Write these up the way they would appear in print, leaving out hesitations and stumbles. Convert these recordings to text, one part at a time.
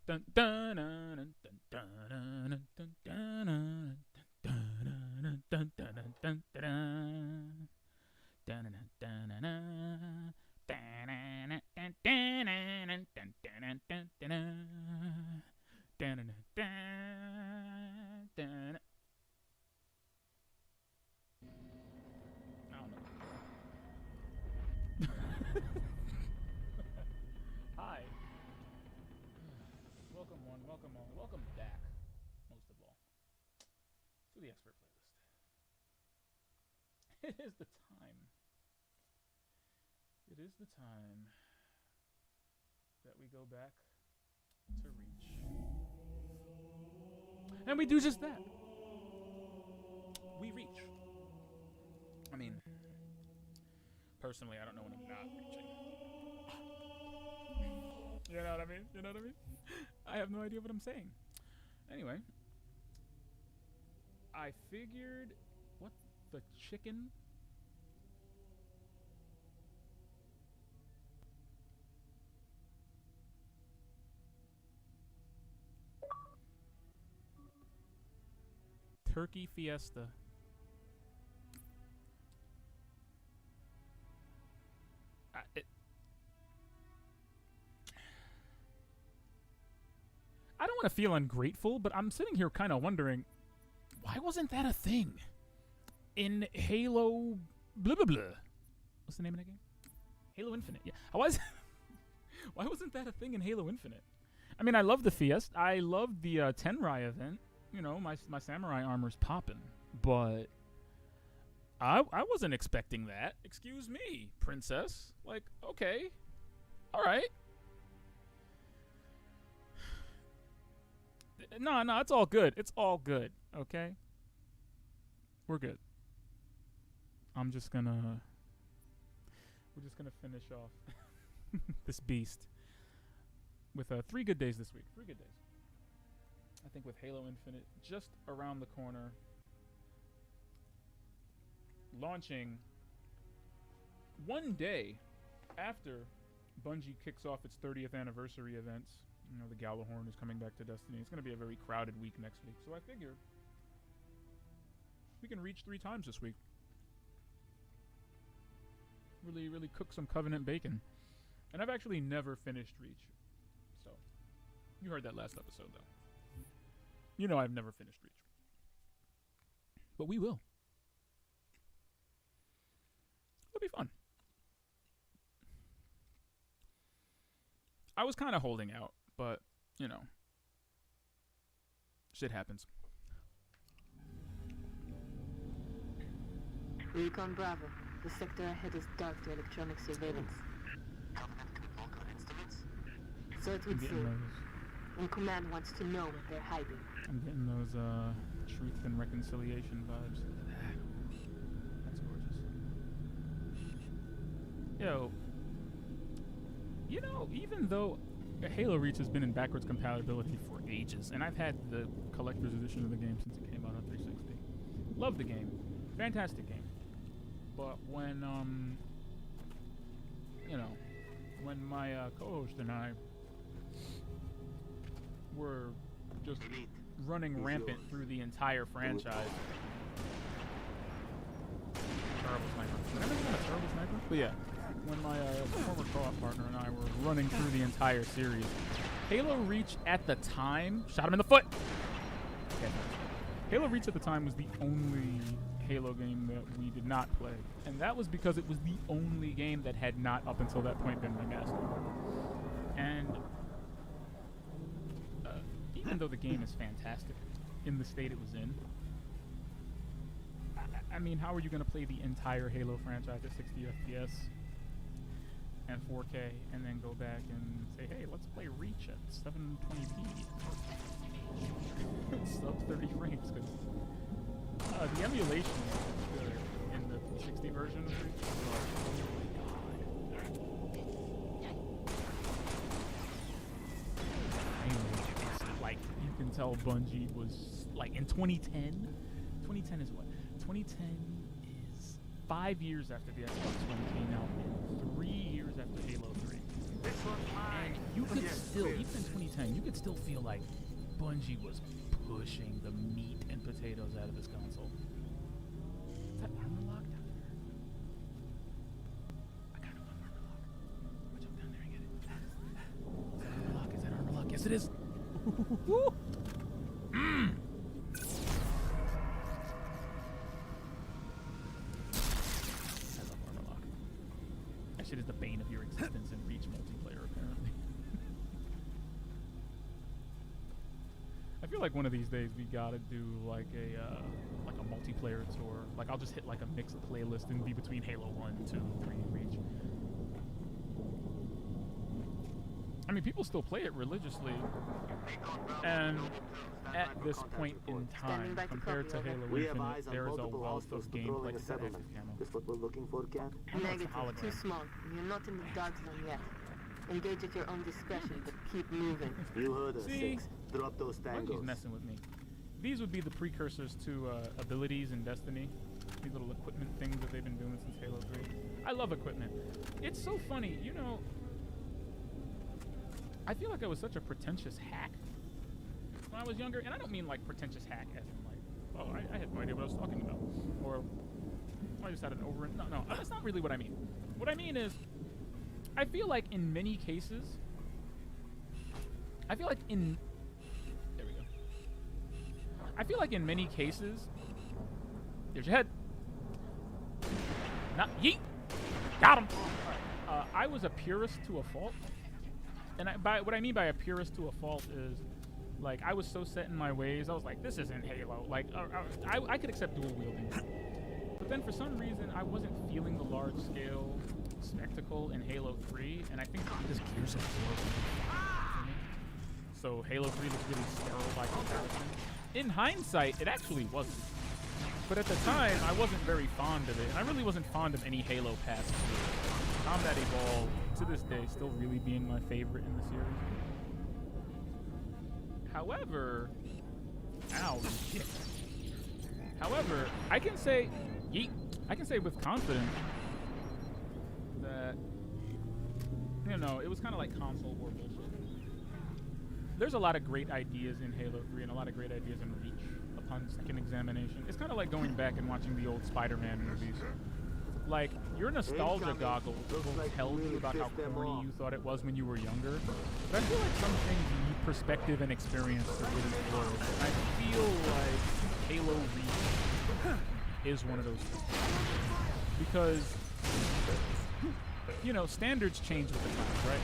dun dun dun dun dun dun dun dun dun dun dun. Hi. Welcome one, welcome all, welcome back, most of all, to the expert playlist. It is the time. It is the time that we go back to Reach. And we do just that. We reach. I mean, personally, I don't know when I'm not reaching. You know what I mean? You know what I mean? I have no idea what I'm saying. Anyway, I figured, what the chicken? Turkey Fiesta. I don't want to feel ungrateful, but I'm sitting here kind of wondering, why wasn't that a thing in Halo blah blah blah? What's the name of that game? Halo Infinite. Yeah. Why wasn't that a thing in Halo Infinite? I mean, I love the Fiesta. I love the Tenrai event. You know, my samurai armor's popping, but I wasn't expecting that. Excuse me, princess. Like, okay, all right. No, it's all good. It's all good. Okay, we're good. We're just gonna finish off this beast with 3 good days this week. 3 good days. I think with Halo Infinite just around the corner, launching one day after Bungie kicks off its 30th anniversary events. You know, the Gjallarhorn is coming back to Destiny. It's going to be a very crowded week next week. So I figure we can reach 3 times this week. Really, really cook some Covenant bacon. And I've actually never finished Reach. So, you heard that last episode, though. You know I've never finished Reach. But we will. It'll be fun. I was kind of holding out, but, you know, shit happens. Recon Bravo. The sector ahead is dark to electronic surveillance. Covenant control code instruments? So it would seem. And Command wants to know what they're hiding. I'm getting those truth and reconciliation vibes. Look at that. That's gorgeous. Yo, you know, even though Halo Reach has been in backwards compatibility for ages, and I've had the collector's edition of the game since it came out on 360. Love the game. Fantastic game. But when, you know, when my co-host and I were just running rampant through the entire franchise. Terrible sniper. Did I mention a terrible sniper? But yeah, when my former co-op partner and I were running through the entire series, Halo Reach at the time, shot him in the foot! Okay. Halo Reach at the time was the only Halo game that we did not play. And that was because it was the only game that had not, up until that point, been remastered. And even though the game is fantastic in the state it was in, I mean, how are you going to play the entire Halo franchise at 60 FPS and 4K and then go back and say, hey, let's play Reach at 720p? Sub 30 frames, because the emulation in the 360 version of Reach was like, like, you can tell Bungie was, like, in 2010, 2010 is what? 2010 is 5 years after the Xbox One came out and 3 years after Halo 3. And you could still, even in 2010, you could still feel like Bungie was pushing the meat and potatoes out of this console. Is that armor lock down there? I kind of want armor lock. I'll jump down there and get it. Is that armor lock? Is that armor lock? Yes, it is. I love armor lock. That shit is the bane of your existence in Reach multiplayer, apparently. I feel like one of these days we gotta do like a multiplayer tour. Like I'll just hit like a mixed playlist and be between Halo 1, 2, 3, and Reach. I mean, people still play it religiously, and at this point in time, compared to Halo Infinite, there is a wealth of gameplay. Is that active camo? That's what we're looking for, Cat? Negative. Too small. You're not in the dark zone yet. Engage at your own discretion, but keep moving. You heard us, See? 6. Drop those Bungie's tangos. messing with me. These would be the precursors to abilities in Destiny. These little equipment things that they've been doing since Halo 3. I love equipment. It's so funny, you know. I feel like I was such a pretentious hack when I was younger, and I don't mean like pretentious hack as in like, oh, I had no idea what I was talking about, or I just had an over. No, that's not really what I mean. What I mean is, I feel like in many cases, I feel like in many cases, there's your head. Not yeet. Got him. I was a purist to a fault. And what I mean by a purist to a fault is, like, I was so set in my ways. I was like, this isn't Halo. Like, I could accept dual wielding. But then for some reason, I wasn't feeling the large-scale spectacle in Halo 3. And I think this Gears of War. So Halo 3 was really sterile by comparison. In hindsight, it actually wasn't. But at the time, I wasn't very fond of it. And I really wasn't fond of any Halo past 2. Combat Evolved, to this day, still really being my favorite in the series. However, However, I can say with confidence that, you know, it was kind of like console war bullshit. There's a lot of great ideas in Halo 3 and a lot of great ideas in Reach upon second examination. It's kind of like going back and watching the old Spider-Man movies. Like, your nostalgia goggles will tell you about how corny you thought it was when you were younger. But I feel like some things need perspective and experience to really flourish. And I feel like Halo Reach is one of those things. Because, you know, standards change with the times, right?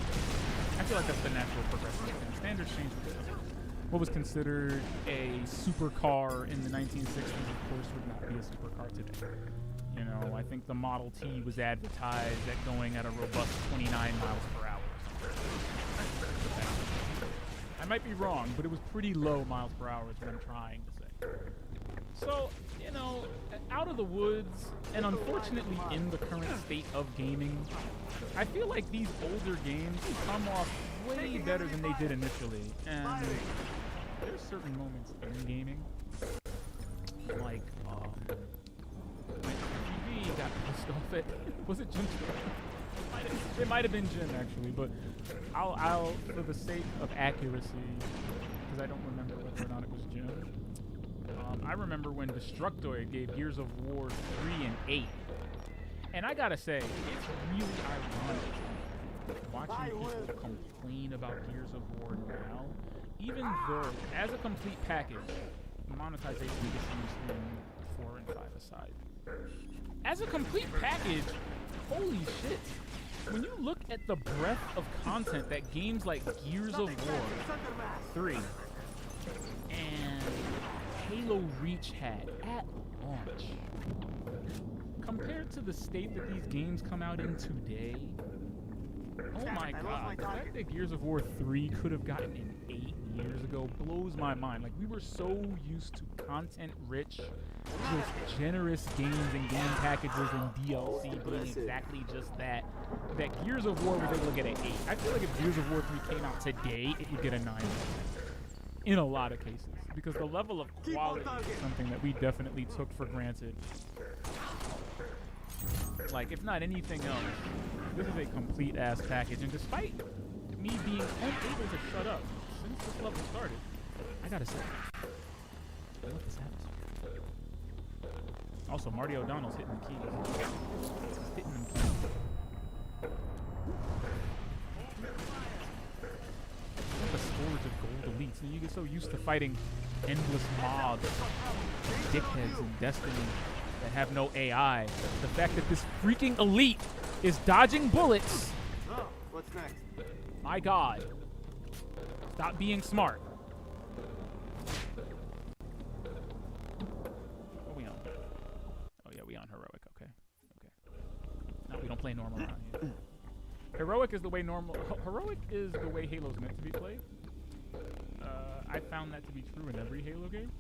I feel like that's the natural progression of things. Standards change with the times. What was considered a supercar in the 1960s, of course, would not be a supercar today. You know, I think the Model T was advertised at going at a robust 29 miles per hour. I might be wrong, but it was pretty low miles per hour is what I'm trying to say. So, you know, out of the woods, and unfortunately in the current state of gaming, I feel like these older games come off way better than they did initially. And there's certain moments in gaming, like, he got pissed off at. Was it Jim? It might have been Jim actually, but I'll for the sake of accuracy, because I don't remember whether or not it was Jim. I remember when Destructoid gave Gears of War 3 and 8, and I gotta say, it's really ironic watching people complain about Gears of War now, even though as a complete package, monetization issues in 4 and 5 aside. As a complete package, holy shit. When you look at the breadth of content that games like Gears of War 3 and Halo Reach had at launch, compared to the state that these games come out in today, oh my god, the fact that Gears of War 3 could have gotten an 8 years ago blows my mind. Like, we were so used to content-rich, just generous games and game packages and DLC being exactly just that, that Gears of War was able to get an 8. I feel like if Gears of War 3 came out today, it would get a 9. In a lot of cases. Because the level of quality is something that we definitely took for granted. Like, if not anything else, this is a complete ass package. And despite me being unable to shut up since this level started, I gotta say, I love this atmosphere. Also, Marty O'Donnell's hitting the keys. He's hitting them keys. The scourge of gold elites, and you get so used to fighting endless mobs, dickheads in Destiny that have no AI. The fact that this freaking elite is dodging bullets. Oh, what's next? My God. Stop being smart. What are we on? Oh yeah, we on heroic. Okay. No, we don't play normal around here. Heroic is the way Heroic is the way Halo's meant to be played. I found that to be true in every Halo game.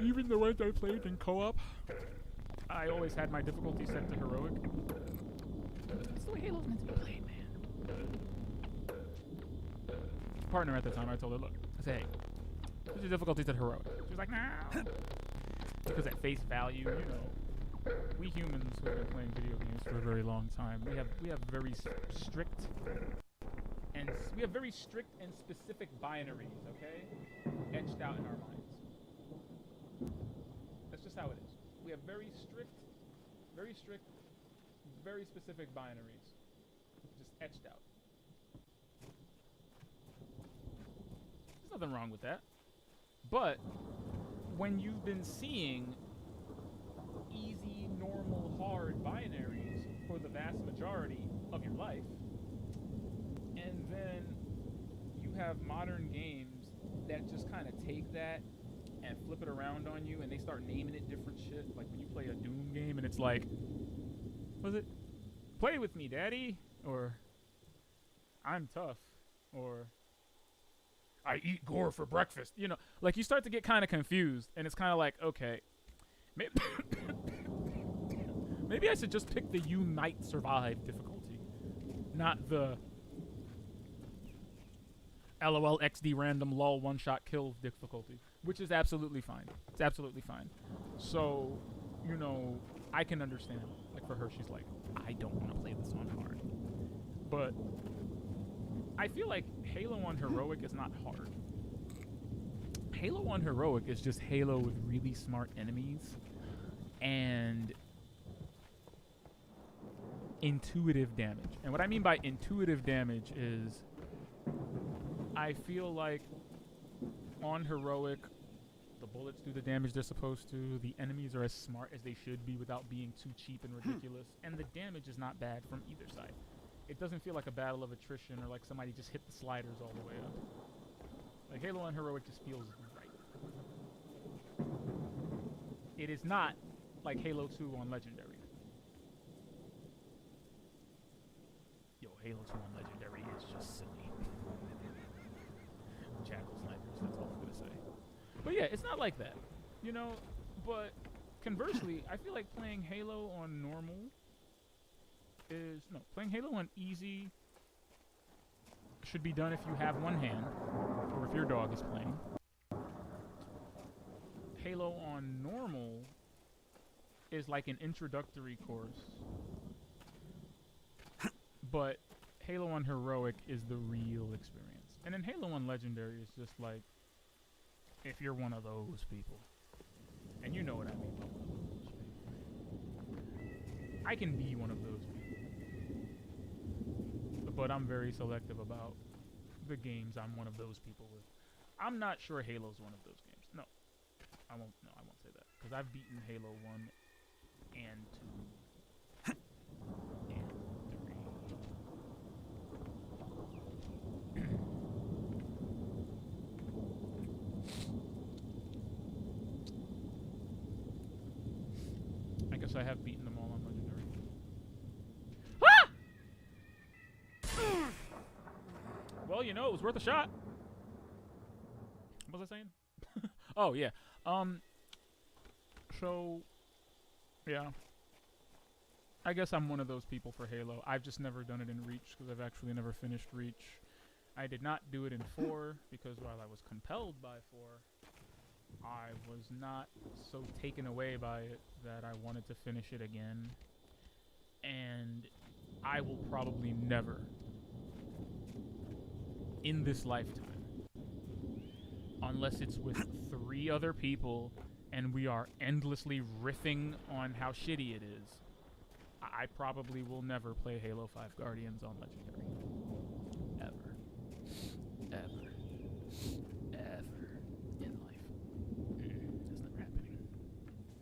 Even the ones I played in co-op, I always had my difficulty set to heroic. It's the way Halo's meant to be played, man. Partner at the time, I told her, look, I said, hey, what's your difficulty set to heroic? She was like, nah. Because at face value, you know, we humans who have been playing video games for a very long time, we have very strict and specific binaries, okay, etched out in our minds. That's just how it is. We have very strict, very specific binaries, just etched out. There's nothing wrong with that. But when you've been seeing easy, normal, hard binaries for the vast majority of your life, and then you have modern games that just kind of take that and flip it around on you, and they start naming it different shit. Like when you play a Doom game and it's like, what is it? Play with me, daddy, or I'm tough, or I eat gore for breakfast. You know, like you start to get kind of confused, and it's kind of like, okay, maybe I should just pick the you might survive difficulty, not the LOL XD random lol one shot kill difficulty, which is absolutely fine. It's absolutely fine. So, you know, I can understand. Like for her, she's like, I don't want to play this on hard. But I feel like Halo on heroic is not hard. Halo on heroic is just Halo with really smart enemies and intuitive damage. And what I mean by intuitive damage is I feel like on heroic, the bullets do the damage they're supposed to. The enemies are as smart as they should be without being too cheap and ridiculous. And the damage is not bad from either side. It doesn't feel like a battle of attrition or like somebody just hit the sliders all the way up. Like Halo on heroic just feels right. It is not like Halo 2 on Legendary. Yo, Halo 2 on Legendary is just silly. Jackal snipers, that's all I'm gonna say. But yeah, it's not like that, you know. But conversely, I feel like playing Halo on normal playing Halo on easy should be done if you have one hand, or if your dog is playing. Halo on normal is like an introductory course, but Halo on heroic is the real experience. And then Halo on Legendary is just like, if you're one of those people, and you know what I mean by one of those people. I can be one of those people, but I'm very selective about the games I'm one of those people with. I'm not sure Halo's one of those games. No, I won't say that, because I've beaten Halo 1 and 2 and 3. I guess I have beaten them all on Legendary. Ah! Well, you know, it was worth a shot. What was I saying? Oh, yeah. So, yeah. I guess I'm one of those people for Halo. I've just never done it in Reach, because I've actually never finished Reach. I did not do it in 4, because while I was compelled by 4, I was not so taken away by it that I wanted to finish it again. And I will probably never, in this lifetime, unless it's with 3 other people and we are endlessly riffing on how shitty it is, I probably will never play Halo 5 Guardians on Legendary. Ever. Ever. Ever in life. That's never happening.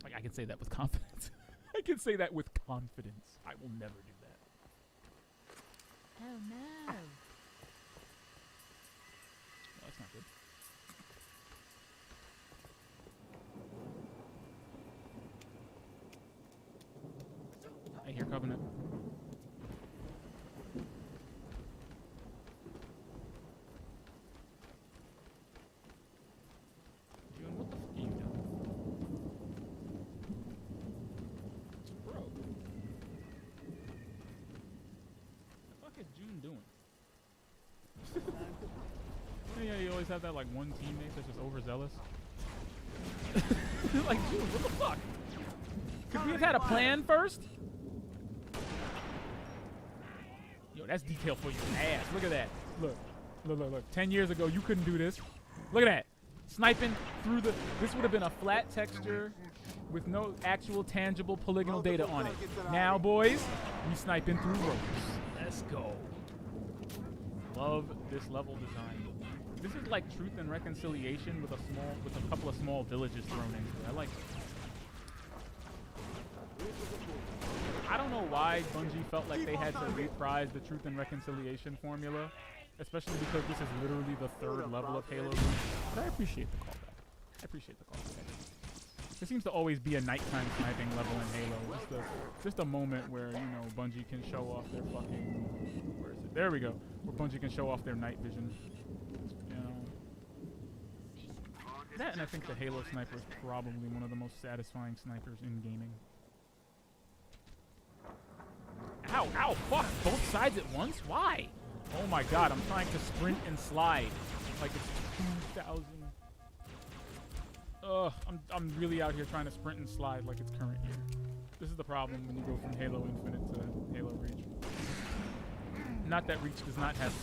Like, I can say that with confidence. I can say that with confidence. I will never do that. Oh no. Well, that's not good. I hear Covenant. June, what the fuck are you doing? Bro. What the fuck is June doing? Yeah, you always have that like one teammate that's just overzealous. Like, June, what the fuck? Could we have had a plan first? Yo, that's detail for your ass. Look at that. Look. 10 years ago, you couldn't do this. Look at that. Sniping through the... This would have been a flat texture with no actual tangible polygonal data on it. Now, boys, we sniping through ropes. Let's go. Love this level design. This is like Truth and Reconciliation with a couple of small villages thrown into it. I like it. I don't know why Bungie felt like they had to reprise the Truth and Reconciliation formula, especially because this is literally the 3rd level of Halo. But I appreciate the callback. There seems to always be a nighttime sniping level in Halo. Just a moment where, you know, Bungie can show off their fucking... Where is it? There we go. Where Bungie can show off their night vision. You know. That, and I think the Halo sniper is probably one of the most satisfying snipers in gaming. Ow, ow, fuck, both sides at once? Why? Oh my god, I'm trying to sprint and slide like it's 2000. Ugh, I'm really out here trying to sprint and slide like it's current year. This is the problem when you go from Halo Infinite to Halo Reach. Not that Reach does not have,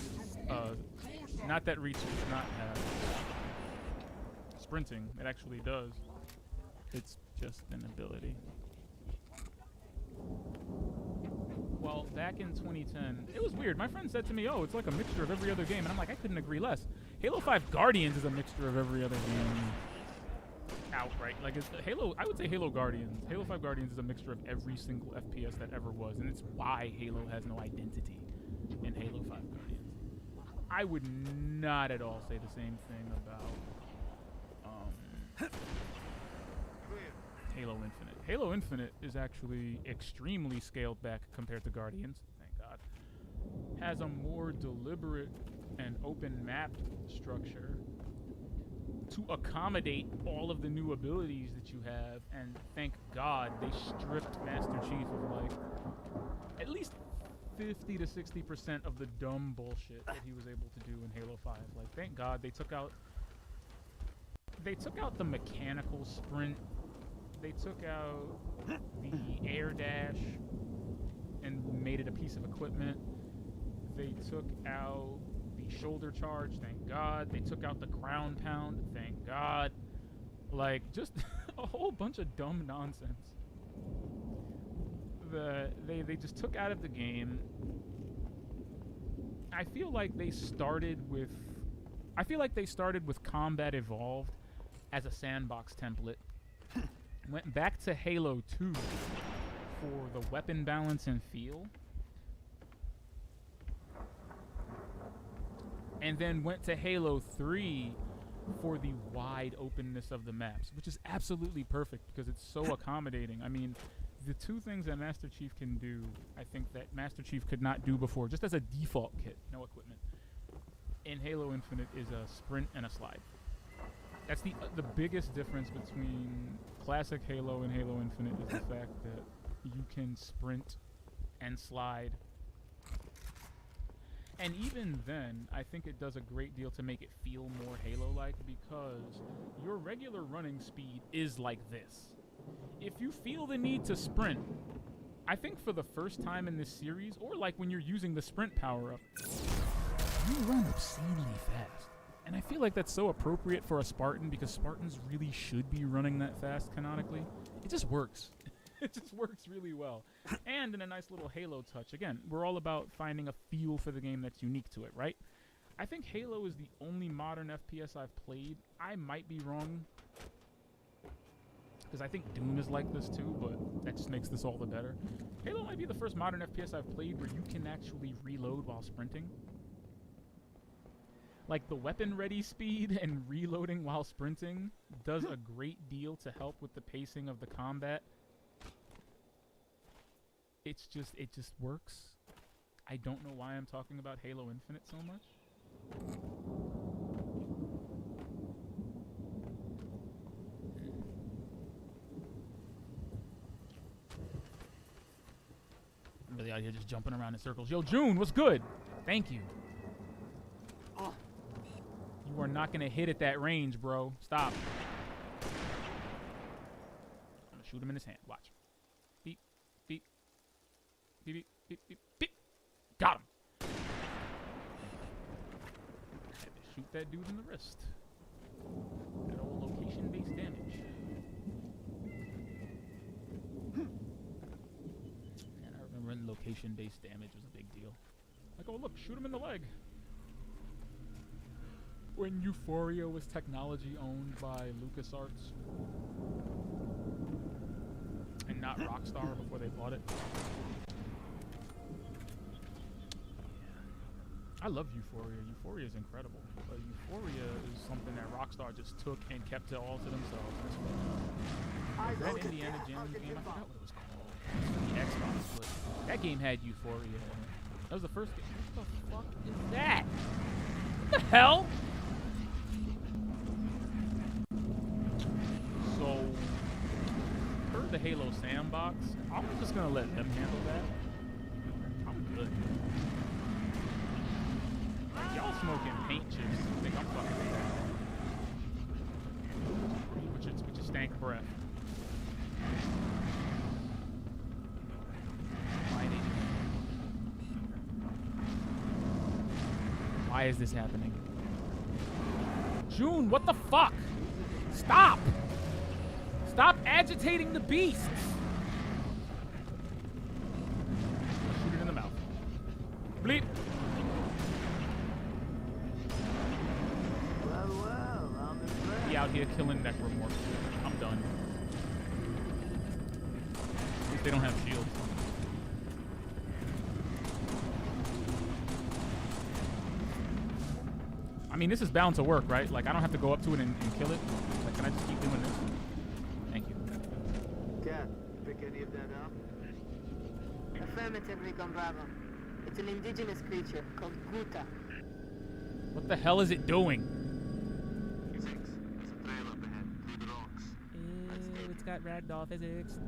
sprinting. It actually does. It's just an ability. Well, back in 2010, it was weird. My friend said to me, oh, it's like a mixture of every other game. And I'm like, I couldn't agree less. Halo 5 Guardians is a mixture of every other game outright. Like, it's Halo, I would say Halo Guardians. Halo 5 Guardians is a mixture of every single FPS that ever was. And it's why Halo has no identity in Halo 5 Guardians. I would not at all say the same thing about Halo Infinite. Halo Infinite is actually extremely scaled back compared to Guardians, thank God. Has a more deliberate and open map structure to accommodate all of the new abilities that you have, and thank God they stripped Master Chief of like at least 50 to 60% of the dumb bullshit that he was able to do in Halo 5. Like, thank God they took out the mechanical sprint. They took out the air dash and made it a piece of equipment. They took out the shoulder charge, thank God. They took out the crown pound, thank God. Like, just a whole bunch of dumb nonsense. They just took out of the game. I feel like they started with Combat Evolved as a sandbox template. Went back to Halo 2 for the weapon balance and feel. And then went to Halo 3 for the wide openness of the maps, which is absolutely perfect because it's so accommodating. I mean, the two things that Master Chief can do, I think that Master Chief could not do before, just as a default kit, no equipment, in Halo Infinite is a sprint and a slide. That's the biggest difference between classic Halo and Halo Infinite is the fact that you can sprint and slide. And even then, I think it does a great deal to make it feel more Halo-like because your regular running speed is like this. If you feel the need to sprint, I think for the first time in this series, or like when you're using the sprint power-up, you run obscenely fast. And I feel like that's so appropriate for a Spartan because Spartans really should be running that fast canonically. It just works. It just works really well. And in a nice little Halo touch. Again, we're all about finding a feel for the game that's unique to it, right? I think Halo is the only modern FPS I've played. I might be wrong, because I think Doom is like this too, but that just makes this all the better. Halo might be the first modern FPS I've played where you can actually reload while sprinting. Like, the weapon ready speed and reloading while sprinting does a great deal to help with the pacing of the combat. It just works. I don't know why I'm talking about Halo Infinite so much. I'm really out here just jumping around in circles. Yo, June, what's good? Thank you. You are not gonna hit at that range, bro. Stop. I'm gonna shoot him in his hand. Watch. Beep, beep, beep, beep, beep, beep, beep. Got him. I had to shoot that dude in the wrist. That old location-based damage. Man, I remember when location-based damage was a big deal. Like, oh look, shoot him in the leg. When Euphoria was technology owned by LucasArts and not Rockstar before they bought it. I love Euphoria. Euphoria is incredible. But Euphoria is something that Rockstar just took and kept it all to themselves. That Indiana Jones game, I forgot what it was called. The Xbox, but that game had Euphoria in it. That was the first game. What the fuck is that? What the hell? So, per the Halo sandbox, I'm just gonna let them handle that. I'm good. Like, y'all smoking paint chips. I think I'm fucking with that. With your stank breath. Why is this happening? June, what the fuck? Stop! Stop agitating the beasts! Shoot it in the mouth. Bleep! Well, I'm impressed. He out here killing necromorphs. I'm done. At least they don't have shields. I mean, this is bound to work, right? Like, I don't have to go up to it and kill it. Like, can I just keep doing this? Thank you. Cat, pick any of that up? Affirmative, Recon Bravo. It's an indigenous creature called Guta. What the hell is it doing? Physics. There's a trail up ahead, through the rocks. Ew, it's got ragdoll physics.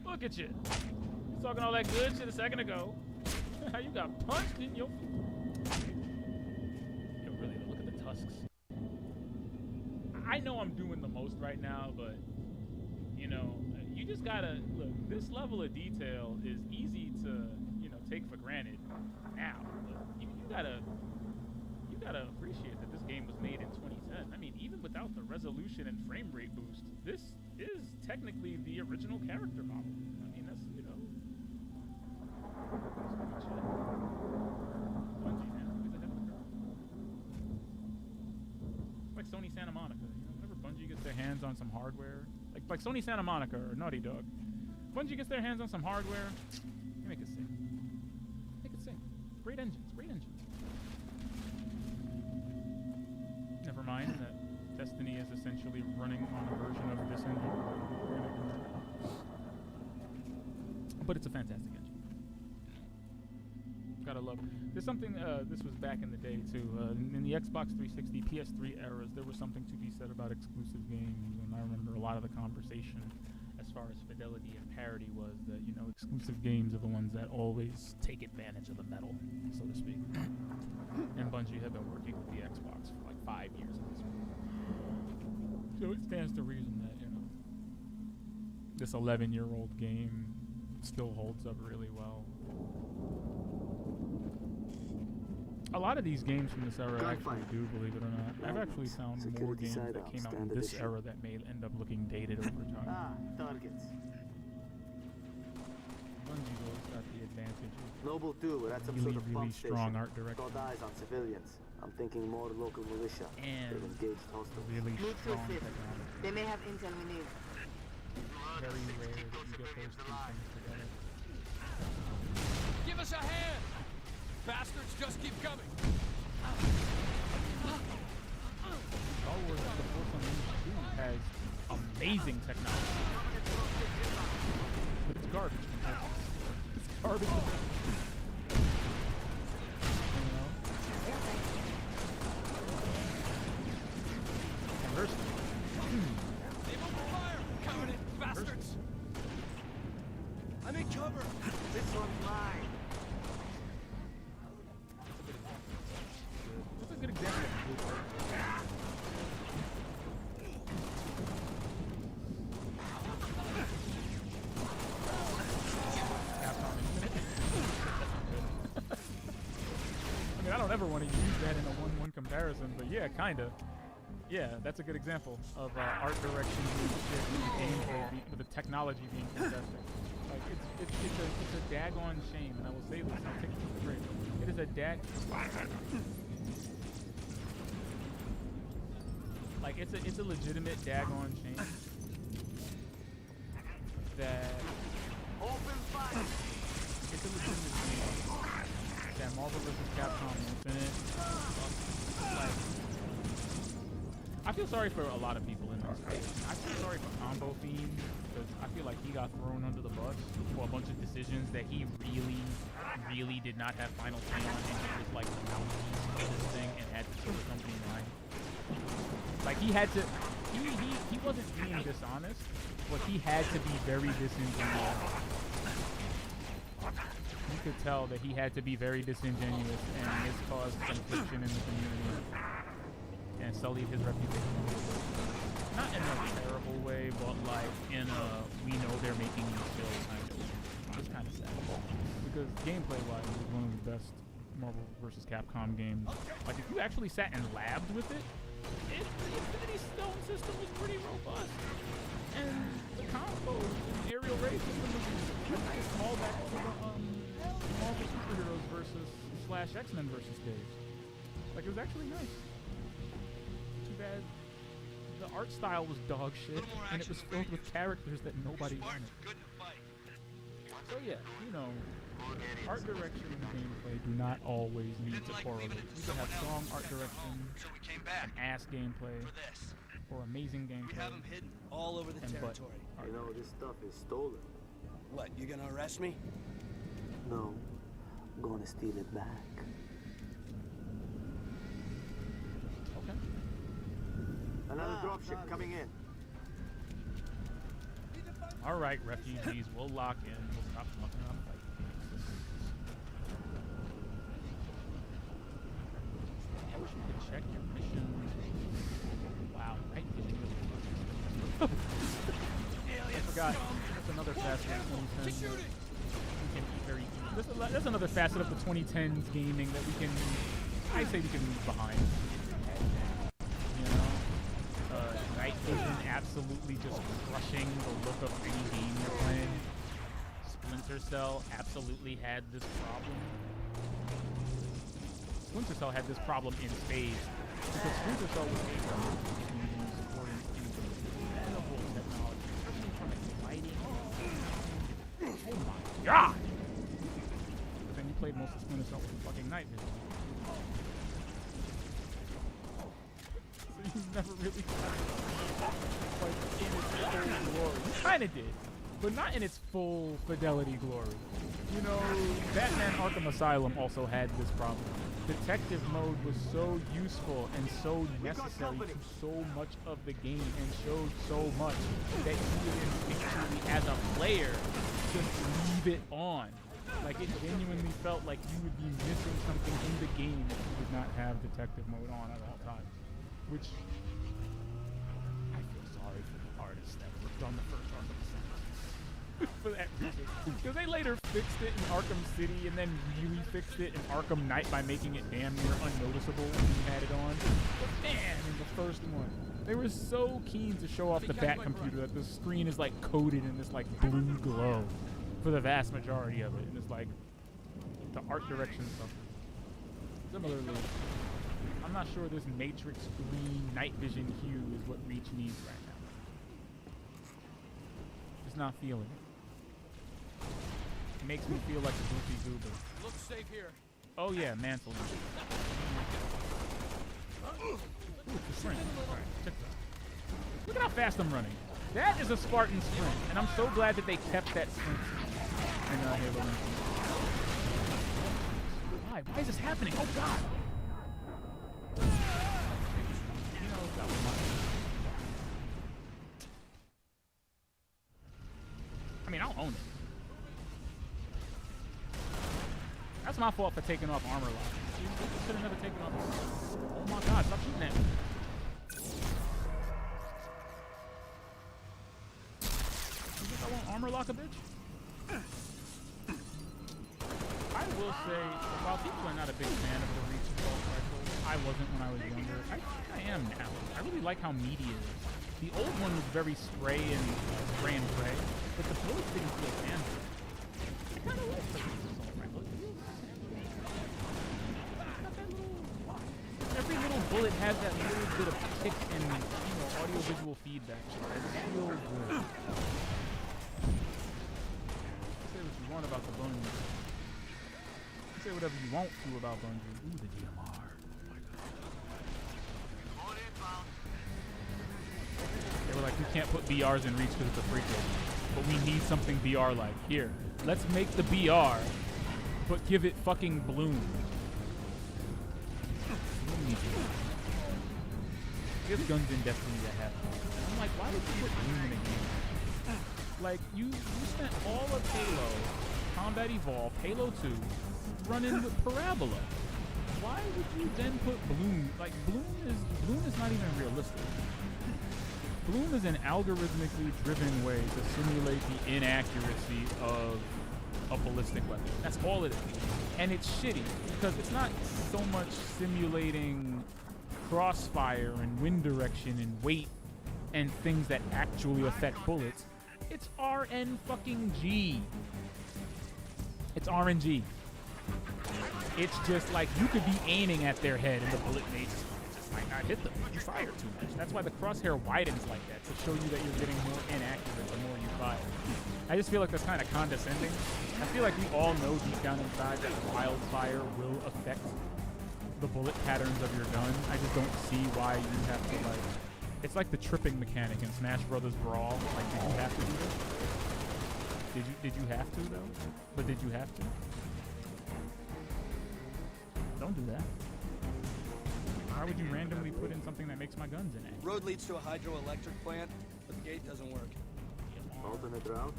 Look at you. You talking all that good shit a second ago. How you got punched in your... Yo, really, look at the tusks. I know I'm doing the most right now, but, you know, you just gotta... Look, this level of detail is easy to, you know, take for granted now. But you gotta appreciate that this game was made in 2010. I mean, even without the resolution and frame rate boost, this is technically the original character model. I mean, that's, you know... Bungie, man. Who's ahead of the curve? It's like Sony Santa Monica. You know, whenever Bungie gets their hands on some hardware, like Sony Santa Monica or Naughty Dog, Bungie gets their hands on some hardware, they make it sing. Make it sing. Great engines. Great engines. Never mind that Destiny is essentially running on a version of this engine. But it's a fantastic engine. Gotta love it. There's something, this was back in the day too. In the Xbox 360, PS3 eras, there was something to be said about exclusive games. And I remember a lot of the conversation as as far as fidelity and parity was, that, you know, exclusive games are the ones that always take advantage of the metal, so to speak. And Bungie have been working with the Xbox for like 5 years at this point. So it stands to reason that, you know, this 11-year-old game still holds up really well. A lot of these games from this era actually do, believe it or not. I've actually found more games that came out in this era that may end up looking dated over time. Targets. Bungie always got the advantage of Noble too, but that's some really, sort of really pump strong station. art direction. Got eyes on civilians. I'm thinking more local militia. And They've engaged hostiles. really Need to strong assist. technology. They may have intel we need. Very rare that you get those two things together. Give us a hand! Bastards just keep coming! Star Wars The Force Unleashed 2 has amazing technology. But it's garbage compared to this. It's garbage compared to this. You know? And there's They've opened fire! Coming in, bastards! I'm in cover! This one's mine. That's a good example of blueprint. Capcom Infinite. I mean, I don't ever want to use that in a 1-1 comparison, but yeah, kinda. Yeah, that's a good example of art direction being shit and gameplay with the technology being fantastic. Like, it's a daggone shame, and I will say this, I'll take it to the grave. It is a like, it's a legitimate daggone shame that Open fire. it's a legitimate shame that Marvel vs. Capcom Infinite, like, I feel sorry for a lot of people in this case. I feel sorry for Combo Fiend, because I feel like he got thrown under the bus for a bunch of decisions that he really did not have final say on, and he was like the mouthpiece of this thing and had to keep the company in line. Like, he had to, he wasn't being dishonest, but he had to be very disingenuous. You could tell that he had to be very disingenuous, and this caused some friction in the community and sullied his reputation a little bit. Not in a terrible way, but like in a we know they're making you still kind of. It's kind of sad because gameplay-wise, it was one of the best Marvel vs. Capcom games. Like, if you actually sat and labbed with it, the Infinity Stone system was pretty robust, and the combos and aerial raid system was a nice small back to the Marvel superheroes versus / X-Men versus stage. Like, it was actually nice. Too bad the art style was dog shit, and it was filled with characters that nobody wanted. So yeah, you know, art direction and gameplay do not always need to correlate. You can have strong art direction, and ass gameplay, or amazing gameplay. We have them hidden all over the territory. You know, this stuff is stolen. What, you gonna arrest me? No, I'm going to steal it back. Okay. Another dropship coming in. All right, refugees, we'll lock in. We'll stop fucking around fighting. I wish you could check your missions. Wow, right? I forgot. That's another facet of 2010. We can be very. That's another facet of the 2010s gaming that we can. I say we can leave behind. You know, night vision absolutely just crushing the look of any game you're playing. Splinter Cell absolutely had this problem. Splinter Cell had this problem in spades because Splinter Cell was able to use supporting incredible technology, especially from its lighting. Oh my god! But then you played most of Splinter Cell with fucking night vision. So you never really got it like in its full glory. You kinda did, but not in its full fidelity glory. You know, Batman Arkham Asylum also had this problem. detective mode was so useful and so necessary to so much of the game and showed so much that you would instinctually, as a player, just leave it on. Like, it genuinely felt like you would be missing something in the game if you did not have detective mode on at all times. Which, I feel sorry for the artists that worked on the first Arkham City for that reason. Because they later fixed it in Arkham City and then really fixed it in Arkham Knight by making it damn near unnoticeable when you had it on. But man, in the first one, they were so keen to show off the Bat computer that the screen is like coated in this like blue glow for the vast majority of it. And it's like, the art direction stuff. Similarly, I'm not sure this Matrix green night vision hue is what Reach needs right now. Just not feeling it. It makes me feel like a goofy goober. Looks safe here. Oh yeah, mantle. Ooh, it's a sprint. Alright, check that. Look at how fast I'm running. That is a Spartan sprint, and I'm so glad that they kept that sprint in Halo Infinite. Why? Why is this happening? Oh god! You know, that was mine. I mean, I'll own it. That's my fault for taking off armor lock. You should have never taken off armor lock. Oh my god, stop shooting at me. You think I won't armor lock a bitch? I will say, while people are not a big fan of the Reach assault rifle, I wasn't when I was younger. I am now. I really like how meaty it is. The old one was very spray and pray, but the bullets didn't feel tangible. I kind of like the Reach assault rifle. Every little bullet has that little bit of kick and audio-visual feedback. It feels good. Say what you want about the Bungie. Say whatever you want to about Bungie. Ooh, the DMR. Oh my god. They were like, we can't put BRs in Reach because it's a prequel, but we need something BR-like. Here, let's make the BR, but give it fucking Bloom. There's guns in Destiny that have Bloom. I'm like, why would you put Bloom in a game? Like, you spent all of Halo, Combat Evolved, Halo 2, running with Parabola. Why would you then put Bloom? Like, Bloom is not even realistic. Bloom is an algorithmically driven way to simulate the inaccuracy of a ballistic weapon. That's all it is. And it's shitty because it's not so much simulating crossfire and wind direction and weight and things that actually affect bullets. It's RN fucking G. It's RNG. It's just like you could be aiming at their head and the bullet may just might not hit them. You fire too much. That's why the crosshair widens like that, to show you that you're getting more inaccurate the more you fire. I just feel like that's kind of condescending. I feel like we all know deep down inside that wildfire will affect the bullet patterns of your gun. I just don't see why you have to, like... It's like the tripping mechanic in Smash Brothers Brawl. Like, did you have to do this? Did you have to, though? But did you have to? Don't do that. Why would you randomly put in something that makes my guns inaccurate? Road leads to a hydroelectric plant, but the gate doesn't work. Alternate route?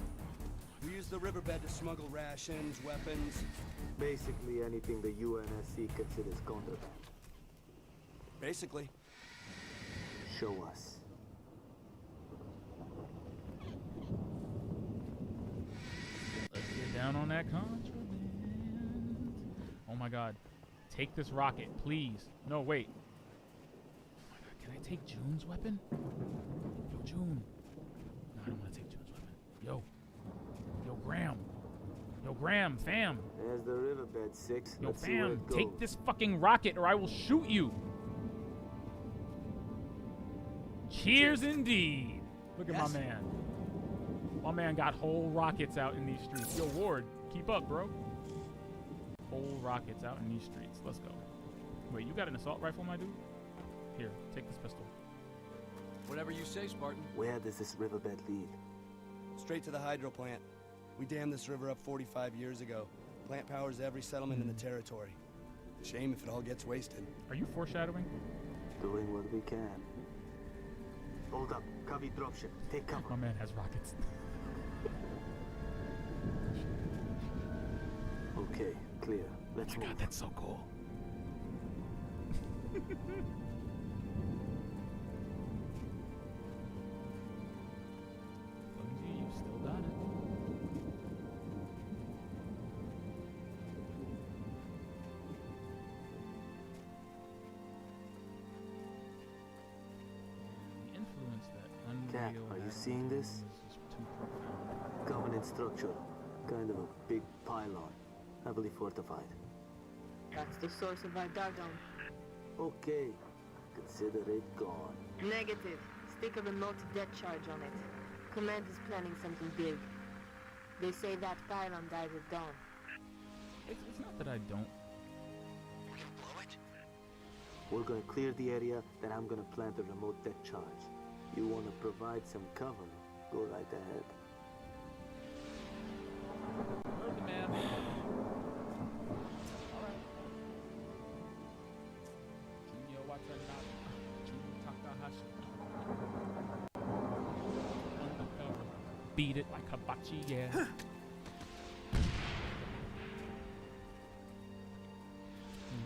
We use the riverbed to smuggle rations, weapons. Basically anything the UNSC considers counter. Basically. Show us. Let's get down on that contraband. Oh my god. Take this rocket, please. No, wait. Oh my god, can I take June's weapon? Yo, June. No, I don't want to take June's weapon. Yo, Graham. Yo, Graham, fam. There's the riverbed, 6. Yo, Let's see where fam, it goes. take this fucking rocket or I will shoot you. Cheers indeed. Look at my man. My man got whole rockets out in these streets. Yo, Ward, keep up, bro. Whole rockets out in these streets. Let's go. Wait, you got an assault rifle, my dude? Here, take this pistol. Whatever you say, Spartan. Where does this riverbed lead? Straight to the hydro plant. We dammed this river up 45 years ago. Plant powers every settlement in the territory. Shame if it all gets wasted. Are you foreshadowing? Doing what we can. Hold up. Covey dropship. Take cover. My man has rockets. Okay, clear. Let's move. God, that's so cool. Fungi, you still got it. The influence that Cat, Unreal are you had seeing on this? humans is too profound. Covenant structure. Kind of a big pylon. Heavily fortified. That's the source of our Dagon. Okay. Consider it gone. Negative. Stick a remote death charge on it. Command is planning something big. They say that pylon dies at dawn. It's not that I don't. We're gonna clear the area, then I'm gonna plant a remote deck charge. You wanna provide some cover? Go right ahead. Heard the man. Alright. Junior Watanabe. Junior Takahashi. Undercover. Beat it like hibachi, yeah.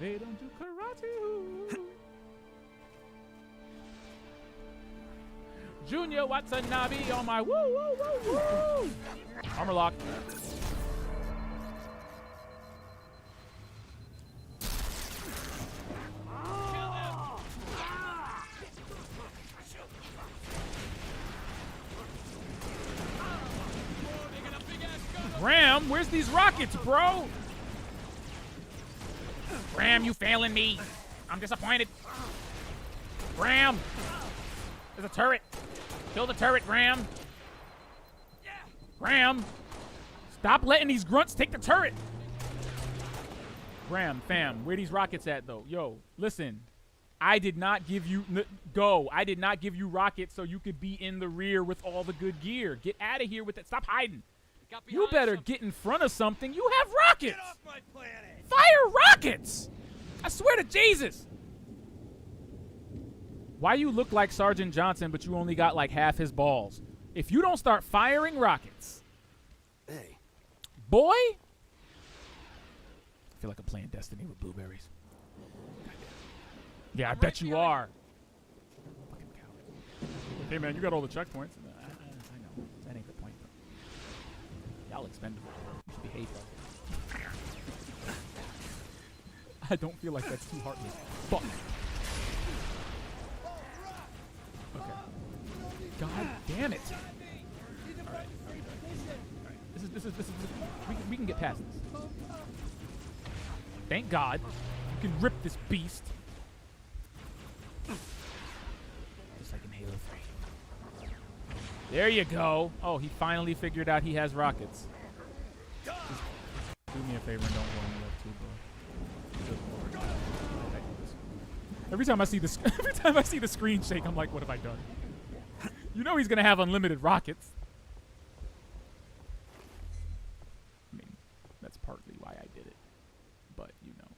They don't do karate. Junior Watanabe on my woo woo woo woo. Armor lock. Ram, where's these rockets, bro? Ram, you failing me. I'm disappointed. Ram! There's a turret. Kill the turret, Ram. Ram! Stop letting these grunts take the turret. Ram, fam, where these rockets at, though? Yo, listen. I did not give you... I did not give you rockets so you could be in the rear with all the good gear. Get out of here with that. Stop hiding. You better get in front of something. You have rockets. Get off my planet! Fire rockets! I swear to Jesus. Why you look like Sergeant Johnson, but you only got like half his balls? If you don't start firing rockets. Hey. Boy! I feel like I'm playing Destiny with blueberries. Yeah, I bet you are. Fucking coward. Hey man, you got all the checkpoints. I know. That ain't the point though. Y'all expendable. You should behave yourself. I don't feel like that's too heartless. Fuck. Okay. God damn it. Alright. This is we can get past this. Thank God. You can rip this beast. Just like in Halo 3. There you go. Oh, he finally figured out he has rockets. Just do me a favor and don't blow me up too, bro. Every time I see the screen shake, I'm like, what have I done? You know he's gonna have unlimited rockets. I mean, that's partly why I did it. But you know.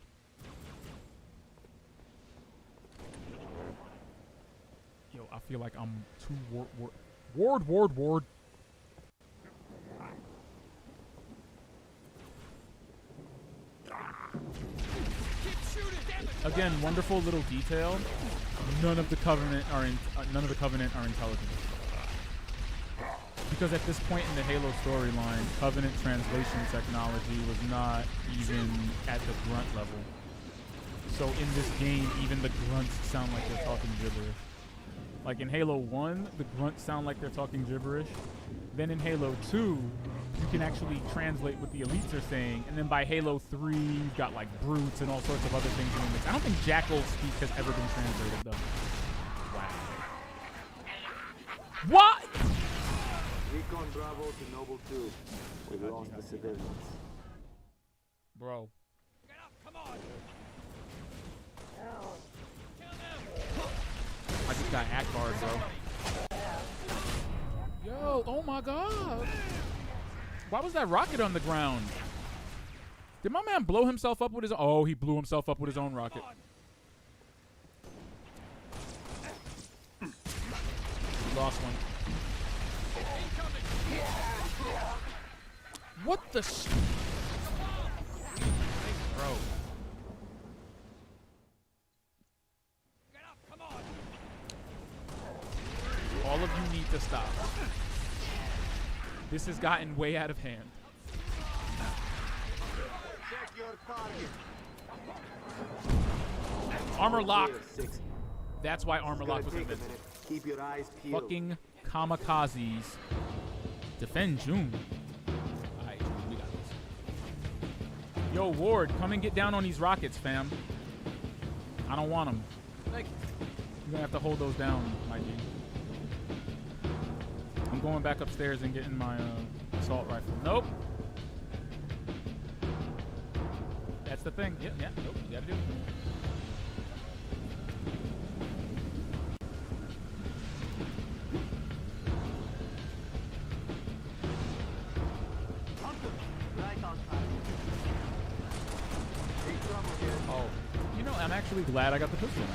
Yo, I feel like I'm too Ward. Again, wonderful little detail. None of the Covenant are intelligent. Because at this point in the Halo storyline, Covenant translation technology was not even at the grunt level. So in this game, even the grunts sound like they're talking gibberish. Like in Halo 1, the grunts sound like they're talking gibberish. Then in Halo 2, you can actually translate what the elites are saying. And then by Halo 3, you've got like brutes and all sorts of other things in the mix. I don't think Jackal's speak has ever been translated though. Wow. What? Recon Bravo to Noble 2. We lost the civilians. Bro. Get up, come on! I just got Akbar, bro. Yo, oh my god. Why was that rocket on the ground? Did my man blow himself up with his? Oh, he blew himself up with his own rocket. He lost one. What the? Bro. All of you need to stop. This has gotten way out of hand. Check your target. Armor lock. Clear, 6. That's why armor It's lock gonna was take a invented. minute. Keep your eyes peeled. Fucking kamikazes. Defend June. Alright, we got this. Yo, Ward, come and get down on these rockets, fam. I don't want them. Thank you. You're gonna have to hold those down, my G. I'm going back upstairs and getting my assault rifle. Nope. That's the thing. Yeah, nope, you gotta do it. Right on time. Big trouble here. Oh, you know, I'm actually glad I got the pistol now.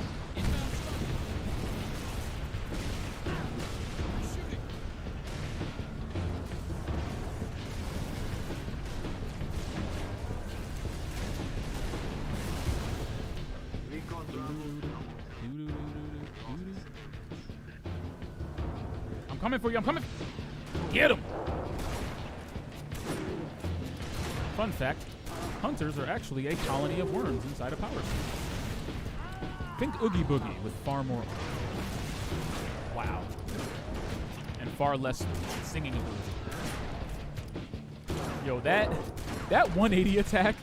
Recon Bravo. I'm coming for you. I'm coming. Get him. Fun fact, hunters are actually a colony of worms inside a power suit. Think Oogie Boogie with far more. Wow. And far less singing ability. Yo, that 180 attack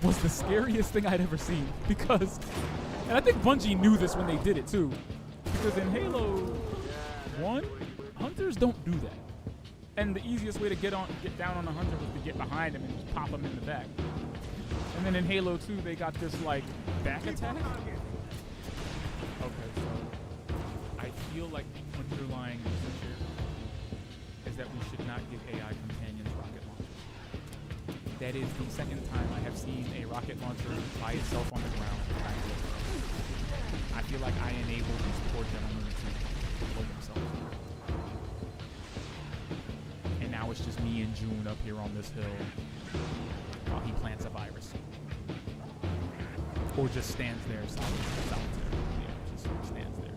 was the scariest thing I'd ever seen because, and I think Bungie knew this when they did it too, because in Halo 1, hunters don't do that. And the easiest way to get down on a hunter was to get behind him and just pop him in the back. And then in Halo 2, they got this like back attack. Okay, so I feel like the underlying message here is that we should not give AI companions rocket launchers. That is the second time I have seen a rocket launcher by itself on the ground. I feel like I enabled these poor gentlemen to blow themselves. And now it's just me and June up here on this hill while he plants a virus. Or just stands there solitary. Yeah, just stands there.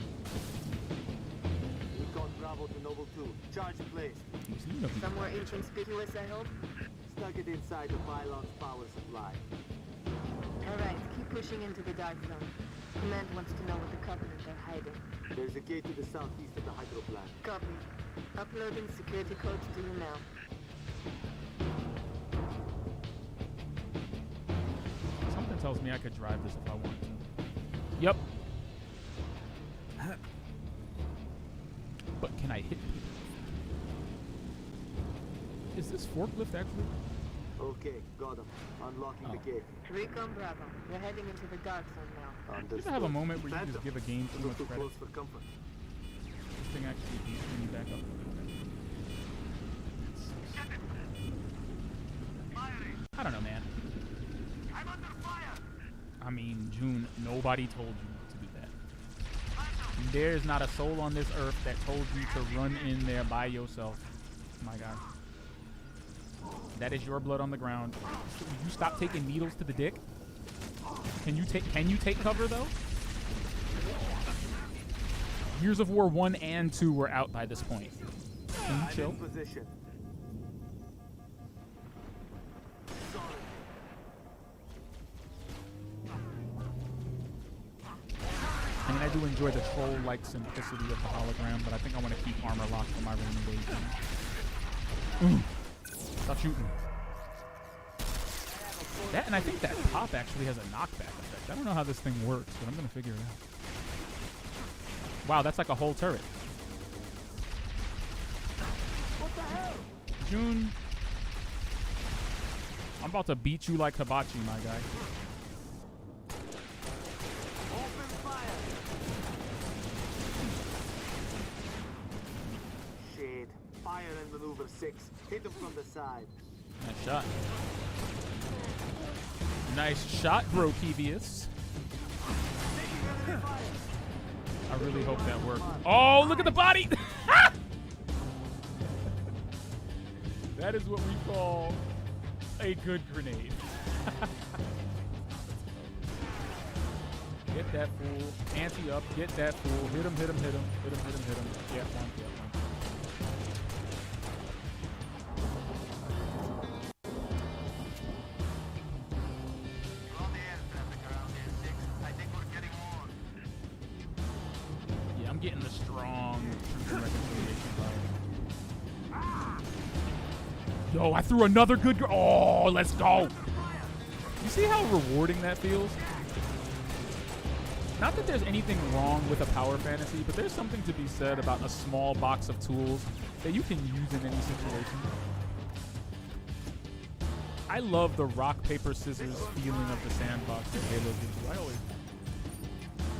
Recon Bravo to Noble 2. Charge placed. Somewhere inconspicuous, I hope. Stuck it inside the pylon's power supply. Alright, keep pushing into the dark zone. Command wants to know what the Covenant are hiding. There's a gate to the southeast of the hydro plant. Copy. Uploading security codes to you now. Something tells me I could drive this if I want to. Yep. But can I hit people? Is this forklift actually? Okay, got him. Unlocking the gate. Recon Bravo. We're heading into the dark zone now. You Understood. ever have a moment where you just give a game too much Too credit? close for comfort. This thing actually beats me back up. I don't know, man. I'm under fire! I mean, June, nobody told you to do that. There's not a soul on this earth that told you to run in there by yourself. My God. That is your blood on the ground. Will you stop taking needles to the dick? Can you take cover though? Gears of War 1 and 2 were out by this point. Can you chill? In position. I mean, I do enjoy the troll-like simplicity of the hologram, but I think I want to keep armor locked for my rainy day game. Stop shooting. That, and I think that pop actually has a knockback effect. I don't know how this thing works, but I'm going to figure it out. Wow, that's like a whole turret. What the hell? June, I'm about to beat you like hibachi, my guy. Open fire! Shit. Fire and maneuver 6. Hit him from the side. Nice shot. Nice shot, Brokevius. I really hope that worked. Oh, look at the body! That is what we call a good grenade. Get that fool. Ante up. Get that fool. Hit him, hit him, hit him. Hit him, hit him, hit him. Yeah, one, yeah, one. Yeah, I'm getting the strong Truth and Reconciliation vibe. Yo, I threw another good oh, let's go. You see how rewarding that feels? Not that there's anything wrong with a power fantasy, but there's something to be said about a small box of tools that you can use in any situation. I love the rock, paper, scissors feeling of the sandbox that Halo gives you.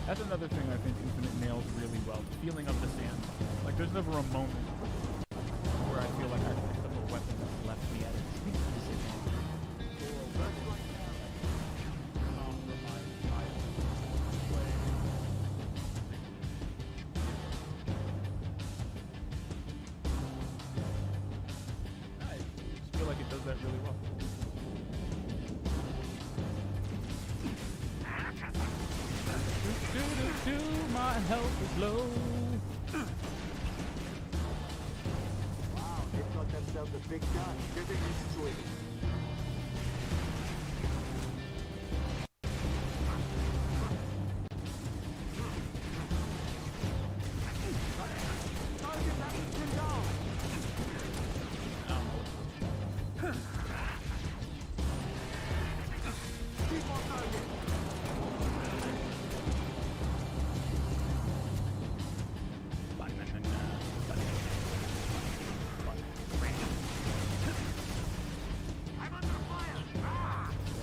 That's another thing I think Infinite nails really well. The feeling of the sandbox. Like, there's never a moment where I feel like I picked up a weapon that's left me at it. That really well. My health is low. Wow, they got themselves a big gun. They're getting situated.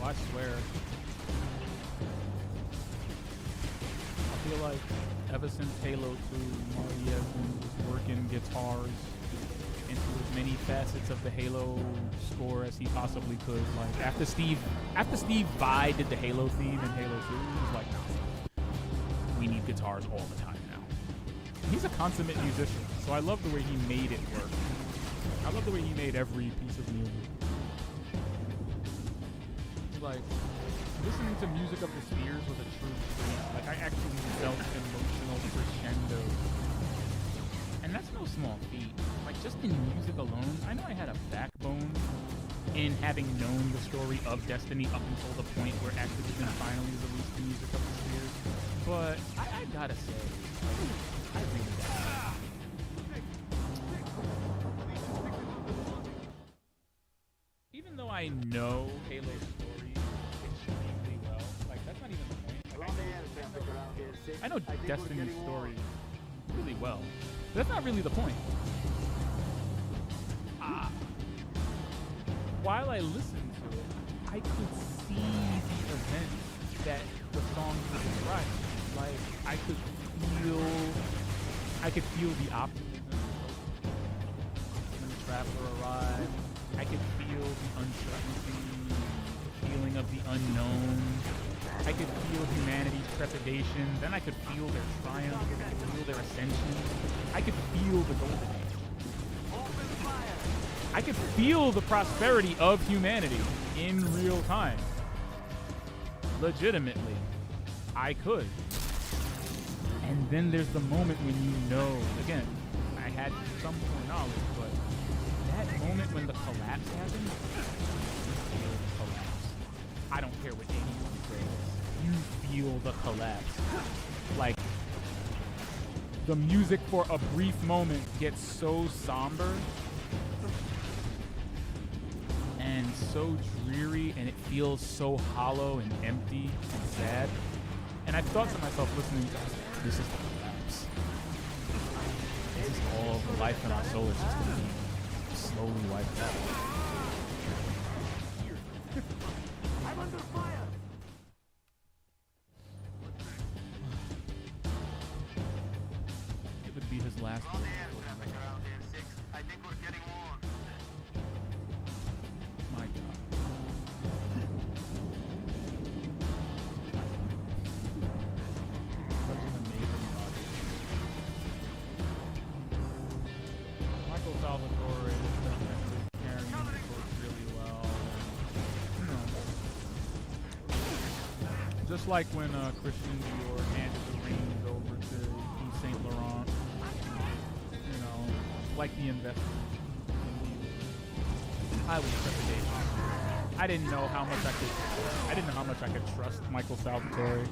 I swear. I feel like ever since Halo 2, Marty Evans was working guitars into as many facets of the Halo score as he possibly could. Like after Steve Vai did the Halo theme in Halo 2, he was like, no, we need guitars all the time now. He's a consummate musician, so I love the way he made it work. I love the way he made every piece of music. Like, listening to Music of the Spheres was a true treat. Like, I actually felt emotional crescendo. And that's no small feat. Like, just in music alone, I know I had a backbone in having known the story of Destiny up until the point where Activision finally released the Music of the Spheres. But I gotta say, I really got it. Even though I know Halo's story extremely well, like that's not even the point. Like, I know Destiny's story really well, but that's not really the point. While I listened to it, I could see the events that the song was describing. Like I could feel the optimism when the traveler arrived. I could feel the uncertainty, the feeling of the unknown. I could feel humanity's trepidation. Then I could feel their triumph. I could feel their ascension. I could feel the golden age. I could feel the prosperity of humanity in real time. Legitimately. I could. And then there's the moment when you know, again, I had some foreknowledge, but that moment when the collapse happens, you feel the collapse. I don't care what anyone says. You feel the collapse. Like, the music for a brief moment gets so somber and so dreary, and it feels so hollow and empty and sad. And I thought to myself listening to this is the collapse. This is all the life in our solar system being slowly wiped out. I'm under fire! It would be his last word. I think we're getting warm. My God. like when Christian Dior handed the reins over to Yves Saint Laurent. You know, like the investment in Dior. Highly trepidation. I didn't know how much I could trust Michael Salvatore.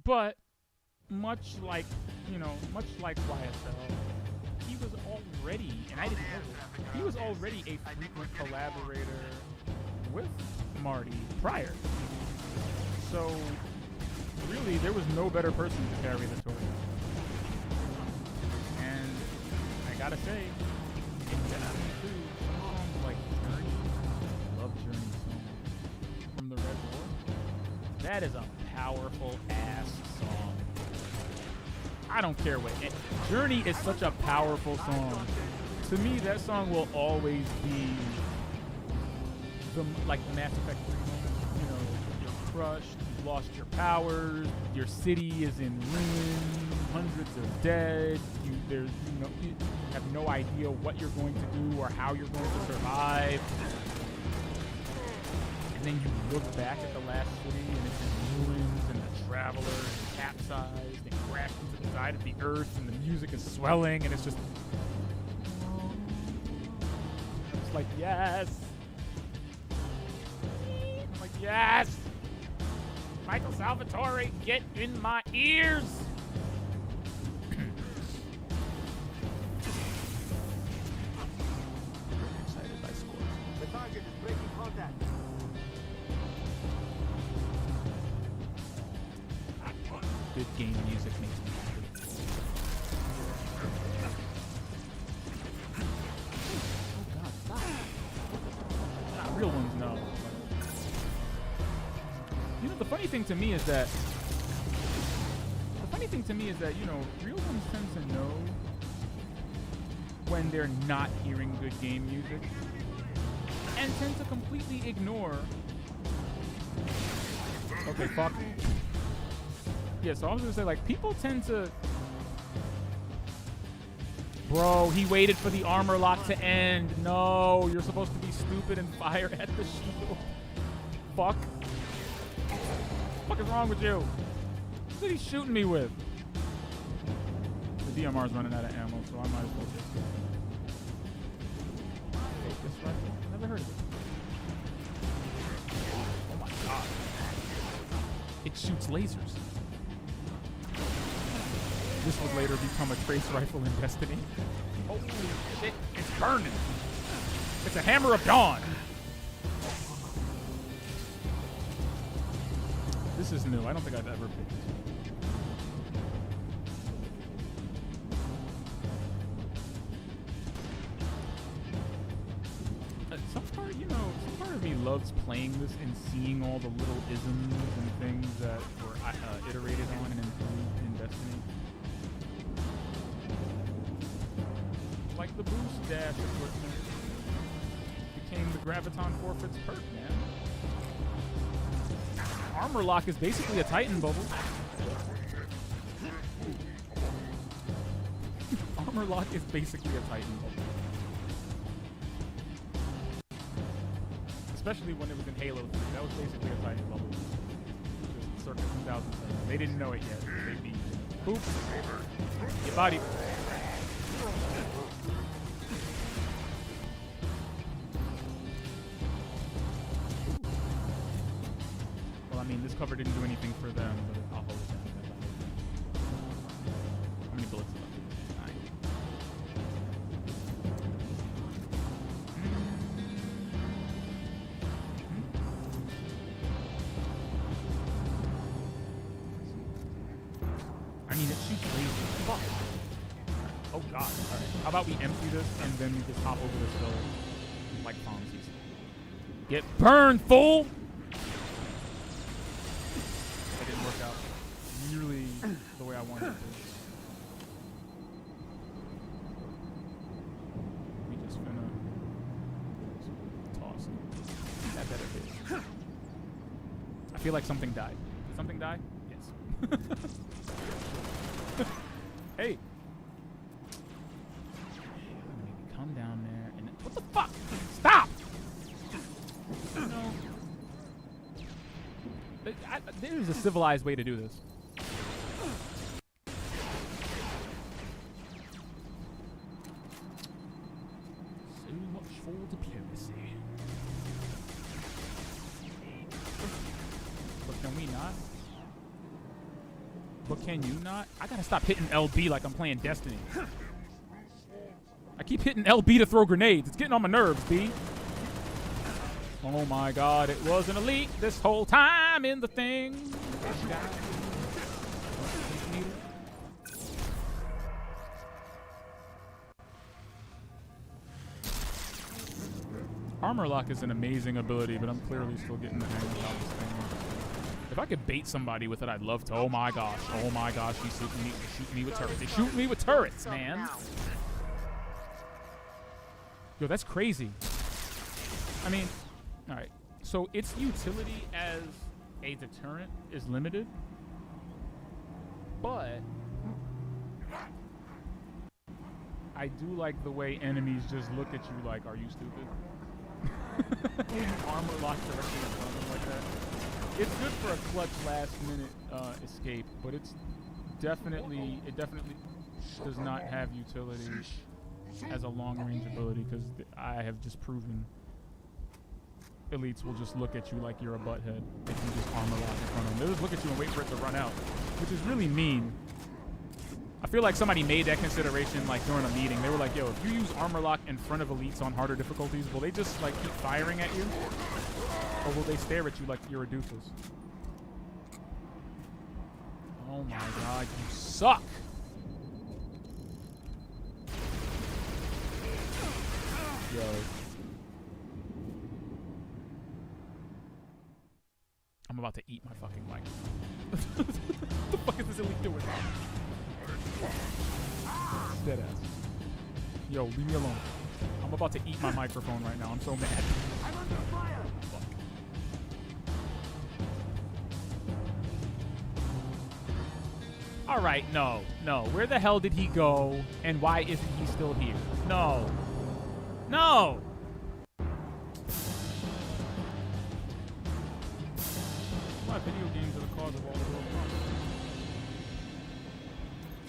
But much like YSL, he was already, and I didn't know this, he was already a frequent collaborator with Marty prior. So really, there was no better person to carry the torch. And I gotta say, in Destiny 2, songs like Journey, I love Journey so much. From the Red War, that is a powerful ass song. I don't care what. Journey is such a powerful song. To me, that song will always be the Mass Effect 3 moment. You know, you're crushed, you've lost your powers, your city is in ruins, hundreds are dead. You have no idea what you're going to do or how you're going to survive. And then you look back at the last city and it's in ruins and the traveler is capsized and crashed into the side of the earth and the music is swelling and it's just... It's like, yes! I'm like, yes! Michael Salvatore, get in my ears! Excited by scores. The target is breaking contact. Good game music makes me happy. Oh god, stop. Not real ones, no. You know, the funny thing to me is that, you know, real ones tend to know when they're not hearing good game music and tend to completely ignore. Okay, fuck. Yeah, so I was gonna say, like, people tend to... Bro, he waited for the armor lock to end. No, you're supposed to be stupid and fire at the shield. Fuck. What the fuck is wrong with you? What is he shooting me with? The DMR's running out of ammo, so I might as well just... Focus rifle? Never heard of it. Oh my god. It shoots lasers. This would later become a trace rifle in Destiny. Holy shit, it's burning. It's a Hammer of Dawn. This is new. I don't think I've ever picked this. Some part of me loves playing this and seeing all the little isms and things that were iterated on and improved in Destiny. Like the boost dash equipment became the Graviton Forfeits perk, man. Armor lock is basically a Titan bubble. Armor lock is basically a Titan bubble. Especially when it was in Halo 3. That was basically a Titan bubble. Just circa 2007. They didn't know it yet. They beat. Boop. Get body. Well, I mean, this cover didn't do anything for them, but I'll hold it down. How many bullets left? 9. I mean, it shoots lasers. Fuck. Oh god. Alright. How about we empty this and then we just hop over this hill like Fonzie's. Get burned, fool! That didn't work out nearly the way I wanted it to. We just finna toss it. That better hit. I feel like something died. Did something die? Yes. Hey. Maybe come down there and... What the fuck? Stop! No. There's a civilized way to do this. So much for diplomacy. But can we not? But can you not? I gotta stop hitting LB like I'm playing Destiny. I keep hitting LB to throw grenades. It's getting on my nerves, B. Oh my god, it was an elite this whole time in the thing. Armor lock is an amazing ability, but I'm clearly still getting the hang of how this thing works. If I could bait somebody with it, I'd love to. Oh my gosh, he's shooting me with turrets. They shoot me with turrets, man. Yo, that's crazy. I mean, all right. So its utility as a deterrent is limited, but I do like the way enemies just look at you like, "Are you stupid?" Armor lock directly in front of them like that. It's good for a clutch last-minute escape, but it definitely does not have utility as a long-range ability, because I have just proven elites will just look at you like you're a butthead if you just armor lock in front of them. They'll just look at you and wait for it to run out, which is really mean. I feel like somebody made that consideration like during a meeting. They were like, yo, if you use armor lock in front of elites on harder difficulties, will they just like keep firing at you? Or will they stare at you like you're a doofus? Oh my god, you suck! Yo. I'm about to eat my fucking mic. What the fuck is this elite doing? Dead ass. Yo, leave me alone. I'm about to eat my microphone right now. I'm so mad. I'm under fire. Fuck. All right, no. Where the hell did he go, and why isn't he still here? No. Why video games are the cause of all the world problems?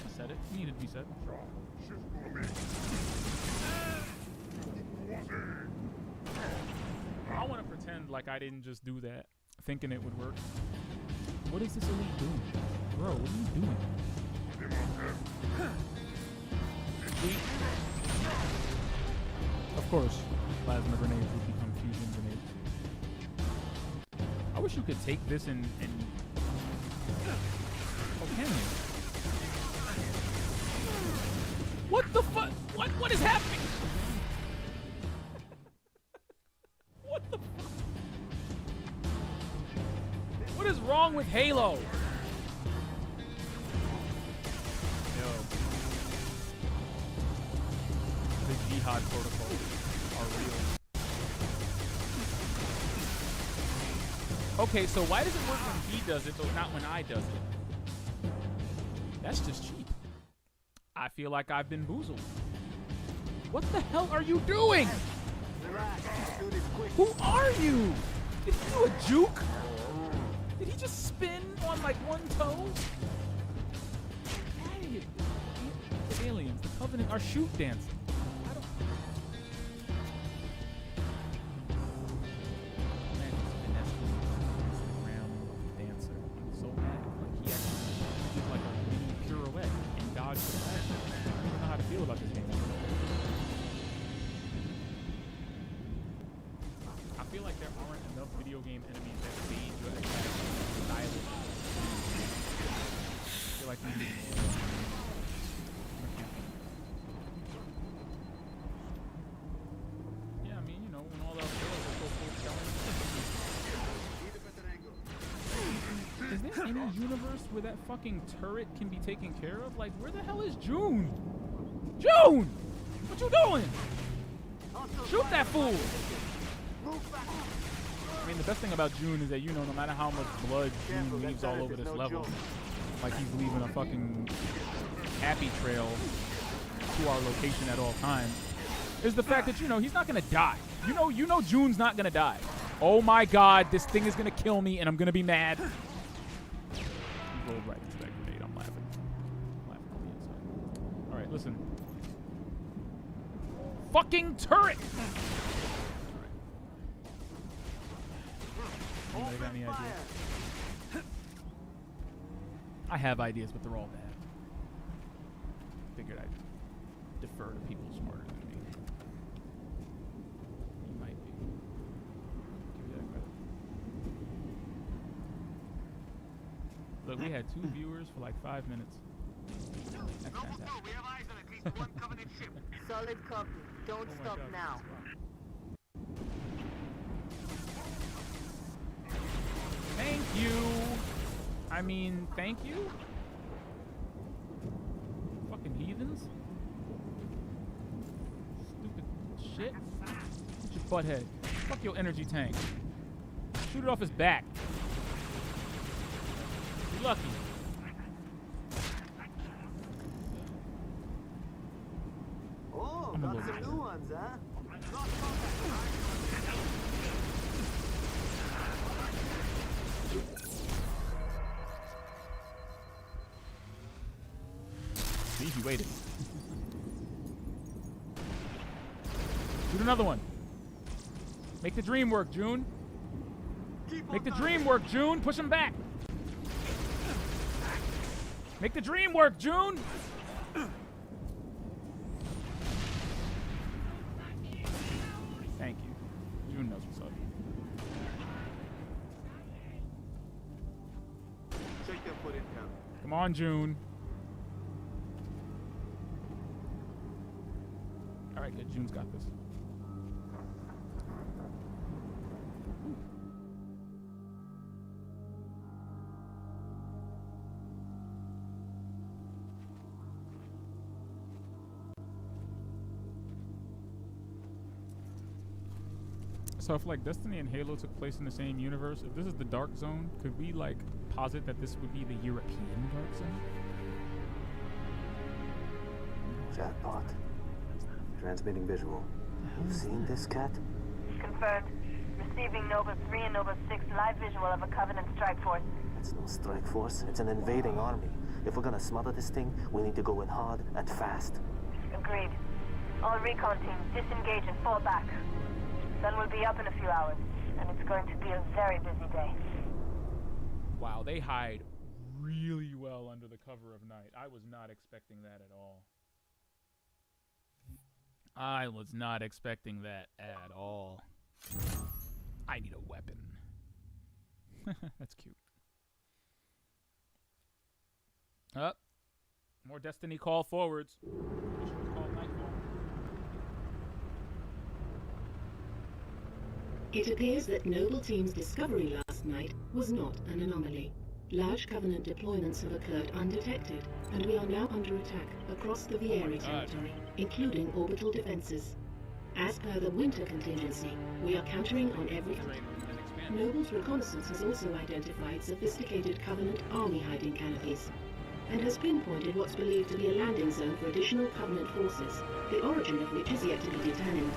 I said it. It needed to be said. I want to pretend like I didn't just do that, thinking it would work. What is this elite doing? Bro, what are you doing? Of course, plasma grenades would become fusion grenades. I wish you could take this and oh, can you? What the fuck? What is happening? What the fuck? What is wrong with Halo? Yo. The jihad protocols are real. Okay, so why does it work when he does it, but not when I does it? That's just cheap. I feel like I've been boozled. What the hell are you doing? Who are you? Is you a juke? Did he just spin on like one toe? Hey, the aliens, the Covenant are shoot dancing. I don't. Man, he's finessing around like a dancer. I'm so mad. Like he actually did like a mini pirouette and dodged the flag. I don't even know how to feel about this game. I feel like there aren't enough video game enemies that evade your attack stylish. I feel like we need more. Yeah, I mean, you know, when all else fails, let's go full challenge. Is there any universe where that fucking turret can be taken care of? Like, where the hell is June? June! What you doing? Shoot that fool! I mean, the best thing about June is that, you know, no matter how much blood June leaves all over this level, like he's leaving a fucking happy trail to our location at all times, is the fact that, you know, he's not gonna die. You know June's not gonna die. Oh my god, this thing is gonna kill me and I'm gonna be mad. He rolled right into that grenade. I'm laughing. I'm laughing on the inside. Alright, listen. Fucking turret! Alright. Anybody got any ideas? I have ideas, but they're all bad. Figured I'd defer to people smarter than me. You might be. Give you that credit. Look, we had 2 viewers for like 5 minutes. That's fantastic. We have eyes on at least one Covenant ship. Solid copy. Don't Oh my stop God, now. Thank you. I mean, thank you? Fucking heathens. Stupid shit. Get your butthead. Fuck your energy tank. Shoot it off his back. You're lucky. Oh, I'm a got little some bit. new ones, huh? See, he waited. Shoot another one. Make the dream work, June. Make the dream work, June. Push him back. Make the dream work, June. Thank you. June knows what's up. Check them for intel. Come on, June. All right, good. June's got this. So if like Destiny and Halo took place in the same universe, if this is the Dark Zone, could we like posit that this would be the European Dark Zone? Chatbot. Transmitting visual. You've seen this, Cat? Confirmed. Receiving Nova 3 and Nova 6 live visual of a Covenant strike force. It's no strike force. It's an invading army. If we're gonna smother this thing, we need to go in hard and fast. Agreed. All recon teams disengage and fall back. Sun will be up in a few hours, and it's going to be a very busy day. Wow, they hide really well under the cover of night. I was not expecting that at all. I was not expecting that at all. I need a weapon. That's cute. Up. More Destiny call forwards. Mission called Nightfall. It appears that Noble Team's discovery last night was not an anomaly. Large Covenant deployments have occurred undetected, and we are now under attack across the Vieri territory, including orbital defenses. As per the winter contingency, we are countering on every front. Noble's reconnaissance has also identified sophisticated Covenant army hiding canopies, and has pinpointed what's believed to be a landing zone for additional Covenant forces, the origin of which is yet to be determined.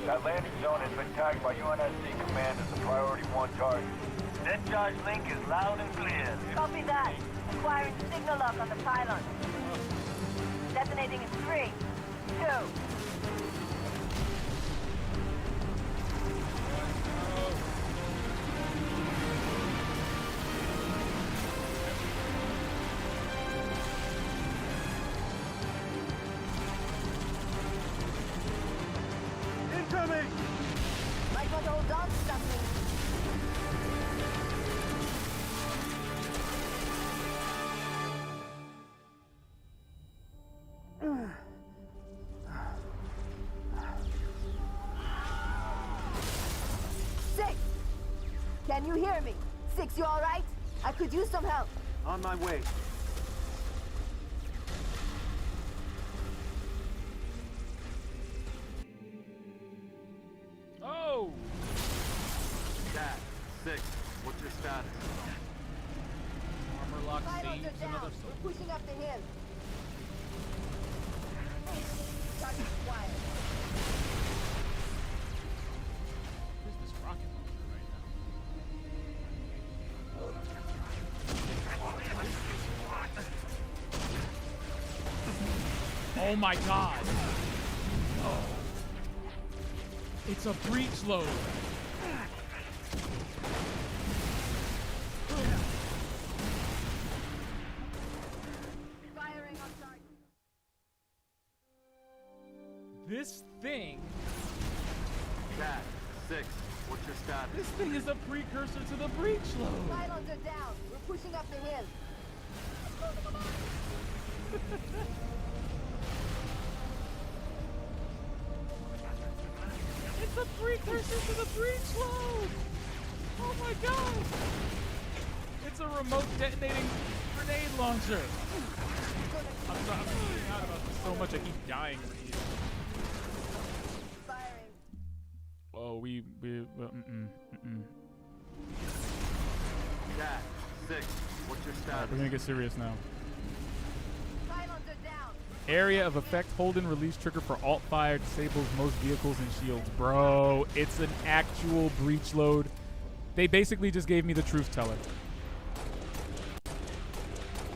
That landing zone has been tagged by UNSC Command as a priority 1 target. That charge link is loud and clear. Copy that. Acquiring signal lock on the pylon. Detonating in 3, 2. Incoming! Might want to hold on to something. Six! Can you hear me? Six, you alright? I could use some help. On my way. Oh! Cat, 6, what's your status? Hammerlock Pilots saves are down. another soul. We're pushing up the hill. Target acquired. Where's this rocket launcher right now? Oh my god! Oh. It's a breach load! Firing on target. This thing, Cat, 6, what's your status? this thing is a precursor to the breach load! Pylons are down. We're pushing up the hill. It's a precursor to the breach load! Oh my god! It's a remote detonating grenade launcher! I'm freaking out about this so much I keep dying. Firing. Oh, Cat, 6, what's your Alright, status? we're gonna get serious now. Pylons are down. Area of effect, hold and release trigger for alt fire, disables most vehicles and shields. Bro, it's an actual breach load. They basically just gave me the truth teller.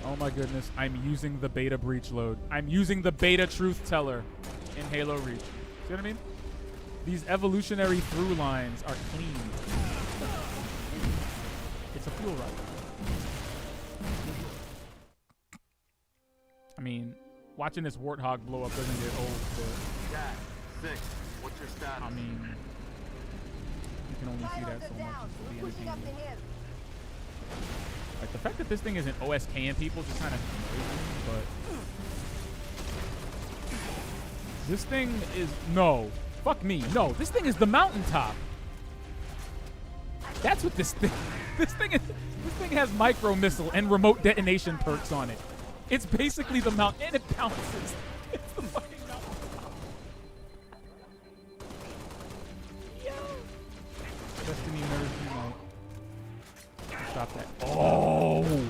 Oh my goodness, I'm using the beta breach load. I'm using the beta truth teller in Halo Reach. See what I mean? These evolutionary through lines are clean. It's a fuel rod. I mean, watching this warthog blow up doesn't get old, but Cat, 6, what's your status? I mean, you can only see Pylons that are so much. down. It's the We're pushing up the entertainment. hill. Like, the fact that this thing isn't OSKing people just kind of annoys me, but this thing is, no, fuck me, no, this thing is the mountaintop. That's what this thing, this thing has micro missile and remote detonation perks on it. It's basically the mountain, and it bounces. It's the fucking mountaintop. Yo. Destiny nerds unite. Stop that. Oh!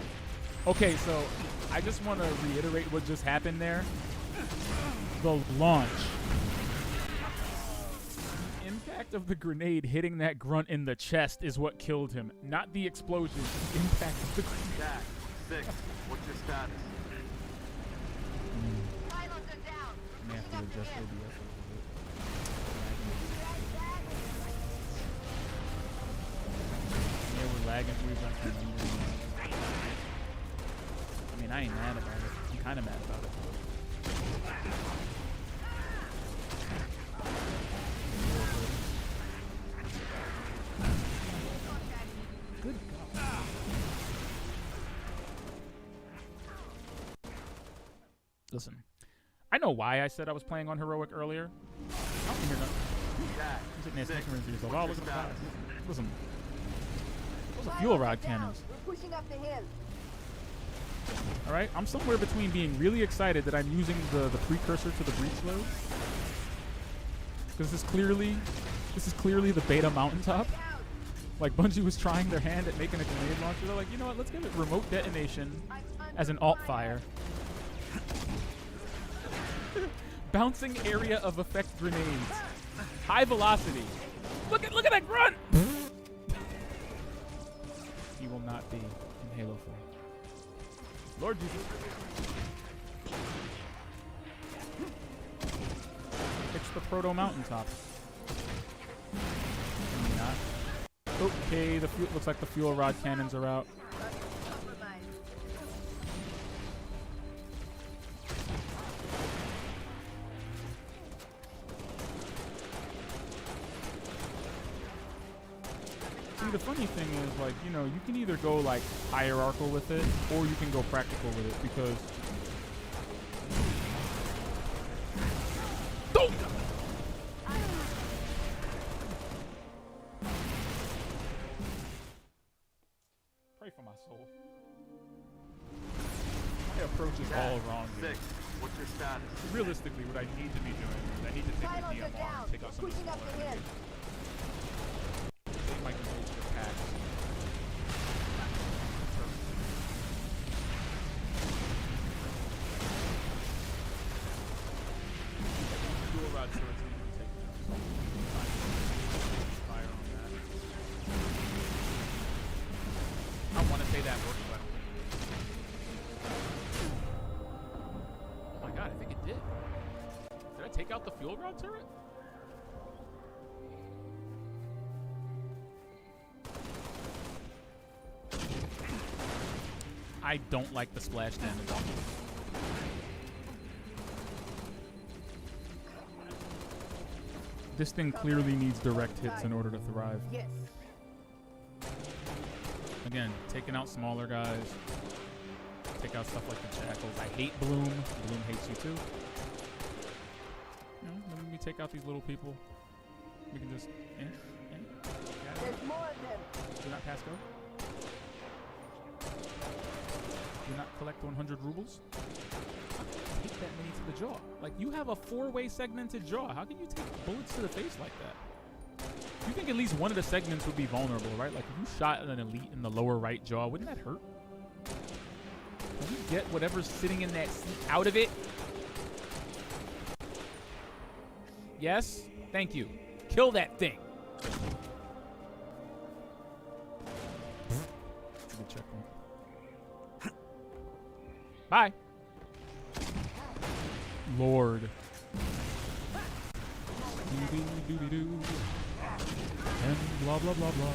Okay, so I just want to reiterate what just happened there. The launch. The impact of the grenade hitting that grunt in the chest is what killed him, not the explosion. The impact of the grenade. Cat, 6, what's your status? Pylons are down. May have to Pushing up the adjust hill. OBS a little bit. Yeah, we're lagging. I mean, I ain't mad about it. I'm kind of mad about it. Good God. Listen, I know why I said I was playing on heroic earlier. I don't hear nothing. Cat, I'm sitting there 6, snickering to yourself. what's Oh, your look at the status? flash. Listen, those are Pylons fuel are rod down. cannons. We're pushing up the hill. All right, I'm somewhere between being really excited that I'm using the precursor to the breach load, because this is clearly the beta mountaintop. Like, Bungie was trying their hand at making a grenade launcher. They're like, you know what? Let's give it remote detonation as an alt fire. Bouncing area of effect grenades. High velocity. Look at that grunt. He will not be in Halo 4. Lord Jesus. It's the proto mountaintop. Maybe not. Okay, looks like the fuel rod cannons are out. See, the funny thing is, like, you know, you can either go, like, hierarchical with it, or you can go practical with it, because... Don't! Pray for my soul. My approach is all wrong here. 6, what's your status? Realistically, what I need to be doing is I need to take the Pylons are DMR down. and take out some of Pushing the up the hill. Take my controls to packs. fuel rod turret? I don't like the splash damage. This thing clearly needs direct hits in order to thrive. Yes. Again, taking out smaller guys. Take out stuff like the Jackals. I hate Bloom. Bloom hates you too. You know, let me take out these little people. We can just... There's more of them. Do not pass go. Do not collect 100 rubles. How can you take that many to the jaw? Like, you have a 4-way segmented jaw. How can you take bullets to the face like that? You think at least one of the segments would be vulnerable, right? Like, if you shot an elite in the lower right jaw, wouldn't that hurt? Can you get whatever's sitting in that seat out of it? Yes? Thank you. Kill that thing. That's a good checkpoint. Bye. Lord. Doobie-doobie-doo. And blah, blah, blah, blah.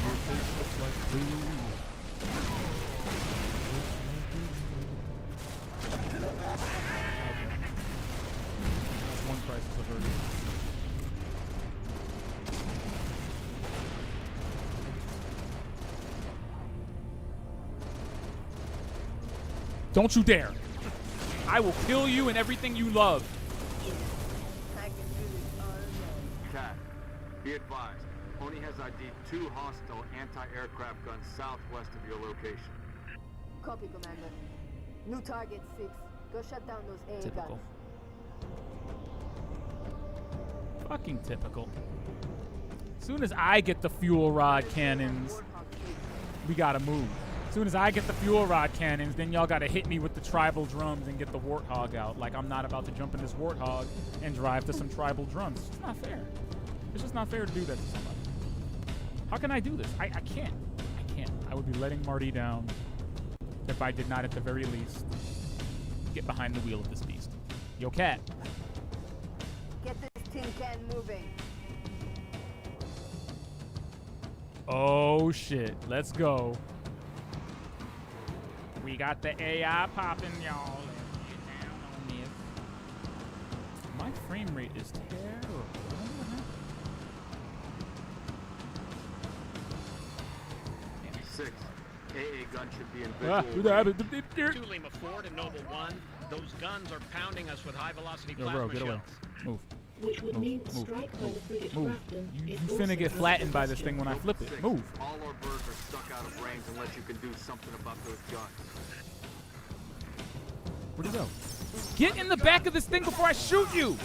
Your face looks like food. That's one crisis averted. Don't you dare. I will kill you and everything you love. I can do this all alone. Cat, be advised. Pony has ID'd 2 hostile anti-aircraft guns southwest of your location. Copy, Commander. New target 6. Go shut down those AA Typical. guns. Fucking typical. As soon as I get the fuel rod cannons, we gotta move. As soon as I get the fuel rod cannons, then y'all gotta hit me with the tribal drums and get the warthog out. Like I'm not about to jump in this warthog and drive to some tribal drums. It's just not fair. It's just not fair to do that to somebody. How can I do this? I can't. I can't. I would be letting Marty down if I did not at the very least get behind the wheel of this beast. Yo, Cat. Get this tin can moving. Oh shit. Let's go. We got the AI popping, y'all. My frame rate is terrible. Six. AA gun should be in visual. 2 Lima 4 to Noble 1. Those guns are pounding us with high-velocity Yo, plasma bro, get away. shells. Move. Which would Move, mean move, strike by the frigate Move. Grafton You is finna also get out flattened of by this question. thing when I flip it. Six. Move. All our birds are stuck out of range unless you can do something about those guns. Where'd he go? Get in the back of this thing before I shoot you!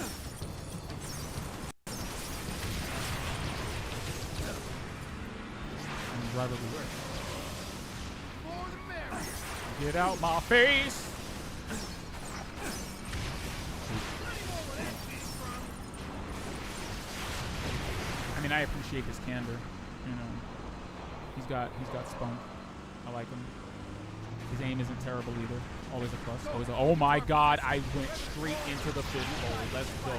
Drive everywhere. Get out my face! I mean, I appreciate his candor. You know, he's got spunk. I like him. His aim isn't terrible either. Always a plus. Always a, oh my god, I went straight into the fishbowl. Let's go.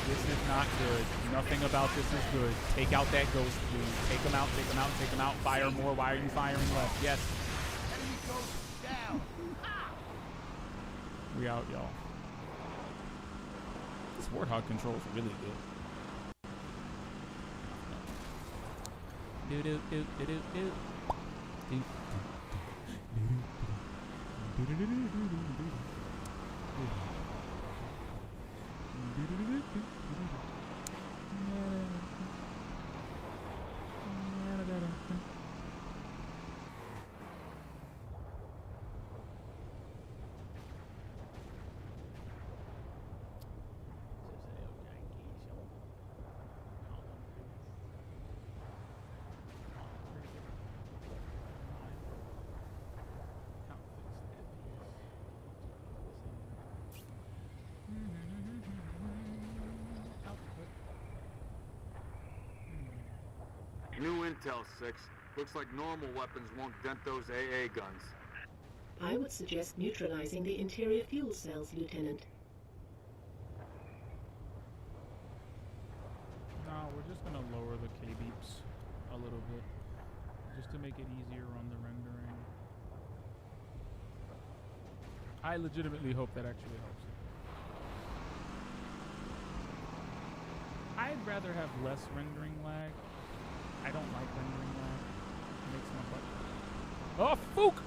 This is not good. Nothing about this is good. Take out that ghost, please. Take him out, take him out, take him out. Fire more. Why are you firing less? Yes. We out, y'all. This Warthog control is really good. Do do do do do do. Do. New intel, 6. Looks like normal weapons won't dent those AA guns. I would suggest neutralizing the interior fuel cells, Lieutenant. No, we're just gonna lower the K-beeps a little bit, just to make it easier on the rendering. I legitimately hope that actually helps. I'd rather have less rendering lag. I don't like rendering lag. It makes my butt. Oh, fook!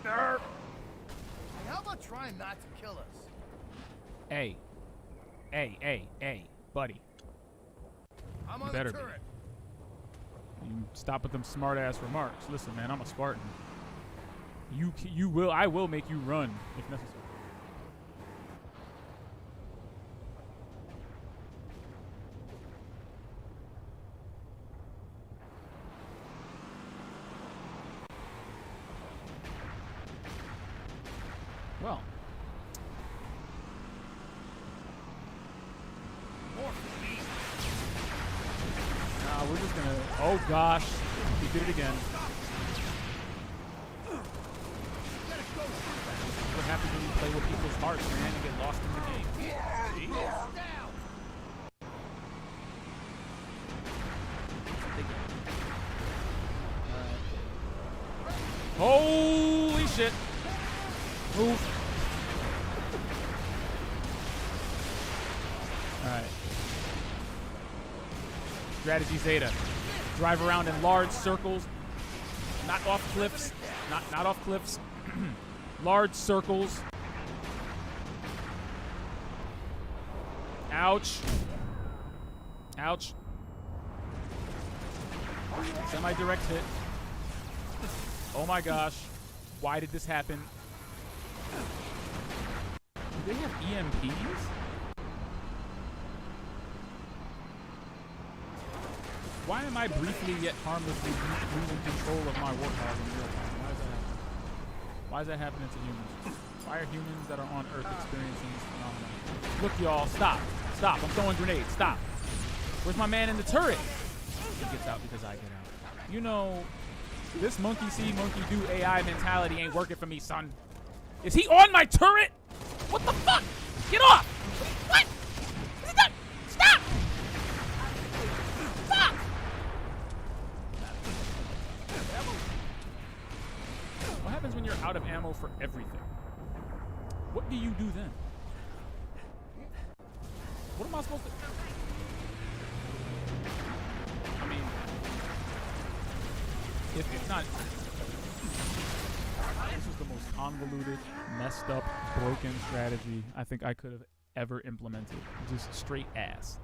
Arr! Hey, how about trying not to kill us? Hey, buddy. I'm You on better the be. turret. You stop with them smart-ass remarks. Listen, man, I'm a Spartan. I will make you run if necessary. Well. Nah, we're just gonna. Oh gosh, we did it again. What happens when you play with people's hearts, man? You get lost in the game. See? Holy shit! Move. Alright. Strategy Zeta. Drive around in large circles. Not off cliffs. Not off cliffs. Large circles. Ouch. Ouch. Semi-direct hit. Oh my gosh. Why did this happen? Do they have EMPs? Why am I briefly yet harmlessly losing control of my warthog in real time? Why is that happening to humans? Why are humans that are on Earth experiencing this phenomenon? Look, y'all, stop. Stop. I'm throwing grenades. Stop. Where's my man in the turret? He gets out because I get out. You know, this monkey see, monkey do AI mentality ain't working for me, son. Is he on my turret? What the fuck? Get off! What? Stop! Fuck! What happens when you're out of ammo for everything? What do you do then? What am I supposed to... I mean... If it's not... This was the most convoluted, messed up, broken strategy I think I could have ever implemented. Just straight ass.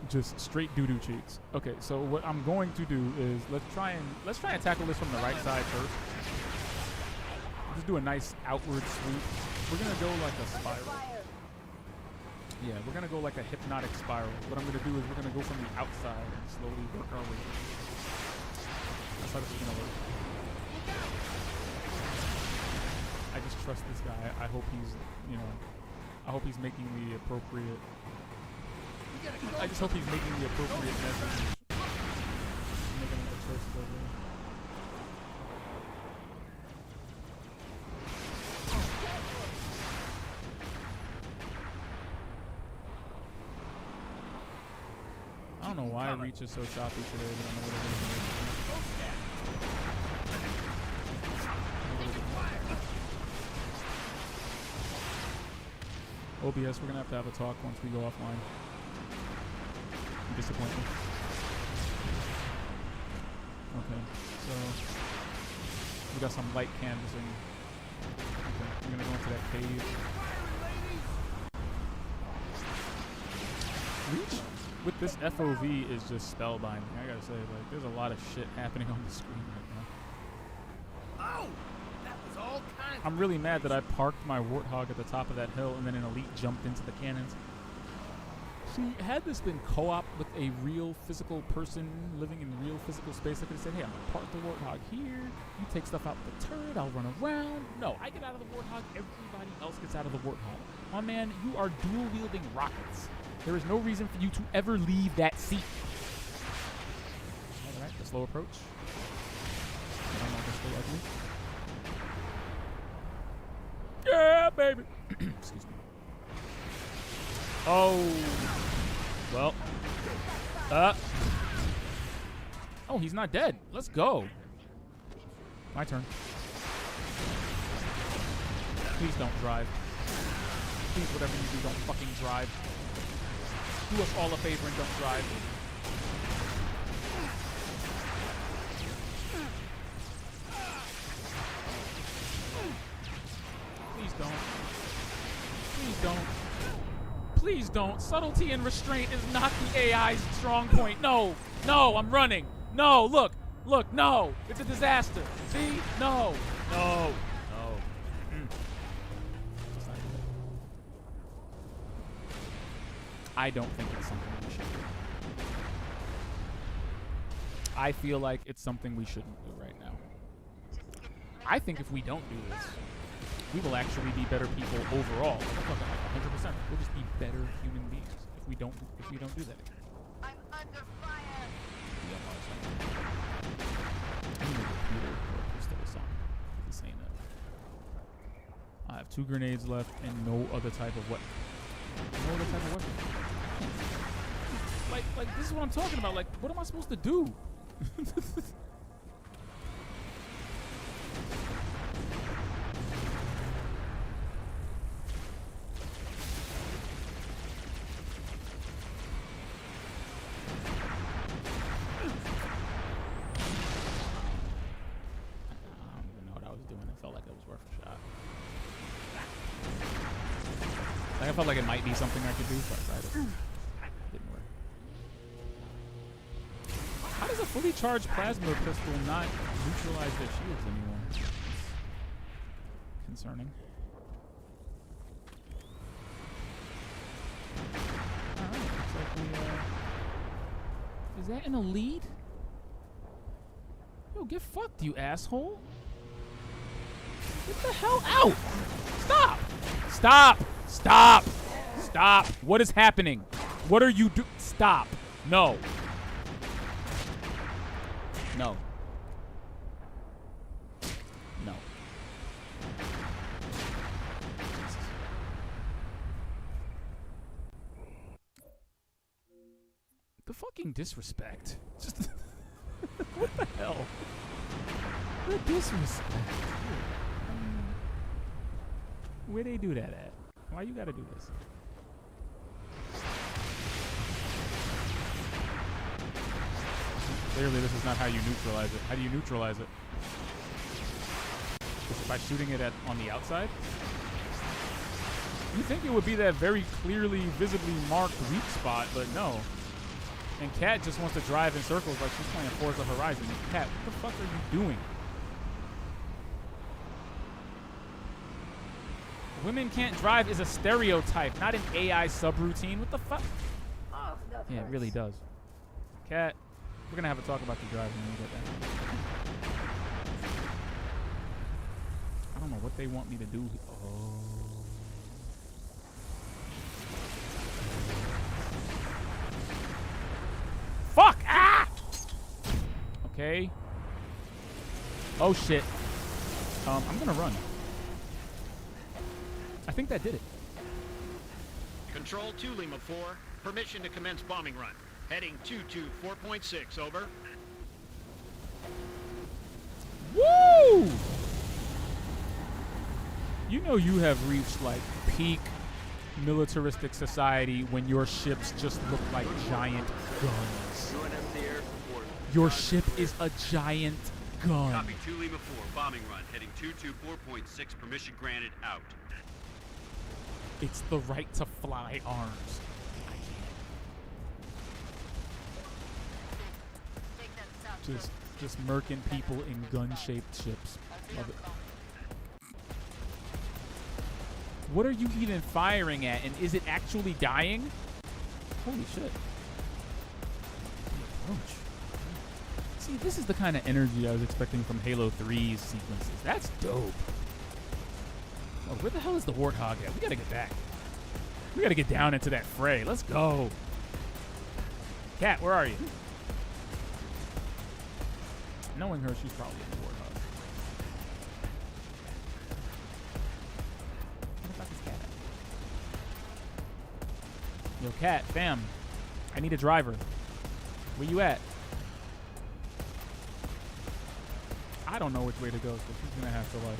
Just straight doo-doo cheeks. Okay, so what I'm going to do is let's try and tackle this from the right side first. Just do a nice outward sweep. We're gonna go like a spiral. Yeah, we're gonna go like a hypnotic spiral. What I'm gonna do is we're gonna go from the outside and slowly work our way. That's how this is gonna work. I just trust this guy. I hope he's, I hope he's making the appropriate. I just hope he's making the appropriate message. Making the choices over there. I don't know why Reach is so choppy today, but I know what it is. OBS, we're gonna have a talk once we go offline. You disappoint me. Okay, so we got some light canvassing. Okay, we're gonna go into that cave. Reach with this FOV is just spellbinding. I gotta say, like, there's a lot of shit happening on the screen right now. Oh, that was all kinds. I'm really mad that I parked my Warthog at the top of that hill and then an elite jumped into the cannons. See, had this been co-op with a real physical person living in real physical space, I could have said, hey, I'm gonna park the Warthog here, you take stuff out the turret, I'll run around. No, I get out of the Warthog, everybody else gets out of the Warthog. My man, you are dual-wielding rockets. There is no reason for you to ever leave that seat. Alright, the slow approach. I don't know if it's still ugly. baby. Excuse me. Oh. Well. Oh, he's not dead. Let's go. My turn. Please don't drive. Please, whatever you do, don't fucking drive. Do us all a favor and don't drive. Please don't. Please don't. Please don't. Subtlety and restraint is not the AI's strong point. No. No, I'm running. No, look. Look, no. It's a disaster. See? No. No. No. I don't think it's something we should do. I feel like it's something we shouldn't do right now. I think if we don't do this, we will actually be better people overall. I'm talking like 100%. We'll just be better human beings if we don't do that again. I'm under fire. I need a computer or a pistol or something. He's saying that. I have 2 grenades left and no other type of weapon. No other type of weapon. Like this is what I'm talking about. Like, what am I supposed to do? I felt like it might be something I could do, so I tried it. Didn't work. How does a fully charged plasma pistol not neutralize their shields anymore? Concerning. Alright, looks like we, is that in a lead? Yo, get fucked, you asshole. Get the hell out! Stop! Stop! Stop! Stop! What is happening? What are you doing? Stop! No. No. No. The fucking disrespect. Just what the hell? The disrespect. Where they do that at? Why you gotta do this? Clearly, this is not how you neutralize it. How do you neutralize it? Is it by shooting it on the outside? You think it would be that very clearly, visibly marked weak spot, but no. And Kat just wants to drive in circles like she's playing Forza Horizon. Kat, what the fuck are you doing? Women can't drive is a stereotype, not an AI subroutine. What the fuck? Oh, that Yeah, it hurts. really does. Kat, we're gonna have a talk about your driving when we get that. I don't know what they want me to do. Oh. Fuck! Ah! Okay. Oh shit. I'm gonna run. I think that did it. Control 2 Lima 4. Permission to commence bombing run. Heading 224.6, over. Woo! You know you have reached like peak militaristic society when your ships just look like giant guns. Your ship is a giant gun. Copy 2 Lima 4, bombing run. Heading 224.6, permission granted, out. It's the right to fly arms. Just murking people in gun-shaped ships. Love it. What are you even firing at, and is it actually dying? Holy shit. Approach. See, this is the kind of energy I was expecting from Halo 3's sequences. That's dope. Oh, where the hell is the Warthog at? We gotta get back. We gotta get down into that fray. Let's go. Kat, where are you? Knowing her, she's probably in the Warthog. Where the Yo, Cat, fam. I need a driver. Where you at? I don't know which way to go, so she's gonna have to like.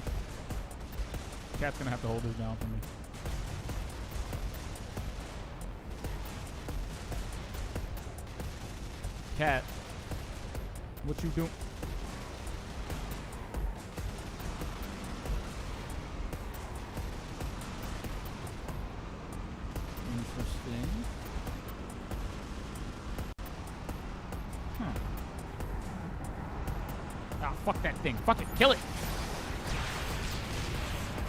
Cat's gonna have to hold this down for me. Cat, what you doing? Interesting. Huh. Ah, fuck that thing. Fuck it. Kill it.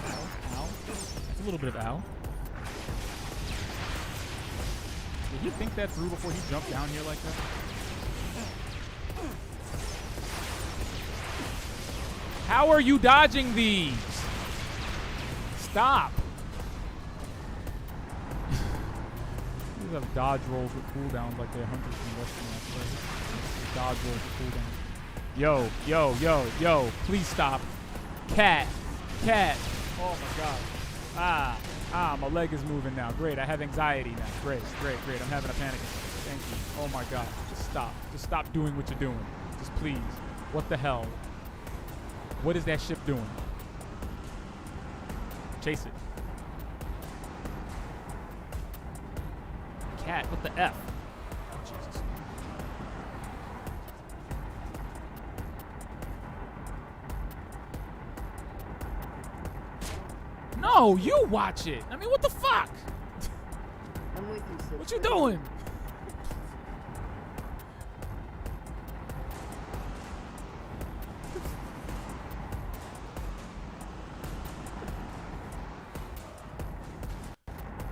Ow. Ow. That's a little bit of ow. Did he think that through before he jumped down here like that? How are you dodging these? Stop. These have dodge rolls with cooldowns like they're hunters from Western. Dodge rolls with cooldowns. Yo. Please stop. Cat. Oh my god. My leg is moving now. Great. I have anxiety now. Great. I'm having a panic attack. Thank you. Oh my god. Just stop. Just stop doing what you're doing. Just please. What the hell? What is that ship doing? Chase it. Cat, what the F? Oh, Jesus. No, you watch it. I mean, what the fuck? I'm with you, sir. What you doing?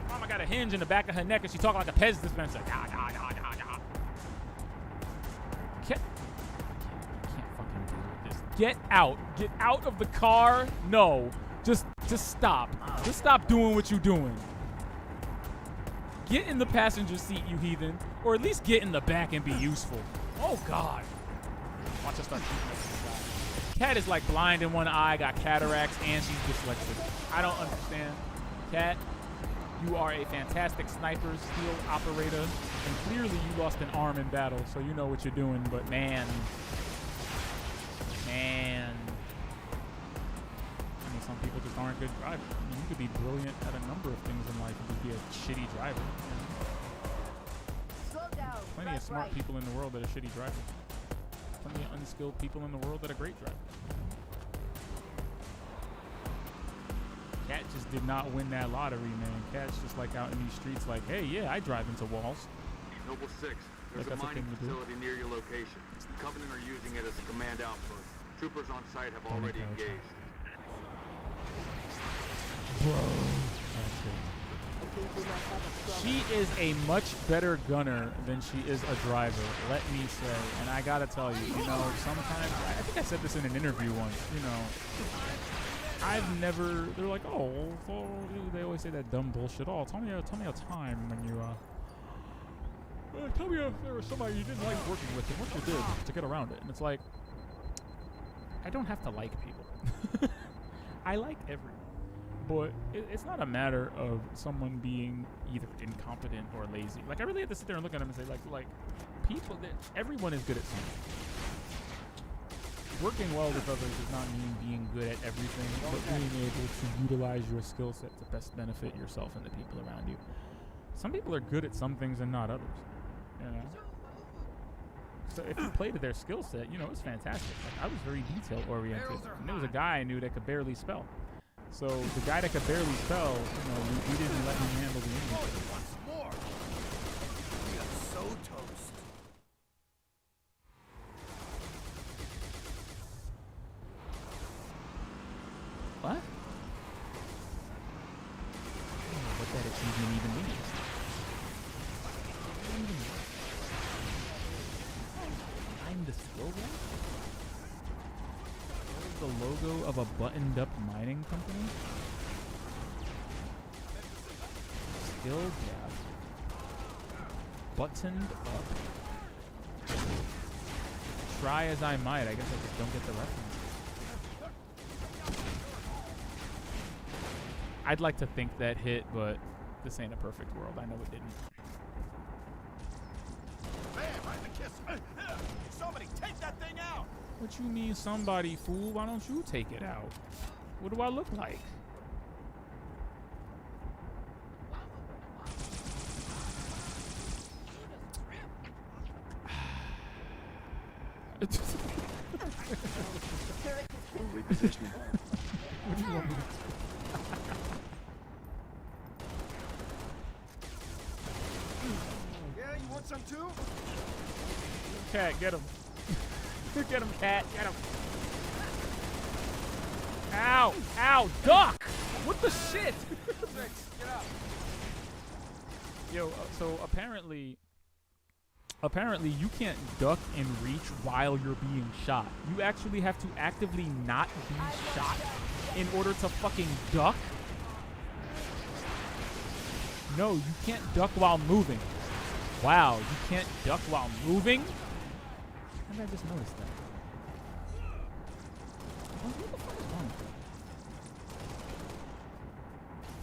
Mama got a hinge in the back of her neck and she talking like a Pez dispenser. Can't fucking deal with this. Get out. Get out of the car. No. Just stop. Just stop doing what you're doing. Get in the passenger seat, you heathen. Or at least get in the back and be useful. Oh, God. Watch us start shooting at this guy. Cat is like blind in one eye, got cataracts, and she's dyslexic. I don't understand. Cat, you are a fantastic sniper, steel operator, and clearly you lost an arm in battle, so you know what you're doing, but man. I mean, some people just aren't good drivers. I mean, you could be brilliant at a number of things in life and just be a shitty driver. Slow down. Plenty of smart people in the world that are shitty drivers. Plenty of unskilled people in the world that are great drivers. Cat just did not win that lottery, man. Cat's just like out in these streets like, hey, yeah, I drive into walls. Noble 6, there's a mining facility near your location. Covenant are using it as a command outpost. Troopers on site have already engaged. Bro. She is a much better gunner than she is a driver, let me say. And I gotta tell you, sometimes, I think I said this in an interview once, I've never, they're like, oh, they always say that dumb bullshit. Oh, tell me a time when you, tell me if there was somebody you didn't like working with and what you did to get around it. And it's like, I don't have to like people. I like everyone. But it's not a matter of someone being either incompetent or lazy. Like, I really have to sit there and look at them and say, like people, everyone is good at something. Working well with others does not mean being good at everything, but being able to utilize your skill set to best benefit yourself and the people around you. Some people are good at some things and not others, So if you play to their skill set, it's fantastic. Like, I was very detail-oriented. And there was a guy I knew that could barely spell. So the guy that could barely spell, we didn't let him handle the English. Once more. We are so toast. What? I don't know what that achievement even means. I'm the skill guy? The logo of a buttoned-up mining company? Skill gap. Buttoned up. Try as I might. I guess I just don't get the reference. I'd like to think that hit, but This ain't a perfect world. I know it didn't. Bam! Right in the kiss. Somebody take that thing out. What you mean, somebody, fool? Why don't you take it out? What do I look like? Repositioning. What do you want me to do? Yeah, you want some too? Cat, get him. Get him, cat. Get him. Ow! Ow! Duck! What the shit? Get up. Yo, so apparently you can't duck and reach while you're being shot. You actually have to actively not be shot in order to fucking duck? No, you can't duck while moving. Wow, you can't duck while moving? How did I just notice that? What the fuck is wrong with that?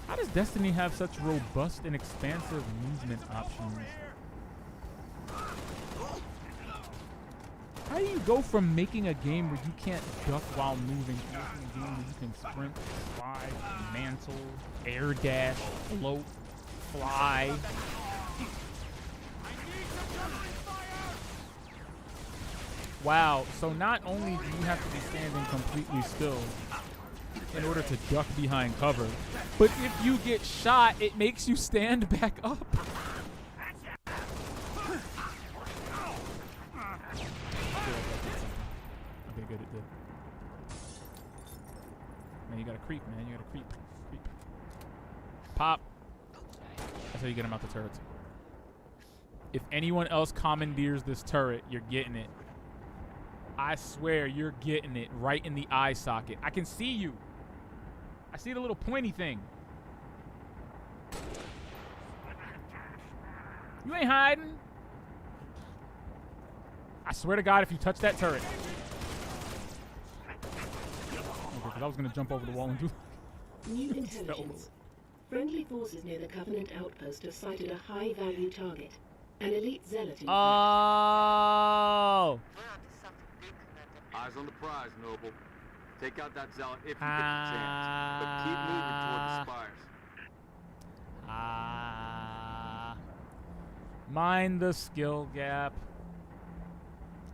How does Destiny have such robust and expansive movement options? How do you go from making a game where you can't duck while moving to making a game where you can sprint, slide, mantle, air dash, float, fly? Wow, so not only do you have to be standing completely still in order to duck behind cover, but if you get shot, it makes you stand back up. Okay, good, it did. Man, you gotta creep, man. You gotta creep. Creep. Pop. That's how you get him out the turret. If anyone else commandeers this turret, you're getting it. I swear you're getting it right in the eye socket. I can see you. I see the little pointy thing. You ain't hiding. I swear to God, if you touch that turret. Okay, because I was going to jump over the wall and do New intelligence. Friendly forces near the Covenant outpost have sighted a high-value target. An elite zealot in Oh! Eyes on the prize, Noble. Take out that zealot if you get the chance. But keep moving toward the spires. Mind the skill gap.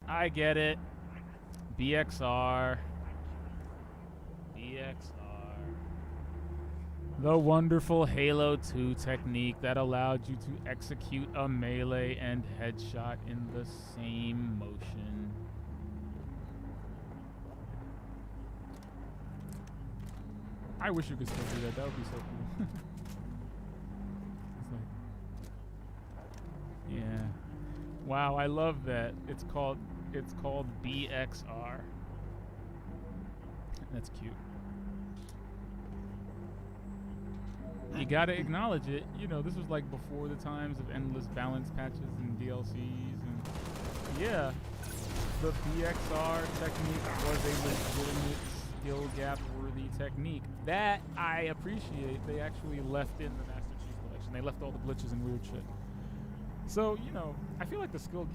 I get it. BXR. The wonderful Halo 2 technique that allowed you to execute a melee and headshot in the same motion. I wish you could still do that. That would be so cool. It's like, yeah. Wow, I love that. It's called BXR. That's cute. You gotta acknowledge it. You know, this was like before the times of endless balance patches and DLCs, and yeah, the BXR technique was a legitimate skill gap worthy technique that I appreciate. They actually left in the Master Chief Collection. They left all the glitches and weird shit. So, you know, I feel like the skill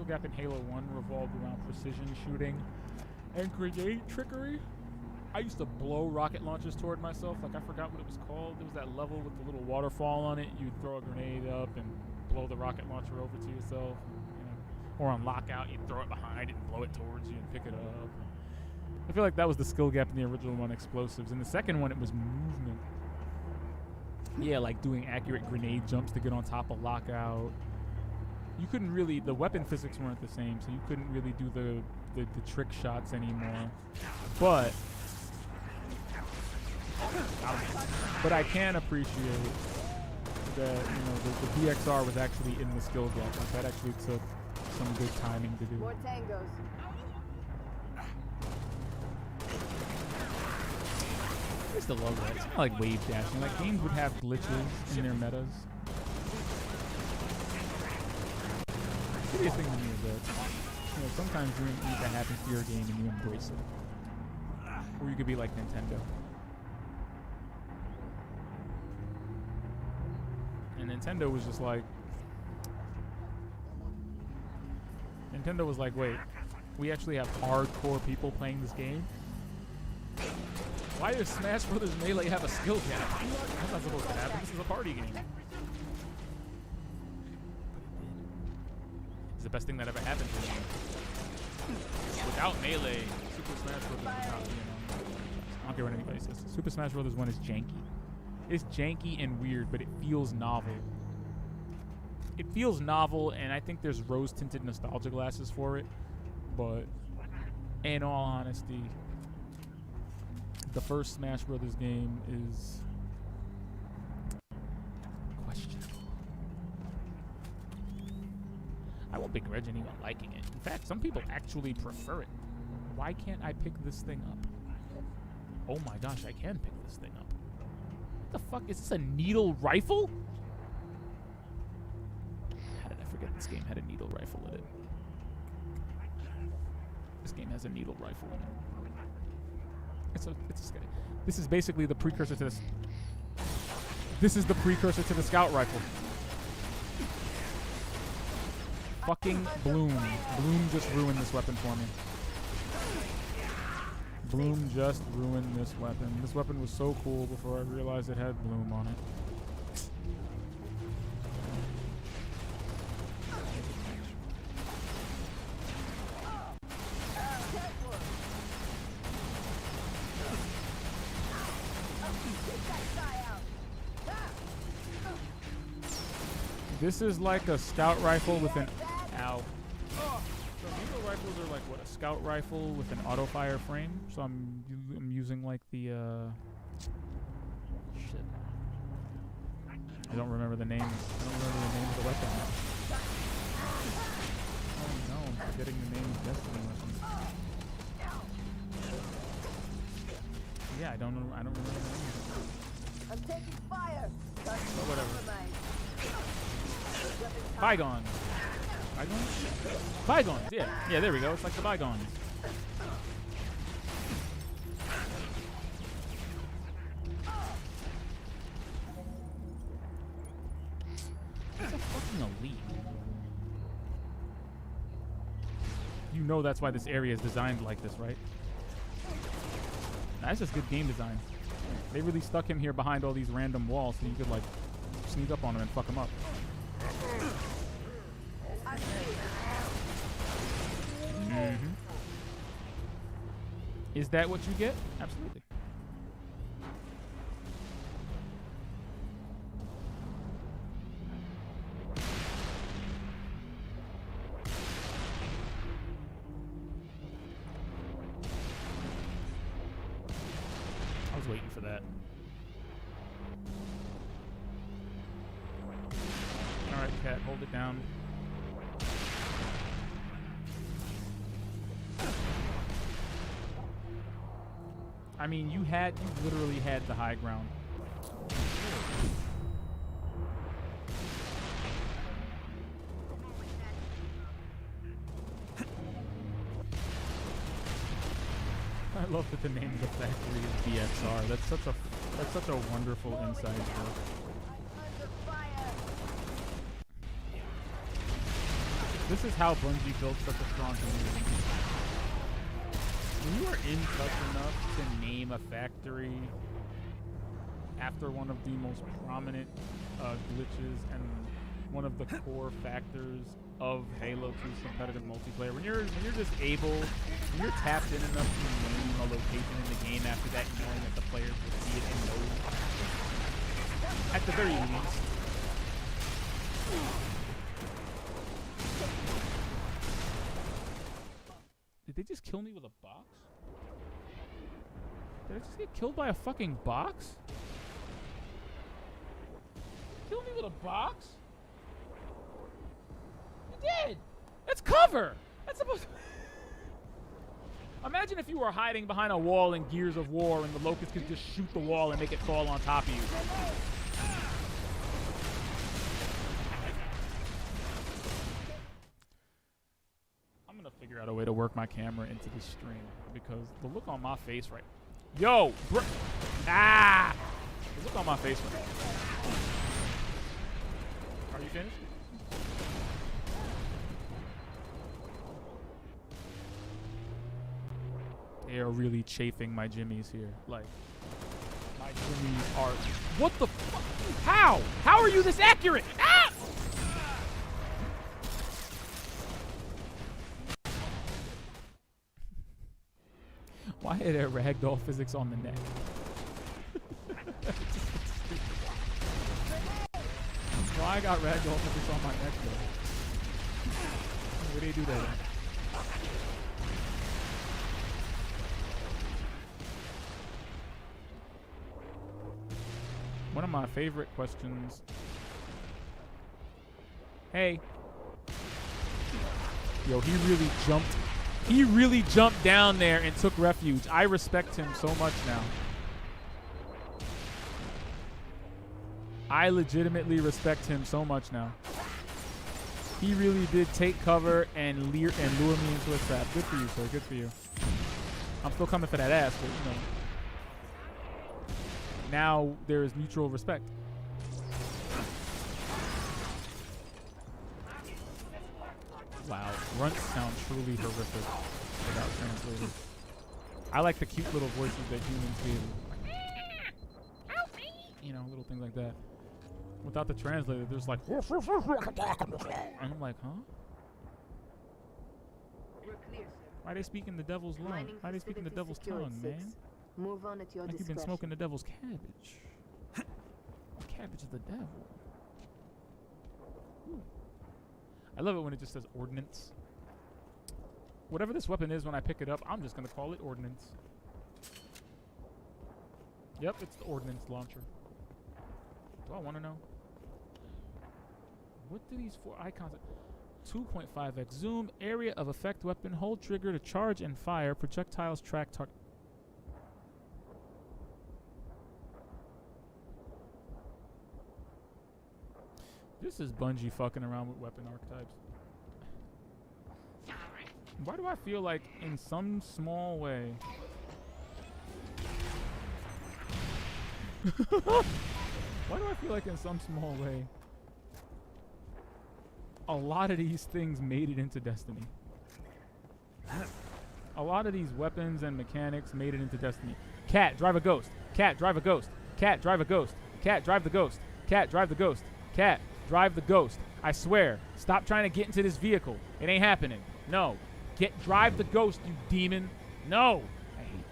gap in Halo 1 revolved around precision shooting and grenade trickery. I used to blow rocket launchers toward myself. Like, I forgot what it was called. There was that level with the little waterfall on it. You'd throw a grenade up and blow the rocket launcher over to yourself. You know, or on lockout, you'd throw it behind it and blow it towards you and pick it up. I feel like that was the skill gap in the original one, explosives. In the second one, it was movement. Yeah, like doing accurate grenade jumps to get on top of lockout. You couldn't really, the weapon physics weren't the same, so you couldn't really do the trick shots anymore. But I can appreciate that, you know, the BXR was actually in the skill gap. Like, that actually took some good timing to do. More tangos. I used to love that. It's kind of like wave dashing. Like, games would have glitches in their metas. The biggest thing to me is that, you know, sometimes you need that happens to your game and you embrace it. Or you could be like Nintendo. And Nintendo was just like, wait, we actually have hardcore people playing this game? Why does Smash Brothers Melee have a skill gap? That's not supposed to happen. This is a party game. It's the best thing that ever happened to me. Without Melee, Super Smash Brothers would not be an I don't care what anybody says. Super Smash Brothers 1 is janky. It's janky and weird, but it feels novel. It feels novel, and I think there's rose-tinted nostalgia glasses for it. But in all honesty, the first Smash Brothers game is questionable. I won't begrudge anyone liking it. In fact, some people actually prefer it. Why can't I pick this thing up? Oh my gosh, I can pick this thing up. What the fuck? Is this a needle rifle? How did I forget this game had a needle rifle in it? This game has a needle rifle in it. This is basically the precursor to this. This is the precursor to the scout rifle. Fucking Bloom. Bloom just ruined this weapon for me. Bloom just ruined this weapon. This weapon was so cool before I realized it had Bloom on it. This is like a scout rifle with an... Ow. So needle rifles are like, what, a scout rifle with an auto-fire frame? So I'm using like the, shit. I don't remember the name. I don't remember the name of the weapon. Oh no, I'm forgetting the name of Destiny weapon. Yeah, I don't remember the name of it. I'm taking fire. But whatever. Bygones. Bygones? Bygones, yeah. Yeah, there we go. It's like the Bygones. That's a fucking elite. You know that's why this area is designed like this, right? That's just good game design. They really stuck him here behind all these random walls so you could, like, sneak up on him and fuck him up. Mm-hmm. Is that what you get? Absolutely. I was waiting for that. Alright, cat, hold it down. I mean, you literally had the high ground. I love that the name of the factory is BXR. That's such a wonderful inside joke. This is how Bungie built such a strong community. When you are in touch enough to name a factory after one of the most prominent glitches and one of the core factors of Halo 2's competitive multiplayer, when you're just able, when you're tapped in enough to name a location in the game after that, knowing that the players will see it and know at the very least. Did they just kill me with a box? Did I just get killed by a fucking box? Kill me with a box? You did! That's cover! That's supposed to... Imagine if you were hiding behind a wall in Gears of War and the Locust could just shoot the wall and make it fall on top of you. Figure out a way to work my camera into the stream because the look on my face right... Yo! The look on my face right You finished? They are really chafing my jimmies here. Like, my jimmies are... What the fuck? How? How are you this accurate? Ah! Why are there ragdoll physics on the neck? Why I got ragdoll physics on my neck though? Where do you do that in? One of my favorite questions. Hey. Yo, he really jumped down there and took refuge. I respect him so much now. I legitimately respect him so much now. He really did take cover and lure me into a trap. Good for you, sir. Good for you. I'm still coming for that ass, but you know. Now there is mutual respect. Wow, grunts sound truly horrific without translators. I like the cute little voices that humans give. You know, little things like that. Without the translator, there's like... And I'm like, huh? Why are they speaking the devil's tongue? Why are they speaking the devil's tongue, man? Move on at your like discretion. You've been smoking the devil's cabbage. Cabbage of the devil. Ooh. I love it when it just says ordnance. Whatever this weapon is, when I pick it up, I'm just going to call it ordnance. Yep, it's the ordnance launcher. Do I want to know? What do these four icons... 2.5x zoom, area of effect weapon, hold trigger to charge and fire, projectiles track target. This is Bungie fucking around with weapon archetypes. Why do I feel like in some small way... Why do I feel like in some small way a lot of these things made it into Destiny? A lot of these weapons and mechanics made it into Destiny. Cat, drive a ghost. Cat, drive a ghost. Cat, drive a ghost. Cat, drive the ghost. Cat, drive the ghost. Cat, drive the ghost. I swear, stop trying to get into this vehicle. It ain't happening. No. Drive the ghost, you demon. No. I hate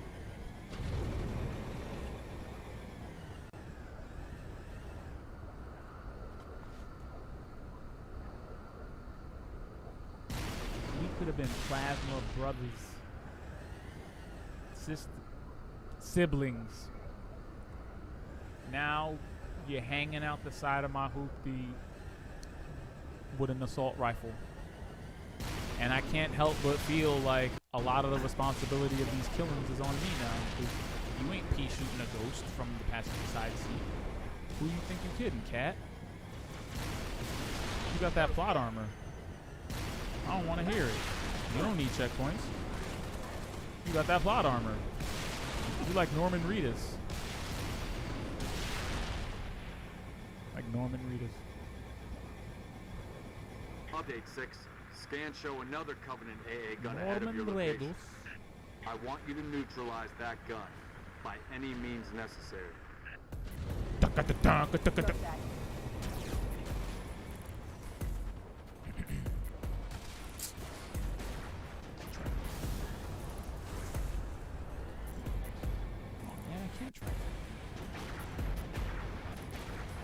we could have been plasma brothers. Siblings. Now you're hanging out the side of my hoopty with an assault rifle. And I can't help but feel like a lot of the responsibility of these killings is on me now. Because you ain't pea shooting a ghost from the passenger side seat. Who you think you're kidding, cat? You got that plot armor. I don't want to hear it. You don't need checkpoints. You got that plot armor. You like Norman Reedus. Like Norman Reedus. Update 6. Scans show another Covenant AA gun ahead of your location. I want you to neutralize that gun by any means necessary. I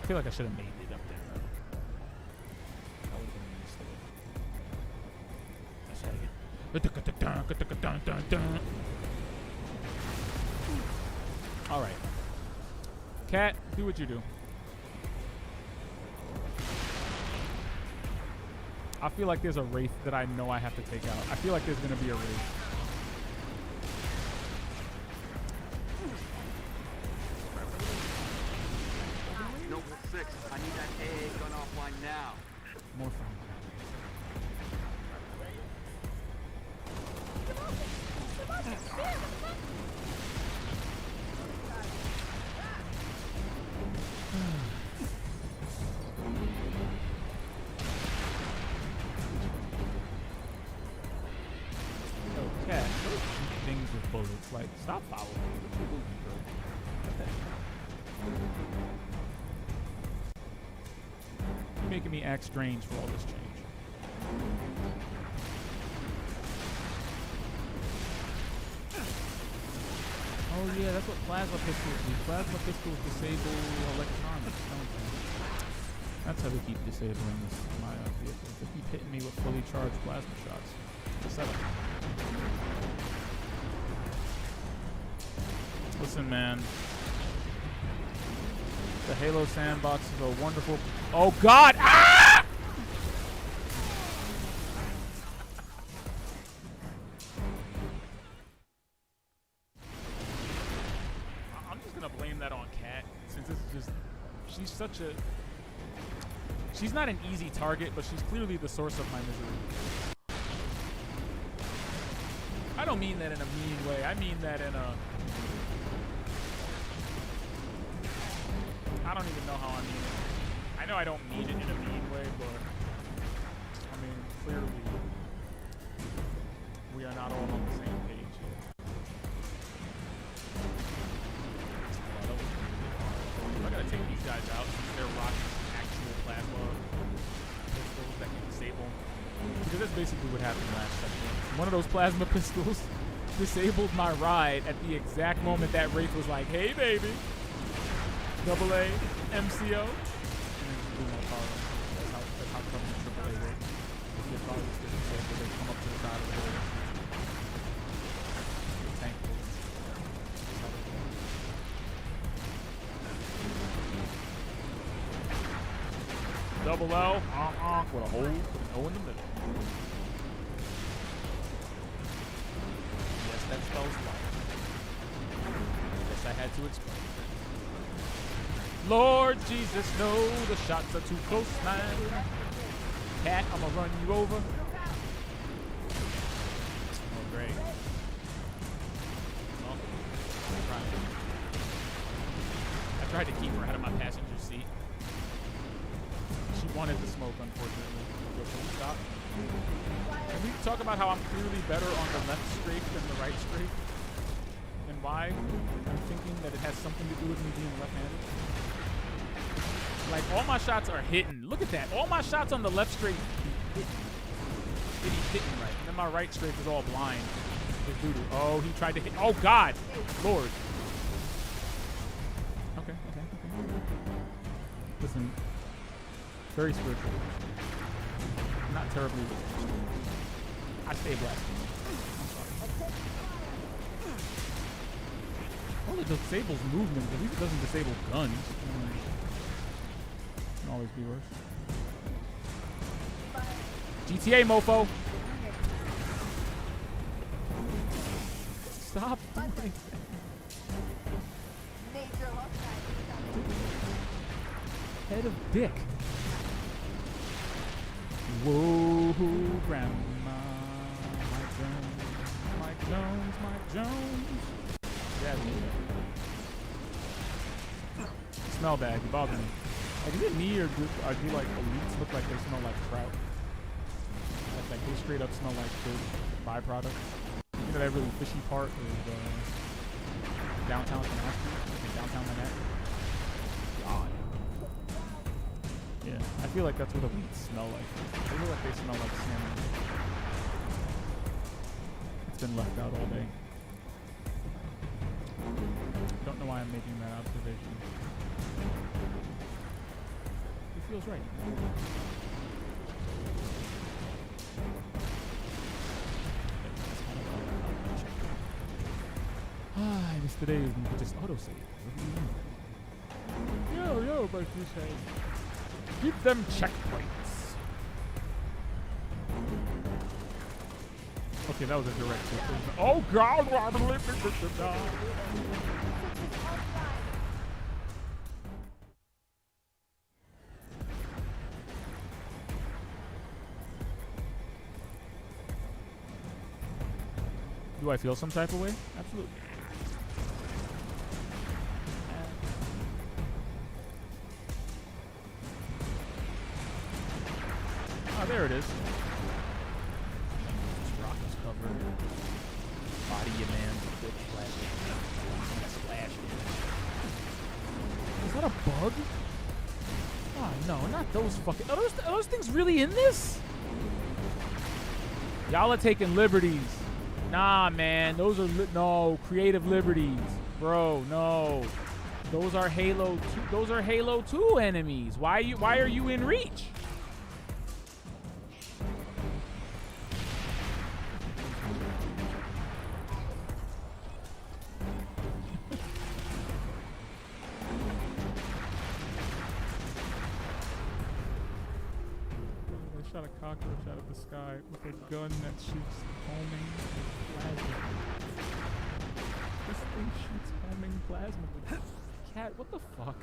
feel like I should have made it up there. That would have been a mistake. Alright. Cat, do what you do. I feel like there's a wraith that I know I have to take out. I feel like there's going to be a wraith. Noble 6, I need that AA gun offline now. More fun. follows. It's like, stop following me. You're making me act strange for all this change. Oh yeah, that's what plasma pistols do. Plasma pistols disable electronics, don't they? That's how they keep disabling this my vehicles. They keep hitting me with fully charged plasma shots. Setup. Listen, man. The Halo sandbox is a wonderful. Oh God! Ah! I'm just gonna blame that on Kat, since this is just. She's such a. She's not an easy target, but she's clearly the source of my misery. I don't mean that in a mean way. I mean that in a. I don't even know how I mean it. I know I don't mean it in a mean way, but I mean, clearly we are not all on the same page here. I gotta take these guys out since they're rocking actual plasma pistols that can disable. Because that's basically what happened last section. One of those plasma pistols disabled my ride at the exact moment that Wraith was like, "Hey, baby." AA, MCO, and then just blew my car up. That's how coming to AAA works. If your car is disabled, they come up to the side of the road. Thankfully. Double L, with a hole, with an O in the middle. Yes, that spells life. Yes, I had to explain. Lord Jesus, no, the shots are too close, man. Cat, I'm gonna run you over. Oh, great. Oh, I tried to keep her out of my passenger seat. She wanted to smoke, unfortunately. Can we stop? Can we talk about how I'm clearly better on the left strafe than the right strafe? And why I'm thinking that it has something to do with me being left-handed? Like, all my shots are hitting. Look at that. All my shots on the left strafe hitting. He's hitting right. And then my right strafe is all blind. Oh, he tried to hit. Oh, God. Lord. Okay. Listen. Very spiritual. Not terribly. I stay black. I'm sorry. Well, it disables movement. At least it doesn't disable guns. Can always be worse. GTA, mofo. Stop doing that. Head of dick. Whoa, grandma. Mike Jones. Yeah, smell bad. You bother me. Like, is it me or do like elites look like they smell like trout? Like they straight up smell like good byproducts. You know that really fishy part of downtown Canal Street, like downtown Manhattan? God. Yeah, I feel like that's what elites smell like. They look like they smell like salmon. It's been left out all day. Don't know why I'm making that observation. It feels right. I missed the days when you could just autosave. Yo, but you say. Keep them checkpoints. Okay, that was a direct hit. Oh God, Robert, let me put them down. Do I feel some type of way? Absolutely. Oh, there it is. This rock is covered. Body your man with this. Is that a bug? Oh no, not those fucking. Are those things really in this? Y'all are taking liberties. Nah, man, those are no creative liberties, bro. No, those are Halo 2. Those are Halo 2 enemies. Why are you in Reach? Shot a cockroach out of the sky with a gun that shoots homing plasma. This thing shoots homing plasma. Cat, what the fuck?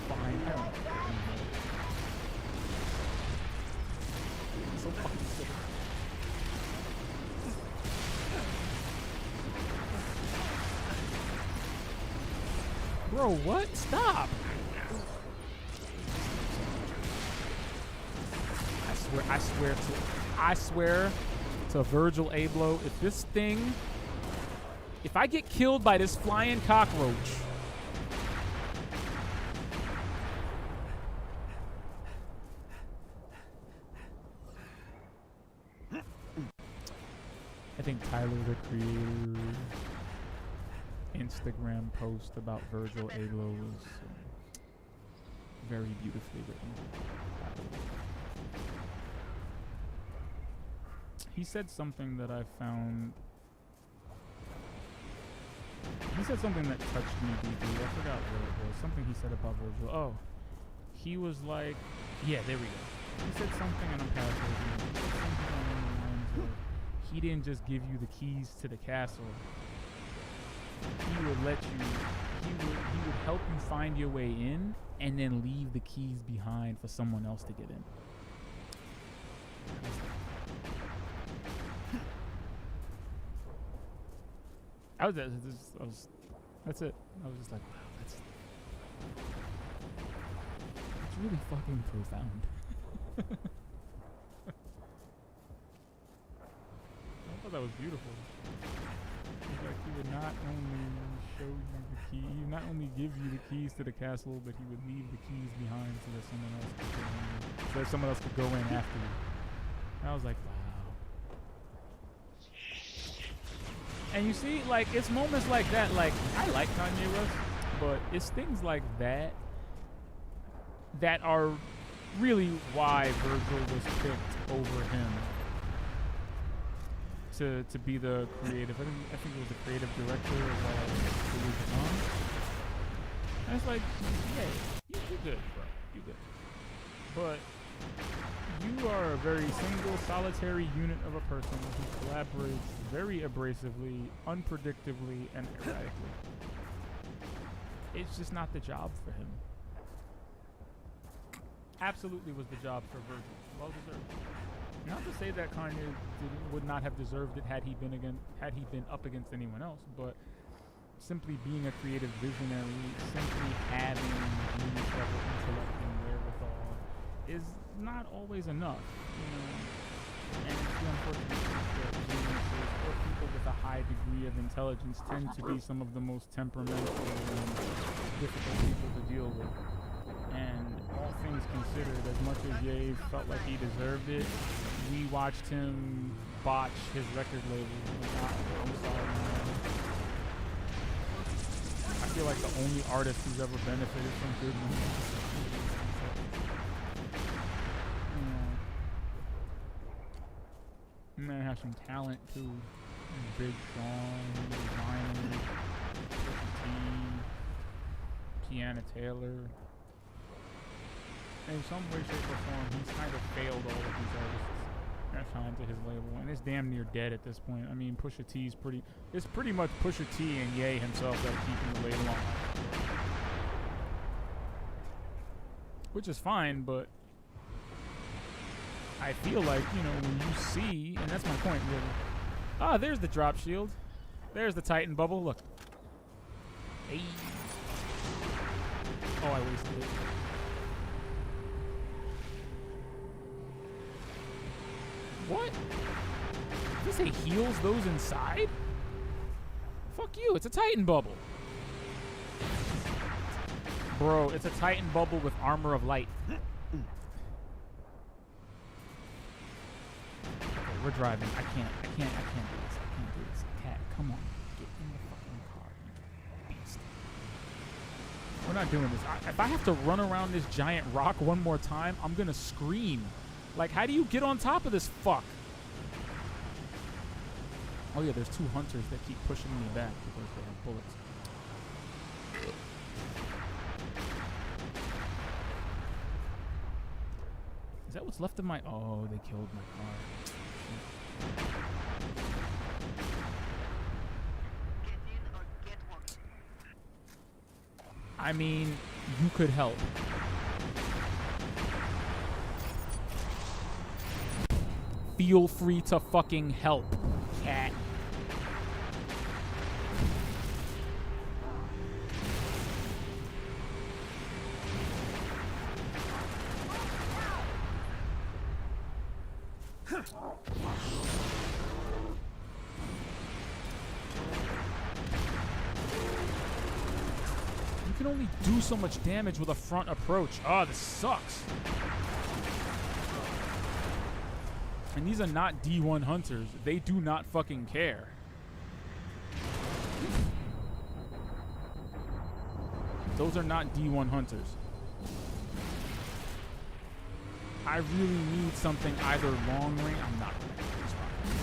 Fine, I don't know. It's so fucking silly. Bro, what? Stop! I swear to Virgil Abloh, if I get killed by this flying cockroach, I think Tyler the Creator's Instagram post about Virgil Abloh was very beautifully written. He said something that I found. He said something that touched me deeply. I forgot what it was. Something he said about Virgil. Oh, he was like, yeah, there we go. He said something, and I'm paraphrasing. He said something along the lines of, he didn't just give you the keys to the castle. He would let you. He would help you find your way in, and then leave the keys behind for someone else to get in. That's it. I was just like, wow, that's really fucking profound. I thought that was beautiful. Like, he would not only show you the key, he would not only give you the keys to the castle, but he would leave the keys behind so that someone else could go in after you. And I was like, wow. And you see, like, it's moments like that, like, I like Kanye West, but it's things like that that are really why Virgil was picked over him to be the creative. I think it was the creative director of Louis Vuitton. And it's like, hey, you're good, bro. You're good. But you are a very single, solitary unit of a person who collaborates very abrasively, unpredictably, and erratically. It's just not the job for him. Absolutely was the job for Virgil. Well deserved. Not to say that Kanye would not have deserved it had he been up against anyone else, but simply being a creative visionary, simply having genius level intellect and wherewithal is not always enough, you know. And it's the unfortunate fact that geniuses or people with a high degree of intelligence tend to be some of the most temperamental and difficult people to deal with. And all things considered, as much as Ye felt like he deserved it, we watched him botch his record label. I'm sorry, man. I feel like the only artist who's ever benefited from good music. Man has some talent too. Big Sean, Ryan, Tiana Taylor. In some way, shape, or form, he's kind of failed all of these artists that signed to his label, and it's damn near dead at this point. I mean, Pusha T's it's pretty much Pusha T and Ye himself that are keeping the label on. Which is fine, but I feel like, you know, when you see, and that's my point, really. Ah, there's the drop shield. There's the Titan bubble. Look. Hey. Oh, I wasted it. What? Did you say heals those inside? you. It's a Titan bubble. Bro, it's a Titan bubble with armor of light. Okay, we're driving. I can't do this. I can't do this. Cat, come on. Get in the fucking car, you beast. We're not doing this. If I have to run around this giant rock one more time, I'm gonna scream. Like, how do you get on top of this fuck? Oh yeah, there's 2 hunters that keep pushing me back because they have bullets. Is that what's left of my... Oh, they killed my car. I mean, you could help. Feel free to fucking help, cat. You can only do so much damage with a front approach. Oh, this sucks. And these are not D1 hunters. They do not fucking care. Those are not D1 hunters. I really need something either long range. I'm not gonna do this rocket.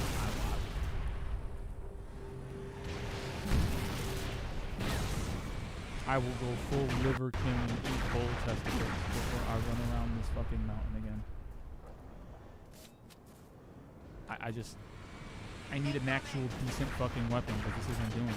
I will go full Liver King and eat whole testicles before I run around this fucking mountain again. I need an actual decent fucking weapon, but this isn't doing it.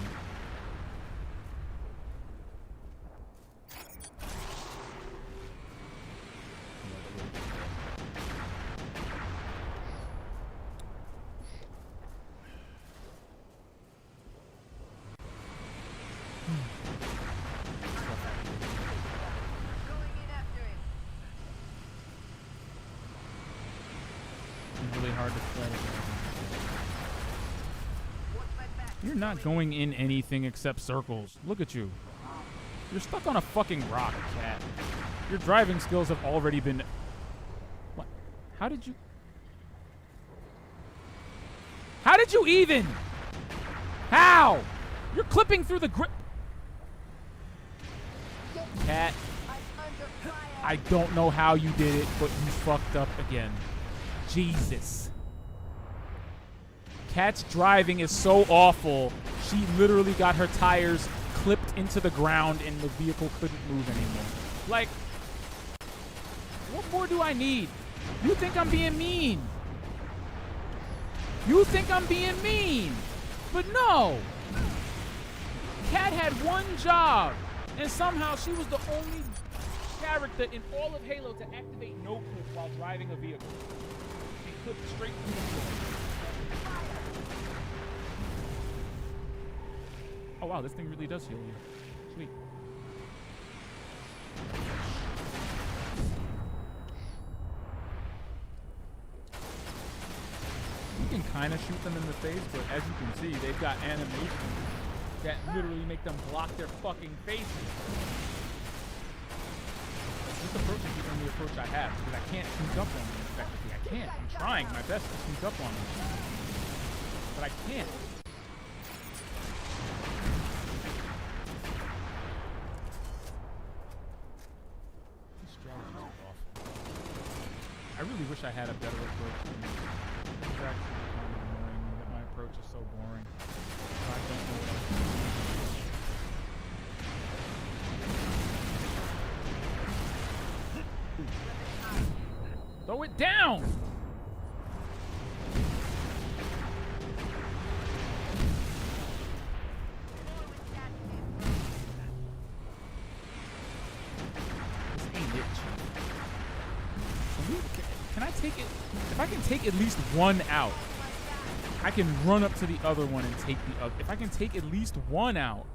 Really hard to play. You're not going in anything except circles. Look at you. You're stuck on a fucking rock, cat. Your driving skills have already been... What? How did you... How did you even? How? You're clipping through the grip... Cat. I don't know how you did it, but you fucked up again. Jesus. Kat's driving is so awful. She literally got her tires clipped into the ground and the vehicle couldn't move anymore. Like, what more do I need? You think I'm being mean. You think I'm being mean. But no. Kat had one job, and somehow she was the only character in all of Halo to activate no clip while driving a vehicle. She clipped straight from the floor. Oh wow, this thing really does heal you. Sweet. You can kind of shoot them in the face, but as you can see, they've got animations that literally make them block their fucking faces. This approach is the only approach I have, because I can't sneak up on them effectively. I can't. I'm trying my best to sneak up on them. But I can't. This strategy is awful. I really wish I had a better approach. This is actually kind of annoying me that my approach is so boring. I don't know what else to do. Throw it down! This ain't it, Can I take it? If I can take at least one out, I can run up to the other one and take the other. If I can take at least one out.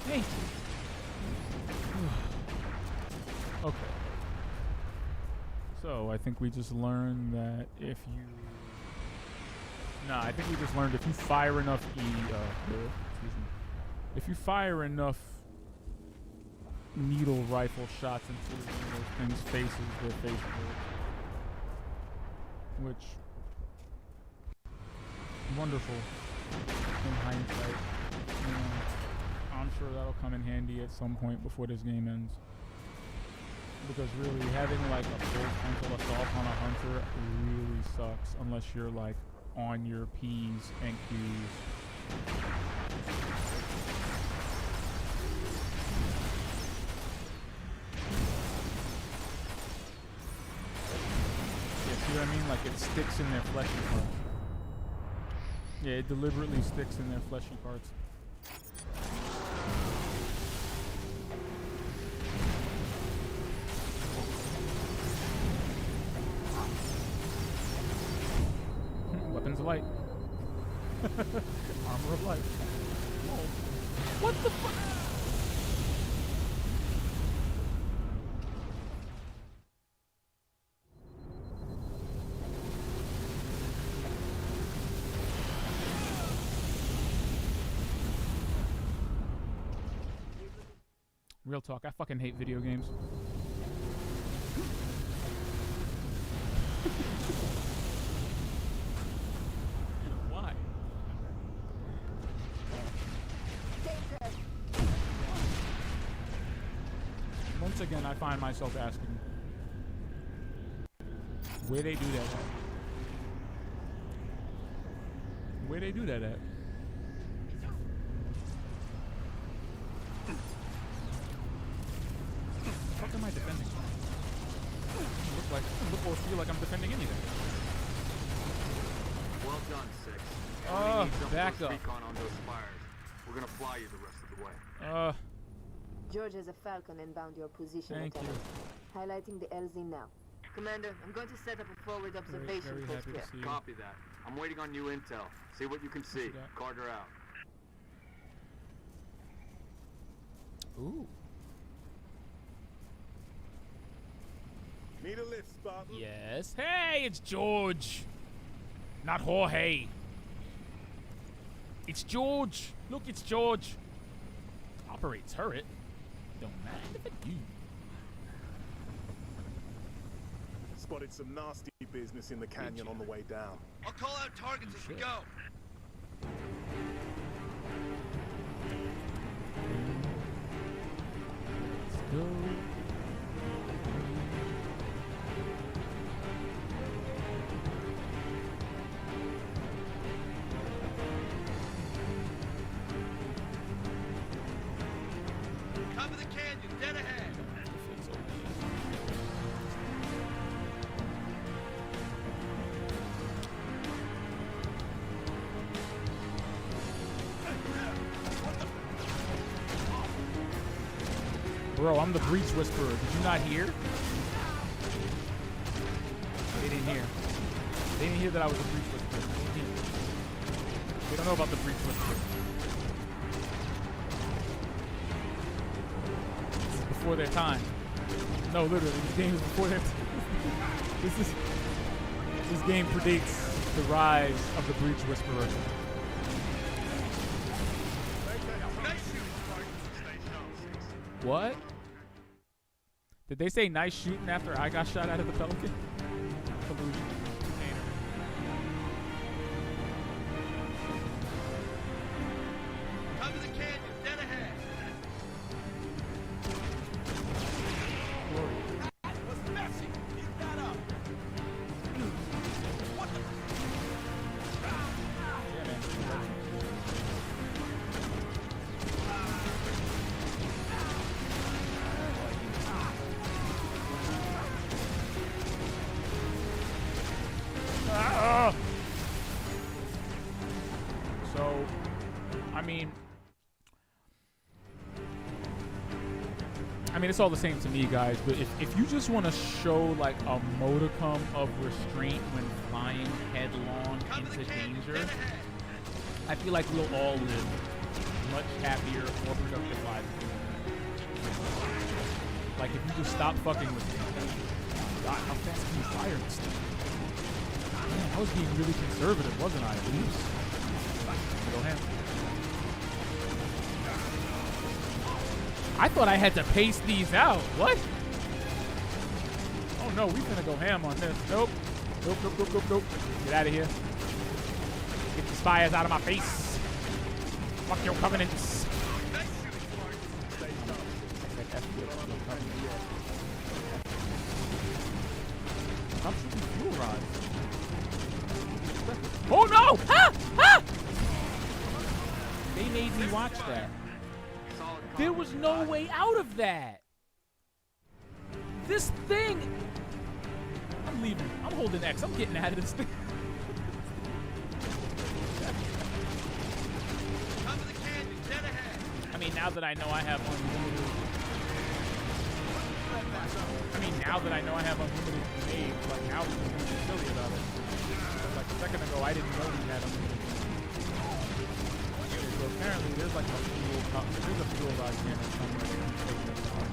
Thank you. Okay. So I think we just learned that if you... Nah, I think we just learned if you fire enough if you fire enough needle rifle shots into one of those things' faces, their face works. Which... wonderful in hindsight. You know, I'm sure that'll come in handy at some point before this game ends. Because really, having like a full frontal assault on a hunter really sucks unless you're like on your P's and Q's. Yeah, see what I mean? Like it sticks in their fleshy parts. Yeah, it deliberately sticks in their fleshy parts. Weapons of light. Armor of light. Oh. What the fuck? Real talk, I fucking hate video games. Why? Once again, I find myself asking, where they do that at? Where they do that at? What am I defending? Look or feel like I'm defending anything. Well done, 6. Back up. Recon on those spires. We're gonna fly you the rest of the way. George has a Falcon inbound your position. Thank you. Highlighting the LZ now. Commander, I'm going to set up a forward observation post here. Copy that. I'm waiting on new intel. See what you can see. Carter out. Ooh. Need a lift, Spartan? Yes. Hey, it's George. Not Jorge. It's George. Look, it's George. Operate turret. Don't mind if I do. Spotted some nasty business in the canyon on the way down. I'll call out targets as we go. Let's go. Cover the canyon, dead ahead. Bro, I'm the Breach Whisperer. Did you not hear? They didn't hear. They didn't hear that I was the Breach Whisperer. They don't know about the Breach Whisperer. This is before their time. No, literally, this game is before their time. This game predates the rise of the Breach Whisperer. What? Did they say nice shooting after I got shot out of the Pelican? Collusion. Cover the canyon, dead ahead. That was messy. Keep that up. What the? Yeah, man. So, I mean, it's all the same to me, guys, but if you just want to show, like, a modicum of restraint when flying headlong into danger, I feel like we'll all live much happier, more productive lives. Like, if you just stop fucking with me. God, how fast can you fire this thing? Man, I was being really conservative, wasn't I? Oops. Go ham. I thought I had to pace these out. What? Oh no, we finna go ham on this. Nope. Nope, nope, nope, nope, nope. Get out of here. Get the spires out of my face. Fuck your covenants. I'm shooting fuel rods. Oh no! Ah! Ah! They made me watch that. There was no way out of that. This thing. I'm leaving. I'm holding X. I'm getting out of this thing. I mean, now that I know I have unlimited. Now that I know I have unlimited grenades, like now I'm just gonna be silly about it. Like a second ago, I didn't know we had unlimited grenades. So apparently, there's like a fuel rod cannon somewhere they don't take that far.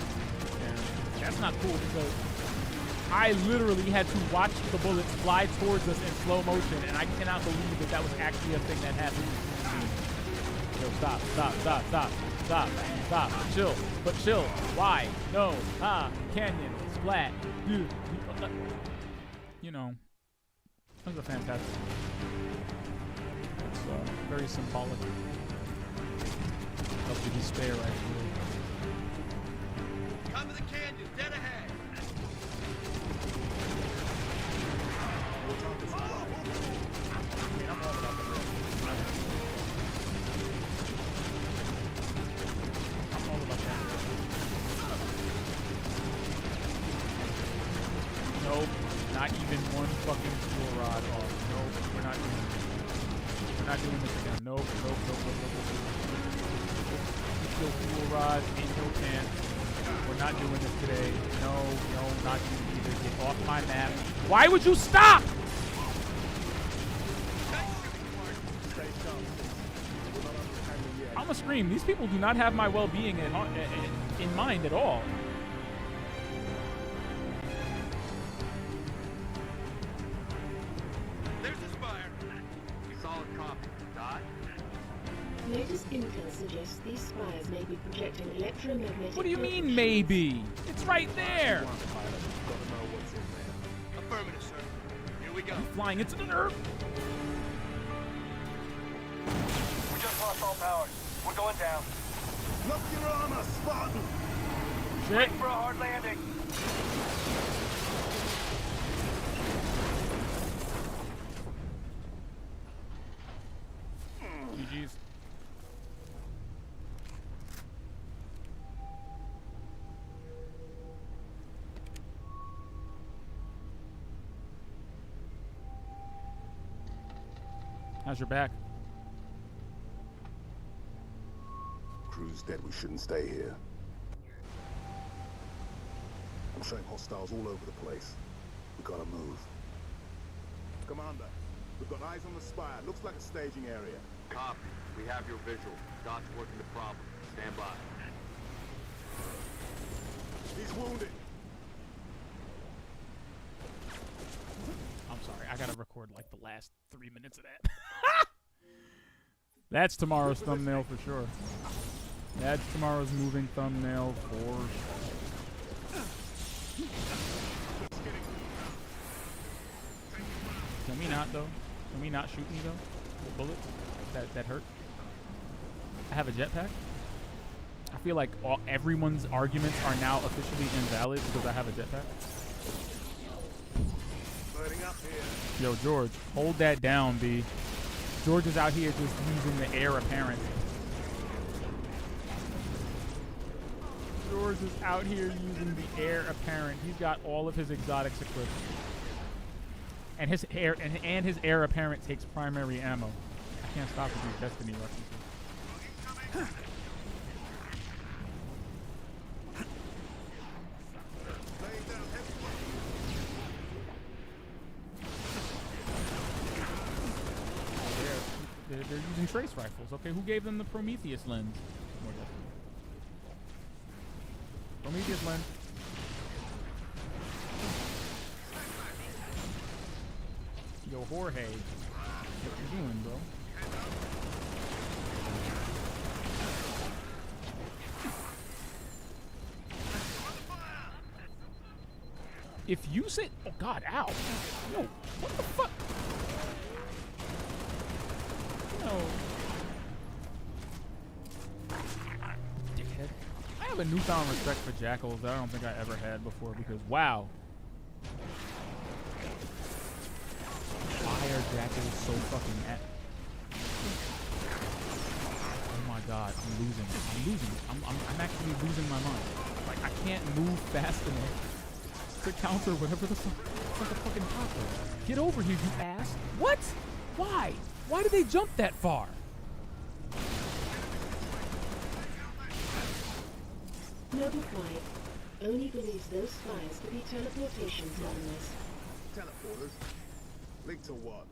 And that's not cool because I literally had to watch the bullets fly towards us in slow motion, and I cannot believe that that was actually a thing that happened. Yo, stop, stop, stop, stop, stop, stop, chill, but chill. Why? No, canyon, splat, dude. You know, that was a fantastic. It's very symbolic of the despair, actually. Come to the canyon, dead ahead. I'm all about the risk. I'm all about that. Nope, not even one fucking fuel rod off. Nope, we're not doing this. We're not doing this again. Nope, nope, nope, nope, nope, nope. Keep your fuel rod in your pants. We're not doing this today. No, no, not you either. Get off my map. Why would you stop? I'm gonna scream. These people do not have my well-being in mind at all. There's the spire. Solid copy. Dot. Latest intel suggests these spires may be projecting electromagnetic. What do you mean, maybe? It's right there. Affirmative, sir. Here we go. I'm flying into the nerve. We just lost all power. We're going down. Lock your armor, Spartan! Shit. Ready for a hard landing. GG's. How's your back? Crew's dead, we shouldn't stay here. I'm showing hostiles all over the place. We gotta move. Commander, we've got eyes on the spire. Looks like a staging area. Copy. We have your visual. Dot's working the problem. Stand by. He's wounded. I'm sorry. I gotta record like the last 3 minutes of that. That's tomorrow's thumbnail for sure. That's tomorrow's moving thumbnail for sure. Can we not though? Can we not shoot me though? With bullets? That hurt? I have a jetpack? I feel like everyone's arguments are now officially invalid because I have a jetpack. Up here. Yo, George, hold that down, B. George is out here just using the heir apparent. George is out here using the heir apparent. He's got all of his exotics equipped. And his heir and his heir apparent takes primary ammo. I can't stop with these Destiny references. They're using trace rifles. Okay, who gave them the Prometheus lens? Prometheus lens. Yo, Jorge, what you doing, bro? If you say, oh God, ow. Yo, what the fuck? No. Dickhead. I have a newfound respect for jackals that I don't think I ever had before because, wow. Why are jackals so fucking Oh my God, I'm losing. I'm actually losing my mind. Like, I can't move fast enough to counter whatever the fuck. It's like a fucking taco. Get over here, you ass. What? Why? Why did they jump that far? Noble Flight only believes those fires to be teleportation terminals. Teleporters? Link to what?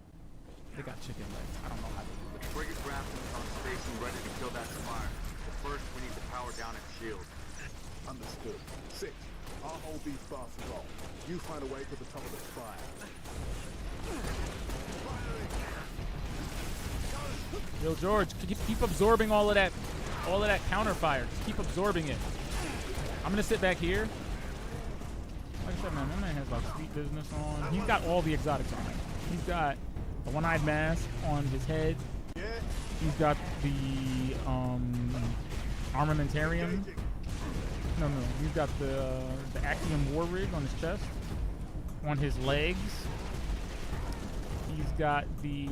They got chicken legs. I don't know how to do The frigate Grafton is on station ready to kill that spire. But first, we need to power down its shield. Understood. 6. I'll hold these bastards off. You find a way to the top of the spire. Yo, George, keep absorbing all of that counter fire. Just keep absorbing it. I'm gonna sit back here. Like I said, man, my man has like sweet business on. He's got all the exotics on him. He's got the one-eyed mask on his head. He's got the armamentarium. No, he's got the Axiom war rig on his chest, on his legs. He's got the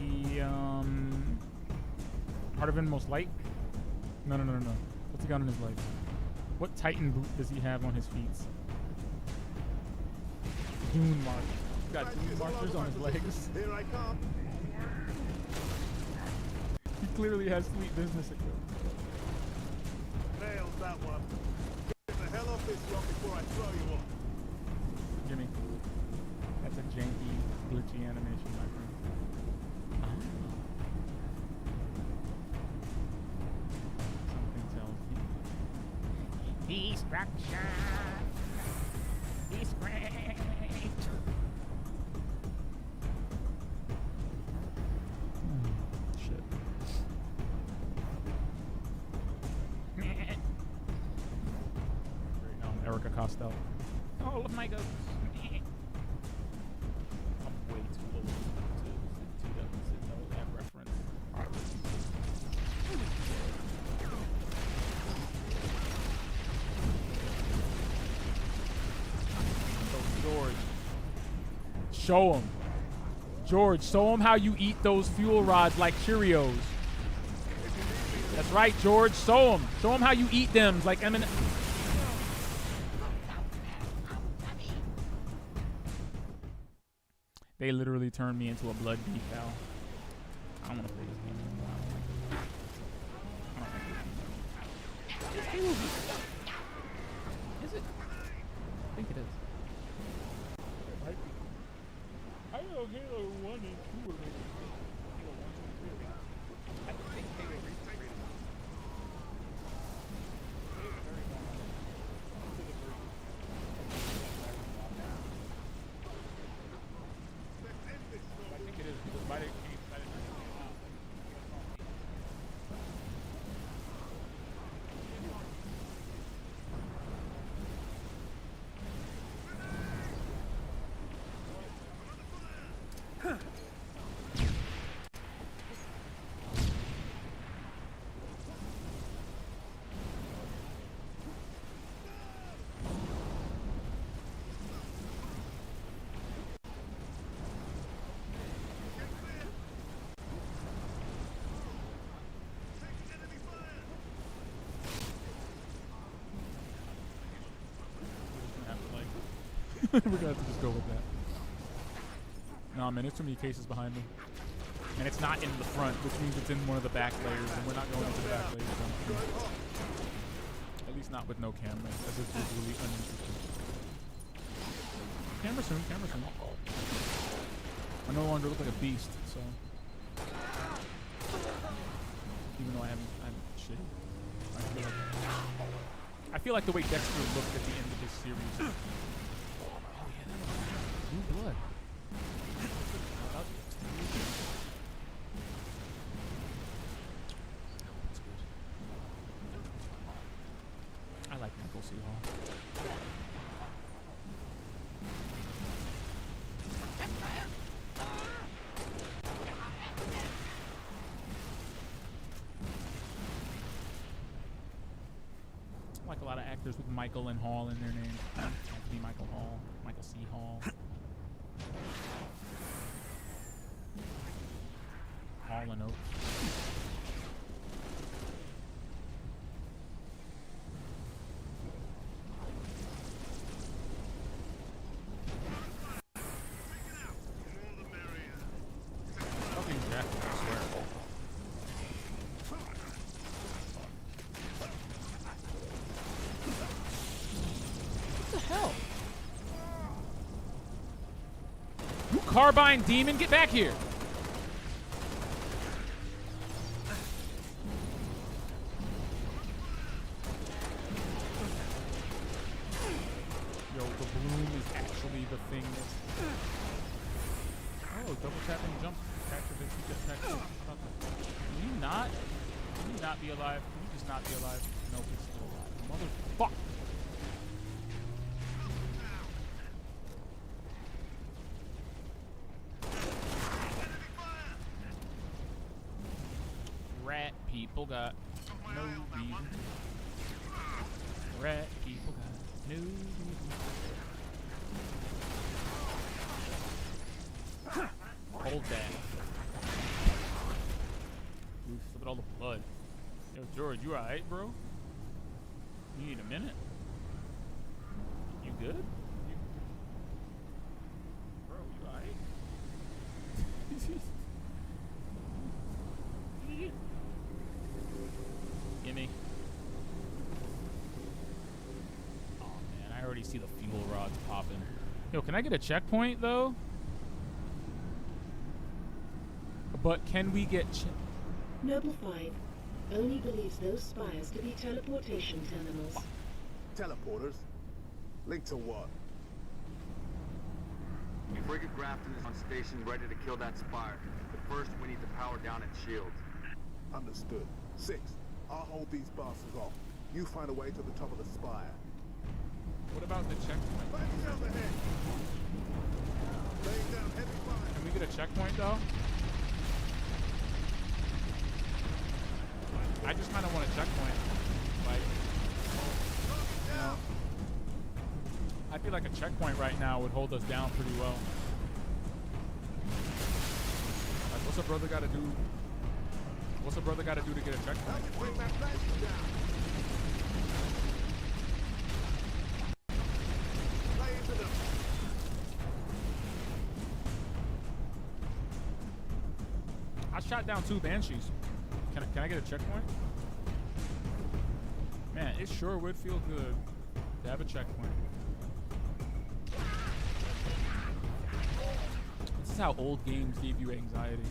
Heart of Inmost Light. No. What's he got on his legs? What Titan boot does he have on his feet? Dune mark. He's got dune markers on his legs. Here I come. He clearly has sweet business equipment. Nails that one. Get the hell off this rock before I throw you off. Gimme. That's a janky, glitchy animation, my friend. Something tells me. Destruction. Disgrace. Shit. Great, now I'm Erica Costello. All of my ghosts. I'm way too old to know that reference. So George, show him. George, show him how you eat those fuel rods like Cheerios. That's right, George. Show him. Show him how you eat them like M&M. They literally turned me into a blood decal. I don't want to play this game anymore. I don't like this game. Is it? I think it is. It might be. I know Halo 1 and 2 are rated. Halo 1, 2, and 3 are rated. I think Halo Reach is rated. I think it is because by the case I didn't know. We're gonna have to just go with that. Nah, man, there's too many cases behind me. And it's not in the front, which means it's in one of the back layers, and we're not going into the back layers. At least not with no camera, as it's really uninteresting. Camera soon. I no longer look like a beast, so. Even though I haven't shit. I feel like the way Dexter looked at the end of this series. Blue blood. Michael C. Hall. Like a lot of actors with Michael and Hall in their name. Anthony Michael Hall, Michael C. Hall. Hall and Oates. Fucking Jack, I swear. What the hell? You carbine demon, get back here! Yo, the bloom is actually the thing that... Oh, double tap and jump. Activate, you get back. Can you not? Can you not be alive? Can you just not be alive? Nope, he's still alive. Motherfuck! Rat people got no reason. Rat people got no reason. Hold that. Oof, look at all the blood. Yo, George, you alright, bro? You need a minute? You good? Bro, you alright? Gimme. Oh man, I already see the fuel rods popping. Yo, can I get a checkpoint though? But can we get Noble 5 only believes those spires to be teleportation terminals. Teleporters? Linked to what? Frigate Grafton is on station ready to kill that spire. But first, we need to power down its shields. Understood. 6. I'll hold these bastards off. You find a way to the top of the spire. What about the checkpoint? Laying down heavy fire. Can we get a checkpoint though? I just kind of want a checkpoint. Like, you know, I feel like a checkpoint right now would hold us down pretty well. Like, what's a brother got to do? What's a brother got to do to get a checkpoint? I shot down 2 Banshees. Can I get a checkpoint? Man, it sure would feel good to have a checkpoint. This is how old games gave you anxiety.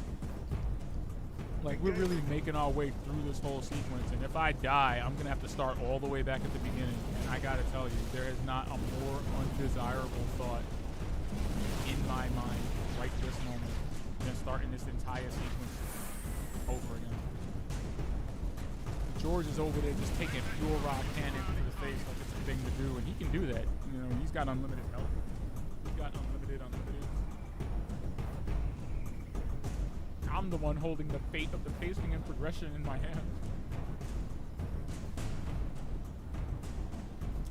Like, we're really making our way through this whole sequence, and if I die, I'm gonna have to start all the way back at the beginning. And I gotta tell you, there is not a more undesirable thought in my mind right this moment than starting this entire sequence over again. George is over there just taking fuel rod cannon to the face like it's a thing to do, and he can do that. You know, he's got unlimited health. He's got unlimited. I'm the one holding the fate of the pacing and progression in my hand.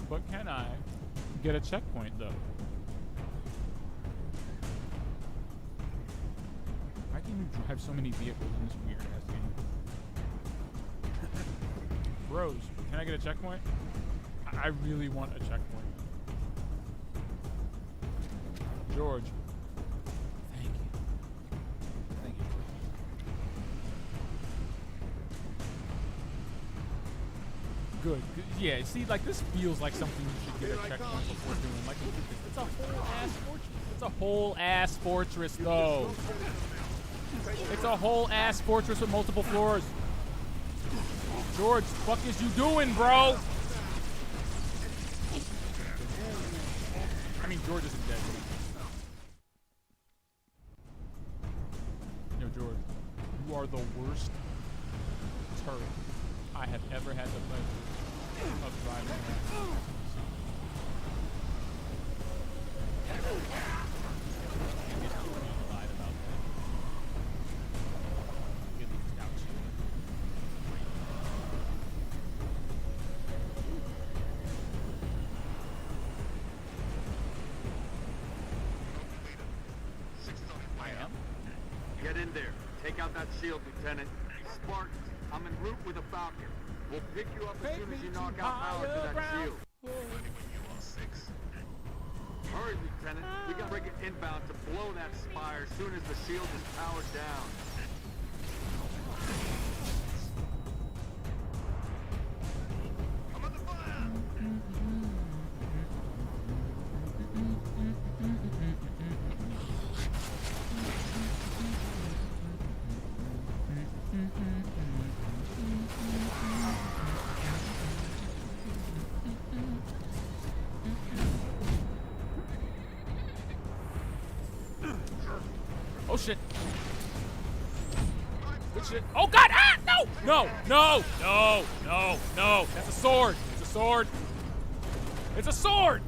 But can I get a checkpoint though? Why can you drive so many vehicles in this weird ass game? Bros, can I get a checkpoint? I really want a checkpoint. George. Thank you. Thank you, George. Good. Yeah, see, like, this feels like something you should get a checkpoint before doing. Like, look at this. It's a whole-ass fortress. It's a whole-ass fortress, though. It's a whole-ass fortress with multiple floors. George, fuck is you doing, bro? I mean, George isn't dead. Yo, George, you are the worst turret I have ever had the pleasure of driving around. Get in there. Take out that shield, Lieutenant. Spartans, I'm en route with a Falcon. We'll pick you up as soon as you knock out power to that shield. Hurry, Lieutenant. We got to bring it inbound to blow that spire as soon as the shield is powered down. I'm under fire! Oh shit. Good shit. Oh god! Ah! No! No! No! No! No! No! That's a sword! It's a sword! It's a sword!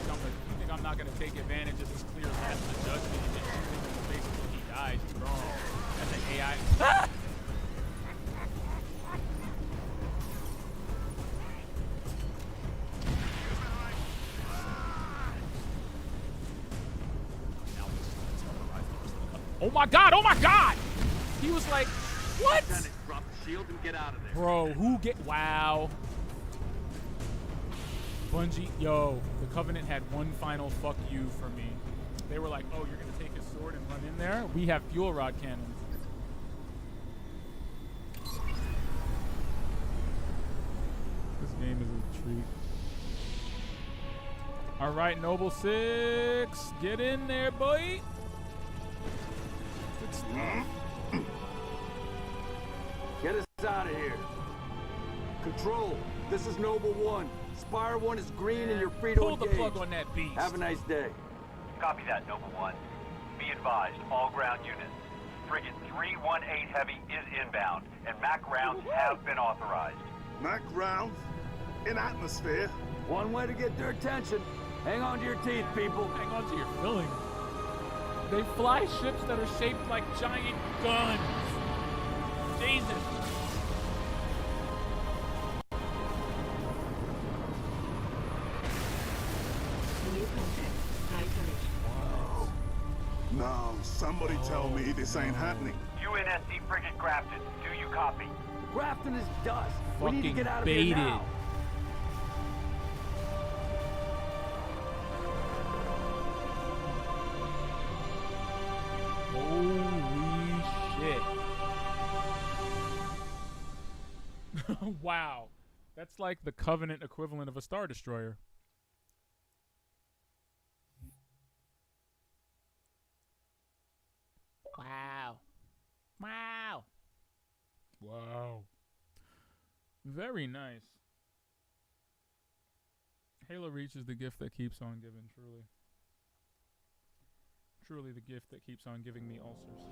You think I'm not gonna take advantage of this clear path to judgment and just shoot him in the face until he dies? He's wrong. That's an AI. Ah! Oh my god! Oh my god! He was like, what? Drop the shield and get out of there. Bro, wow. Bungie, yo, the Covenant had one final fuck you for me. They were like, oh, you're gonna take his sword and run in there? We have fuel rod cannons. This game is a treat. All right, Noble 6, get in there, boy. Get us out of here. Control, this is Noble 1. Spire 1 is green and you're free to engage. Pull the plug on that beast. Have a nice day. Copy that, Noble 1. Be advised, all ground units. Frigate 318 Heavy is inbound, and MAC rounds have been authorized. MAC rounds? In atmosphere? One way to get their attention. Hang on to your teeth, people. Hang on to your filling. They fly ships that are shaped like giant guns. Jesus. No, somebody tell me this ain't happening. UNSC Frigate Grafton, do you copy? Grafton is dust. Fucking we need to get out of baited. here now. Holy shit. Wow. That's like the Covenant equivalent of a Star Destroyer. Wow. Wow. Wow. Very nice. Halo Reach is the gift that keeps on giving, truly. Truly the gift that keeps on giving me ulcers.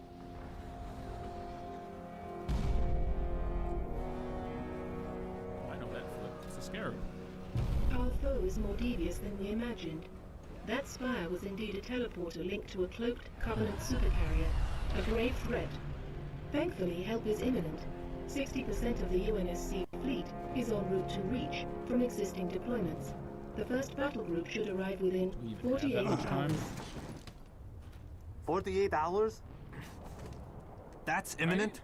I know that flip. It's a scarab. Our foe is more devious than we imagined. That spire was indeed a teleporter linked to a cloaked Covenant supercarrier, a grave threat. Thankfully, help is imminent. 60% of the UNSC fleet is en route to Reach from existing deployments. The first battle group should arrive within 48 hours. 48 hours? That's imminent?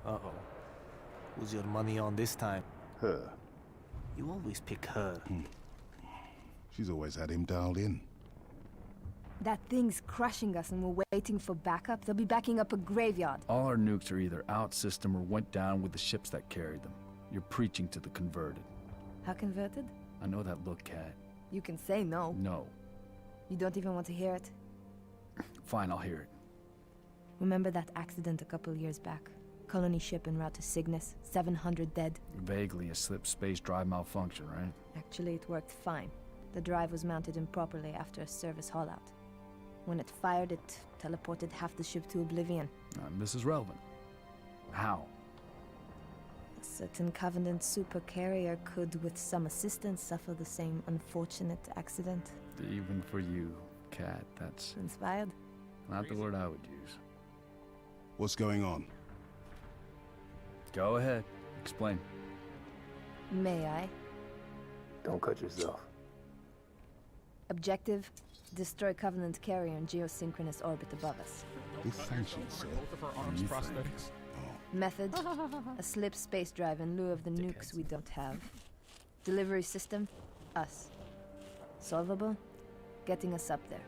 Uh-oh. Who's your money on this time? Her. You always pick her. She's always had him dialed in. That thing's crushing us and we're waiting for backup. They'll be backing up a graveyard. All our nukes are either out system or went down with the ships that carried them. You're preaching to the converted. How converted? I know that look, Cat. You can say no. No. You don't even want to hear it? Fine, I'll hear it. Remember that accident a couple years back? Colony ship en route to Cygnus, 700 dead. Vaguely a slip space drive malfunction, right? Actually, it worked fine. The drive was mounted improperly after a service haul-out. When it fired, it teleported half the ship to oblivion. This is relevant. How? certain Covenant supercarrier could, with some assistance, suffer the same unfortunate accident. Even for you, Cat, that's Inspired? not the word I would use. What's going on? Go ahead. Explain. May I? Don't cut yourself. Objective: destroy Covenant carrier in geosynchronous orbit above us. It functions, sir. Both of her arms prosthetics. Method: a slip space drive in lieu of the nukes we don't have. Delivery system: us. Solvable: getting us up there.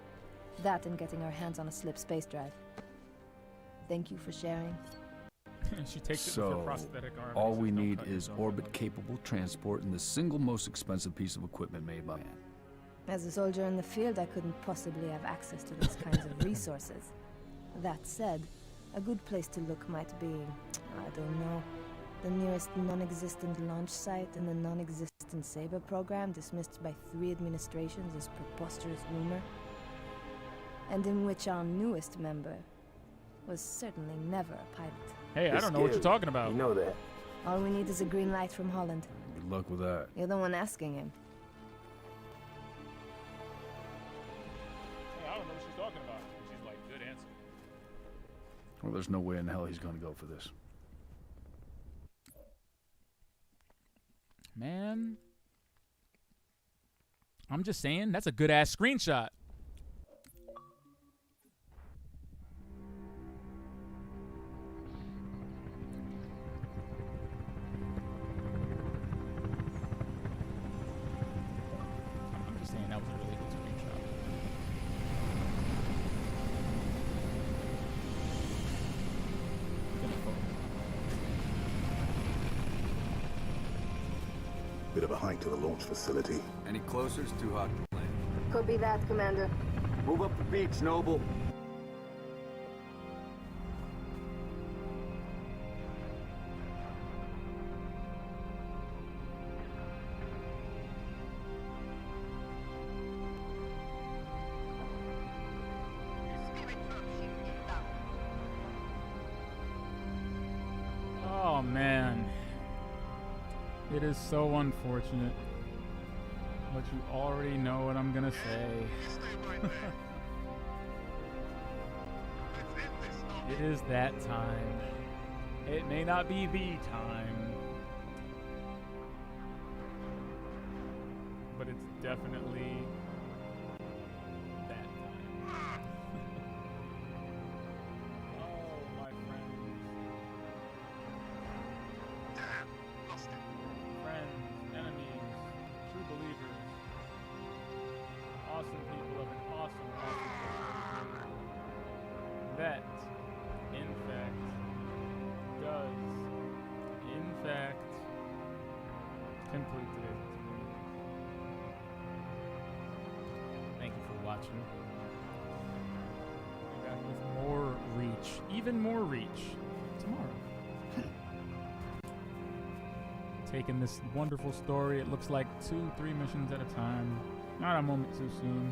That and getting our hands on a slip space drive. Thank you for sharing. She takes it with her prosthetic arm. All we need is orbit-capable transport and the single most expensive piece of equipment made by man. As a soldier in the field, I couldn't possibly have access to those kinds of resources. That said, a good place to look might be, I don't know, the nearest non-existent launch site in the non-existent Saber program dismissed by 3 administrations as preposterous rumor, and in which our newest member was certainly never a pilot. Hey, I don't know what you're talking about. You know that. All we need is a green light from Holland. Good luck with that. You're the one asking him. Hey, I don't know what she's talking about. She's like, good answer. Well, there's no way in hell he's gonna go for this. Man. I'm just saying, that's a good-ass screenshot. I'm just saying, that was a really good screenshot. Bit of a hike to the launch facility. Any closer, it's too hot to land. Copy that, Commander. Move up the beach, Noble. Oh, man. It is so unfortunate. But you already know what I'm gonna say. It is that time. It may not be the time, but it's definitely that time. Oh, my friends. Damn, lost it. Friends, enemies, true believers, awesome people of an awesome, awesome country. That, in fact, does, in fact, conclude today's experience. Thank you for watching. We'll be back with more Reach, even more Reach, tomorrow. Taking this wonderful story, it looks like 2-3 missions at a time. Not a moment too soon.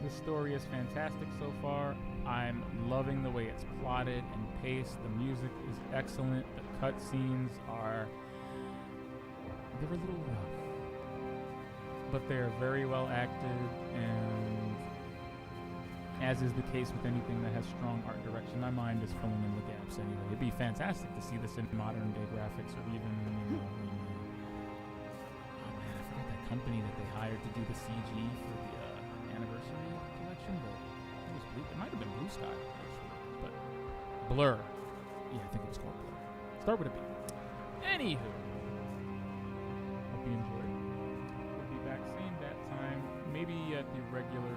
This story is fantastic so far. I'm loving the way it's plotted and paced. The music is excellent. The cutscenes are... they're a little rough. But they're very well acted, and as is the case with anything that has strong art direction, my mind is filling in the gaps anyway. It'd be fantastic to see this in modern day graphics, or even, you know, in, oh man, I forgot that company that they hired to do the CG for the anniversary collection, but it was Blue. It might have been Blue Sky, actually, but Blur. Yeah, I think it was called Blur. Start with a B. Anywho, hope you enjoyed. We'll be back same bat time, maybe at the regular